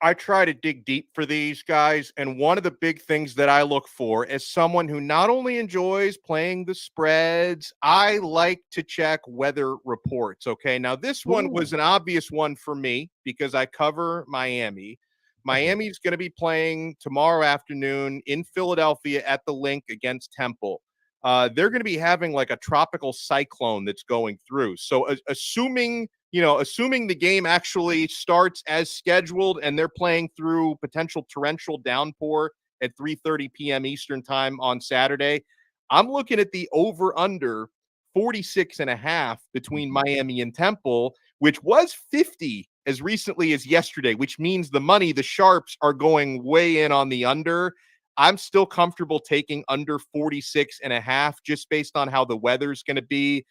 [SPEAKER 2] I try to dig deep for these guys. And one of the big things that I look for as someone who not only enjoys playing the spreads, I like to check weather reports. Okay. Now, this one was an obvious one for me because I cover Miami. Miami's going to be playing tomorrow afternoon in Philadelphia at the Link against Temple. They're going to be having like a tropical cyclone that's going through. So assuming the game actually starts as scheduled and they're playing through potential torrential downpour at 3:30 p.m. Eastern time on Saturday, I'm looking at the over-under 46.5 between Miami and Temple, which was 50 as recently as yesterday, which means the sharps are going way in on the under. I'm still comfortable taking under 46.5 just based on how the weather's going to be,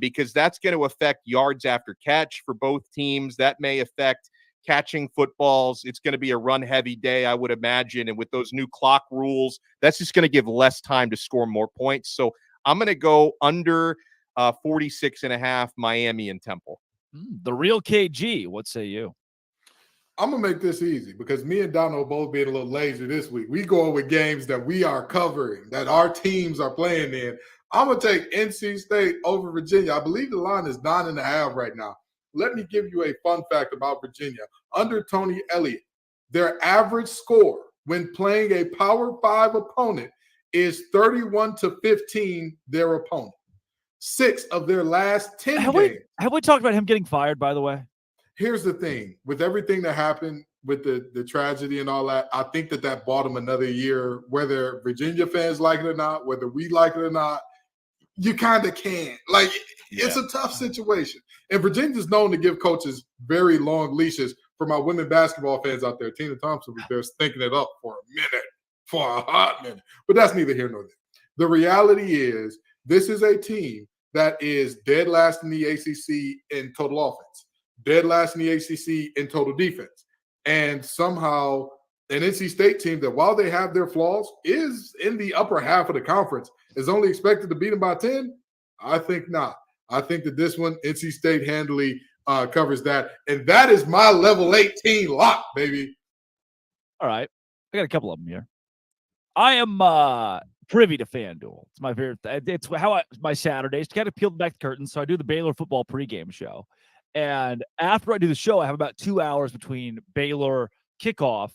[SPEAKER 2] because that's going to affect yards after catch for both teams. That may affect, catching footballs. It's going to be a run-heavy day, I would imagine. And with those new clock rules, that's just going to give less time to score more points. So I'm going to go under 46.5 Miami and Temple.
[SPEAKER 1] The real KG. What say you?
[SPEAKER 3] I'm going to make this easy because me and Donald both being a little lazy this week. We go with games that we are covering, that our teams are playing in. I'm going to take NC State over Virginia. I believe the line is 9.5 right now. Let me give you a fun fact about Virginia. Under Tony Elliott, their average score when playing a Power 5 opponent is 31-15 their opponent. 6 of their last 10 games.
[SPEAKER 1] Have we talked about him getting fired, by the way?
[SPEAKER 3] Here's the thing. With everything that happened with the tragedy and all that, I think that bought him another year, whether Virginia fans like it or not, whether we like it or not. You kind of can't. Like, it's a tough situation. And Virginia's known to give coaches very long leashes. For my women basketball fans out there, Tina Thompson was there thinking it up for a hot minute. But that's neither here nor there. The reality is this is a team that is dead last in the ACC in total offense, dead last in the ACC in total defense. And somehow an NC State team that, while they have their flaws, is in the upper half of the conference, is only expected to beat them by 10? I think not. I think that this one, NC State handily covers that. And that is my level 18 lock, baby.
[SPEAKER 1] All right. I got a couple of them here. I am privy to FanDuel. It's my favorite. It's how my Saturdays to kind of peel back the curtain. So I do the Baylor football pregame show. And after I do the show, I have about 2 hours between Baylor kickoff,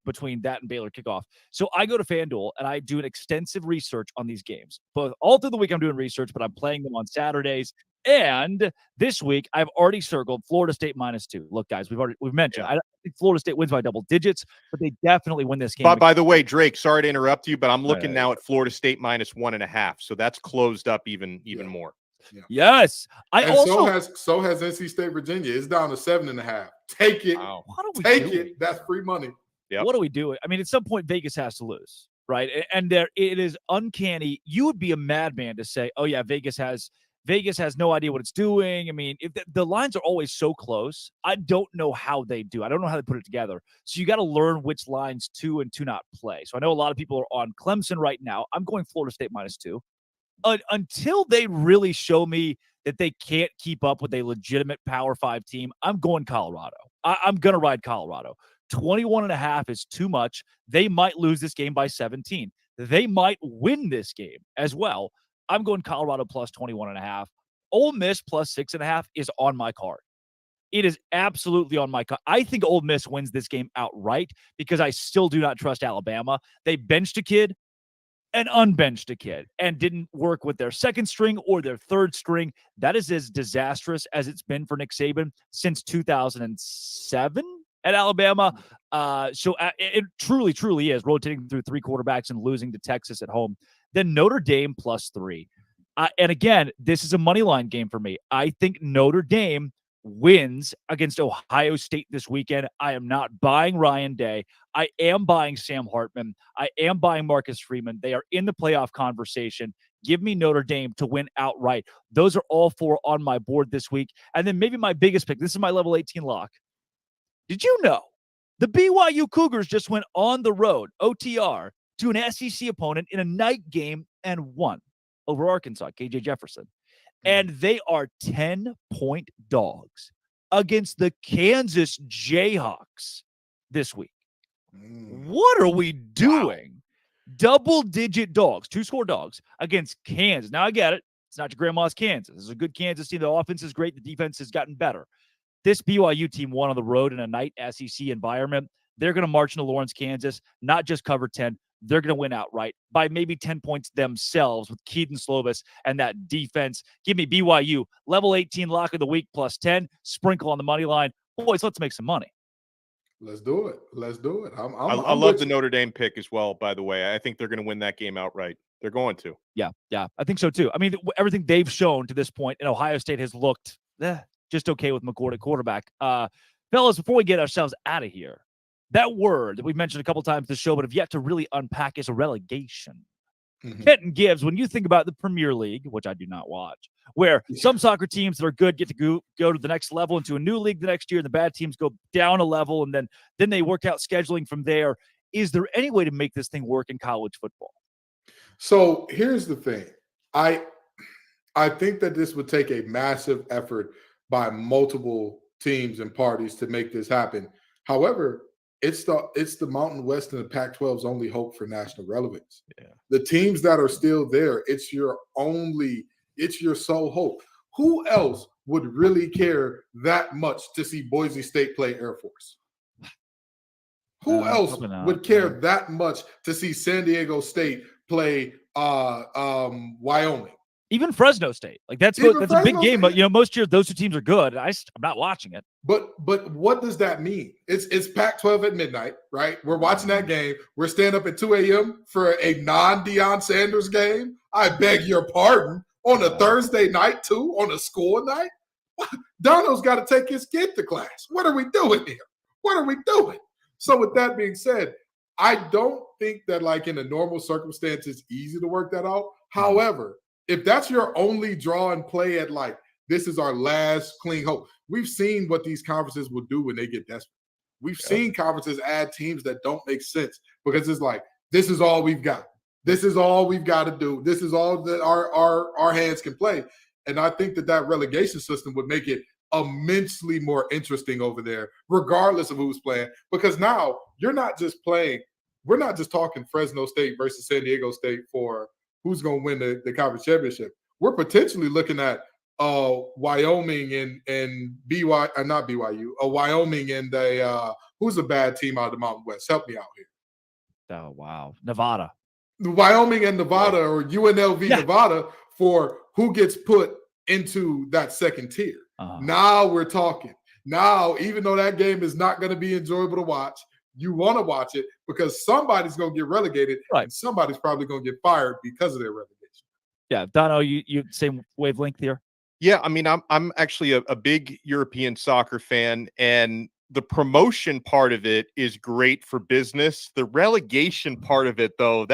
[SPEAKER 1] between that and Baylor kickoff. So I go to FanDuel and I do an extensive research on these games. Both all through the week I'm doing research, but I'm playing them on Saturdays. And this week I've already circled Florida State -2. Look, guys, we've mentioned. I don't think Florida State wins by double digits, but they definitely win this game.
[SPEAKER 2] But by the way, Drake, sorry to interrupt you, but I'm looking now at Florida State -1.5. So that's closed up even more.
[SPEAKER 3] Yeah.
[SPEAKER 1] Yes.
[SPEAKER 3] So has NC State Virginia. It's down to 7.5. Take it.
[SPEAKER 1] Wow. What are we
[SPEAKER 3] Take
[SPEAKER 1] doing?
[SPEAKER 3] it. That's free money.
[SPEAKER 1] What are we doing? I mean, at some point, Vegas has to lose, right? And it is uncanny. You would be a madman to say, "Oh yeah, Vegas has no idea what it's doing." I mean, if the lines are always so close, I don't know how they do. I don't know how they put it together. So you got to learn which lines to and to not play. So I know a lot of people are on Clemson right now. I'm going Florida State -2. Until they really show me that they can't keep up with a legitimate Power 5 team, I'm going Colorado. I'm going to ride Colorado. 21.5 is too much. They might lose this game by 17. They might win this game as well. I'm going Colorado plus 21.5. Ole Miss plus 6.5 is on my card. It is absolutely on my card. I think Ole Miss wins this game outright because I still do not trust Alabama. They benched a kid and unbenched a kid and didn't work with their second string or their third string. That is as disastrous as it's been for Nick Saban since 2007 at Alabama. So it truly, truly is rotating through 3 quarterbacks and losing to Texas at home. Then Notre Dame +3. And again, this is a money line game for me. I think Notre Dame wins against Ohio State this weekend. I am not buying Ryan Day. I am buying Sam Hartman. I am buying Marcus Freeman. They are in the playoff conversation. Give me Notre Dame to win outright. Those are all 4 on my board this week. And then maybe my biggest pick. This is my level 18 lock. Did you know the BYU Cougars just went on the road, OTR, to an SEC opponent in a night game and won over Arkansas, KJ Jefferson. And they are 10-point dogs against the Kansas Jayhawks this week. What are we doing? Wow. Double-digit dogs, 2-score dogs against Kansas. Now, I get it. It's not your grandma's Kansas. This is a good Kansas team. The offense is great. The defense has gotten better. This BYU team won on the road in a night SEC environment. They're going to march into Lawrence, Kansas, not just cover 10. They're going to win outright by maybe 10 points themselves with Keaton Slovis and that defense. Give me BYU, level 18 lock of the week plus 10, sprinkle on the money line. Boys, let's make some money.
[SPEAKER 3] Let's do it. Let's do it.
[SPEAKER 2] I love the Notre Dame pick as well, by the way. I think they're going to win that game outright. They're going to.
[SPEAKER 1] Yeah, I think so too. I mean, everything they've shown to this point, and Ohio State has looked just okay with McCord at quarterback. Fellas, before we get ourselves out of here, that word that we've mentioned a couple times this show but have yet to really unpack is a relegation. Kenton Gibbs, when you think about the Premier League, which I do not watch, where some soccer teams that are good get to go to the next level into a new league the next year, and the bad teams go down a level, and then they work out scheduling from there. Is there any way to make this thing work in college football?
[SPEAKER 3] So here's the thing. I think that this would take a massive effort by multiple teams and parties to make this happen. However, it's the Mountain West and the Pac-12's only hope for national relevance.
[SPEAKER 2] Yeah.
[SPEAKER 3] The teams that are still there, it's your sole hope. Who else would really care that much to see Boise State play Air Force? Who else would care that much to see San Diego State play Wyoming?
[SPEAKER 1] Even Fresno State, like that's a big game. But most years those two teams are good. I'm not watching it.
[SPEAKER 3] But what does that mean? It's Pac-12 at midnight, right? We're watching that game. We're staying up at 2 a.m. for a non-Deion Sanders game. I beg your pardon. On a Thursday night too, on a school night. Donald's got to take his kid to class. What are we doing here? What are we doing? So with that being said, I don't think that like in a normal circumstance, it's easy to work that out. However, if that's your only draw and play at like, this is our last clean hope. We've seen what these conferences will do when they get desperate. We've seen conferences add teams that don't make sense because it's like, this is all we've got. This is all we've got to do. This is all that our hands can play. And I think that relegation system would make it immensely more interesting over there, regardless of who's playing. Because now you're not just playing, we're not just talking Fresno State versus San Diego State for who's going to win the conference championship. We're potentially looking at Wyoming and not BYU, Wyoming and who's a bad team out of the Mountain West? Help me out here.
[SPEAKER 1] Oh, wow. Nevada.
[SPEAKER 3] Wyoming and Nevada or UNLV Nevada for who gets put into that second tier. Now we're talking. Now, even though that game is not going to be enjoyable to watch, you want to watch it because somebody's going to get relegated and somebody's probably going to get fired because of their relegation.
[SPEAKER 1] Yeah, Dono, you same wavelength here?
[SPEAKER 2] Yeah, I mean, I'm actually a big European soccer fan, and the promotion part of it is great for business. The relegation part of it, though,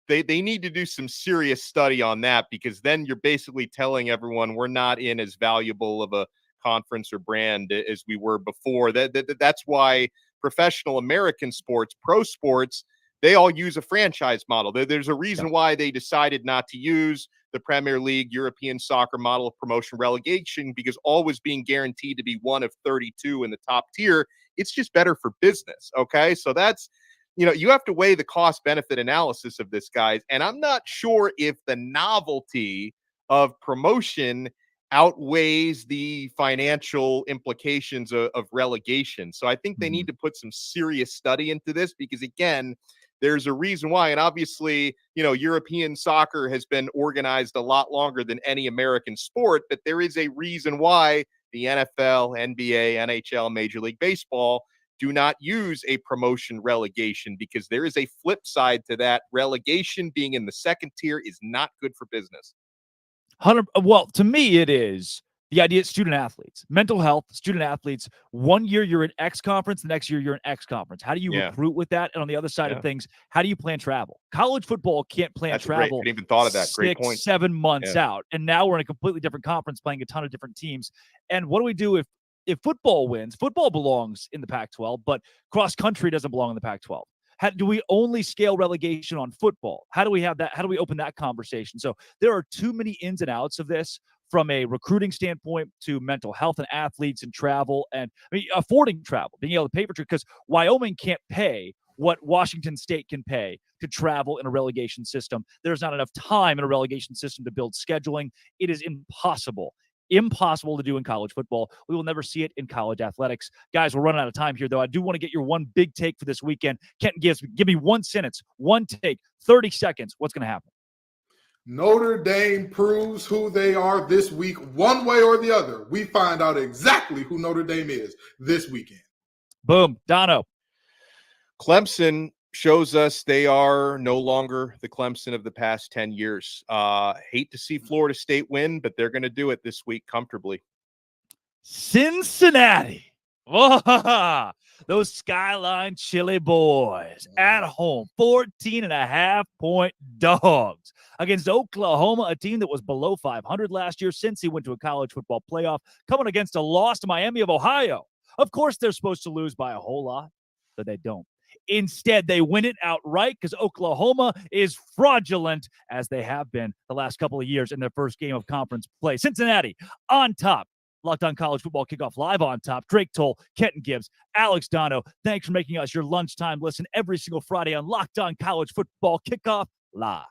[SPEAKER 2] they need to do some serious study on that because then you're basically telling everyone we're not in as valuable of a conference or brand as we were before. That's why professional American sports, pro sports, they all use a franchise model. There's a reason why they decided not to use the Premier League European soccer model of promotion relegation, because always being guaranteed to be one of 32 in the top tier, it's just better for business. Okay. So that's, you have to weigh the cost benefit analysis of this, guys. And I'm not sure if the novelty of promotion outweighs the financial implications of relegation. So I think they need to put some serious study into this because, again, there's a reason why. And obviously, European soccer has been organized a lot longer than any American sport, but there is a reason why the NFL, NBA, NHL, Major League Baseball do not use a promotion relegation because there is a flip side to that. Relegation being in the second tier is not good for business.
[SPEAKER 1] Well, to me, it is the idea of student athletes, mental health, student athletes. 1 year you're in X conference, the next year you're in X conference. How do you recruit with that? And on the other side of things, how do you plan travel? College football can't plan travel.
[SPEAKER 2] I even thought of that. Great point.
[SPEAKER 1] 6-7 months out. And now we're in a completely different conference playing a ton of different teams. And what do we do if football wins? Football belongs in the Pac-12, but cross country doesn't belong in the Pac-12. Do we only scale relegation on football? How do we have that? How do we open that conversation? So there are too many ins and outs of this from a recruiting standpoint to mental health and athletes and travel and affording travel, being able to pay for it because Wyoming can't pay what Washington State can pay to travel in a relegation system. There's not enough time in a relegation system to build scheduling. It is impossible to do in college football. We will never see it in college athletics. Guys, we're running out of time here, though. I do want to get your one big take for this weekend. Kenton Gibbs, give me one sentence, one take, 30 seconds. What's going to happen?
[SPEAKER 3] Notre Dame proves who they are this week, one way or the other. We find out exactly who Notre Dame is this weekend.
[SPEAKER 1] Boom. Dono.
[SPEAKER 2] Clemson shows us they are no longer the Clemson of the past 10 years. Hate to see Florida State win, but they're going to do it this week comfortably.
[SPEAKER 1] Cincinnati Oh, those Skyline Chili boys at home, 14.5-point dogs against Oklahoma, a team that was below 500 last year since he went to a college football playoff, coming against a loss to Miami of Ohio. Of course, they're supposed to lose by a whole lot, but they don't. Instead, they win it outright because Oklahoma is fraudulent, as they have been the last couple of years in their first game of conference play. Cincinnati on top. Locked On College Football Kickoff live on top. Drake Toll, Kenton Gibbs, Alex Dono. Thanks for making us your lunchtime listen every single Friday on Locked On College Football Kickoff live.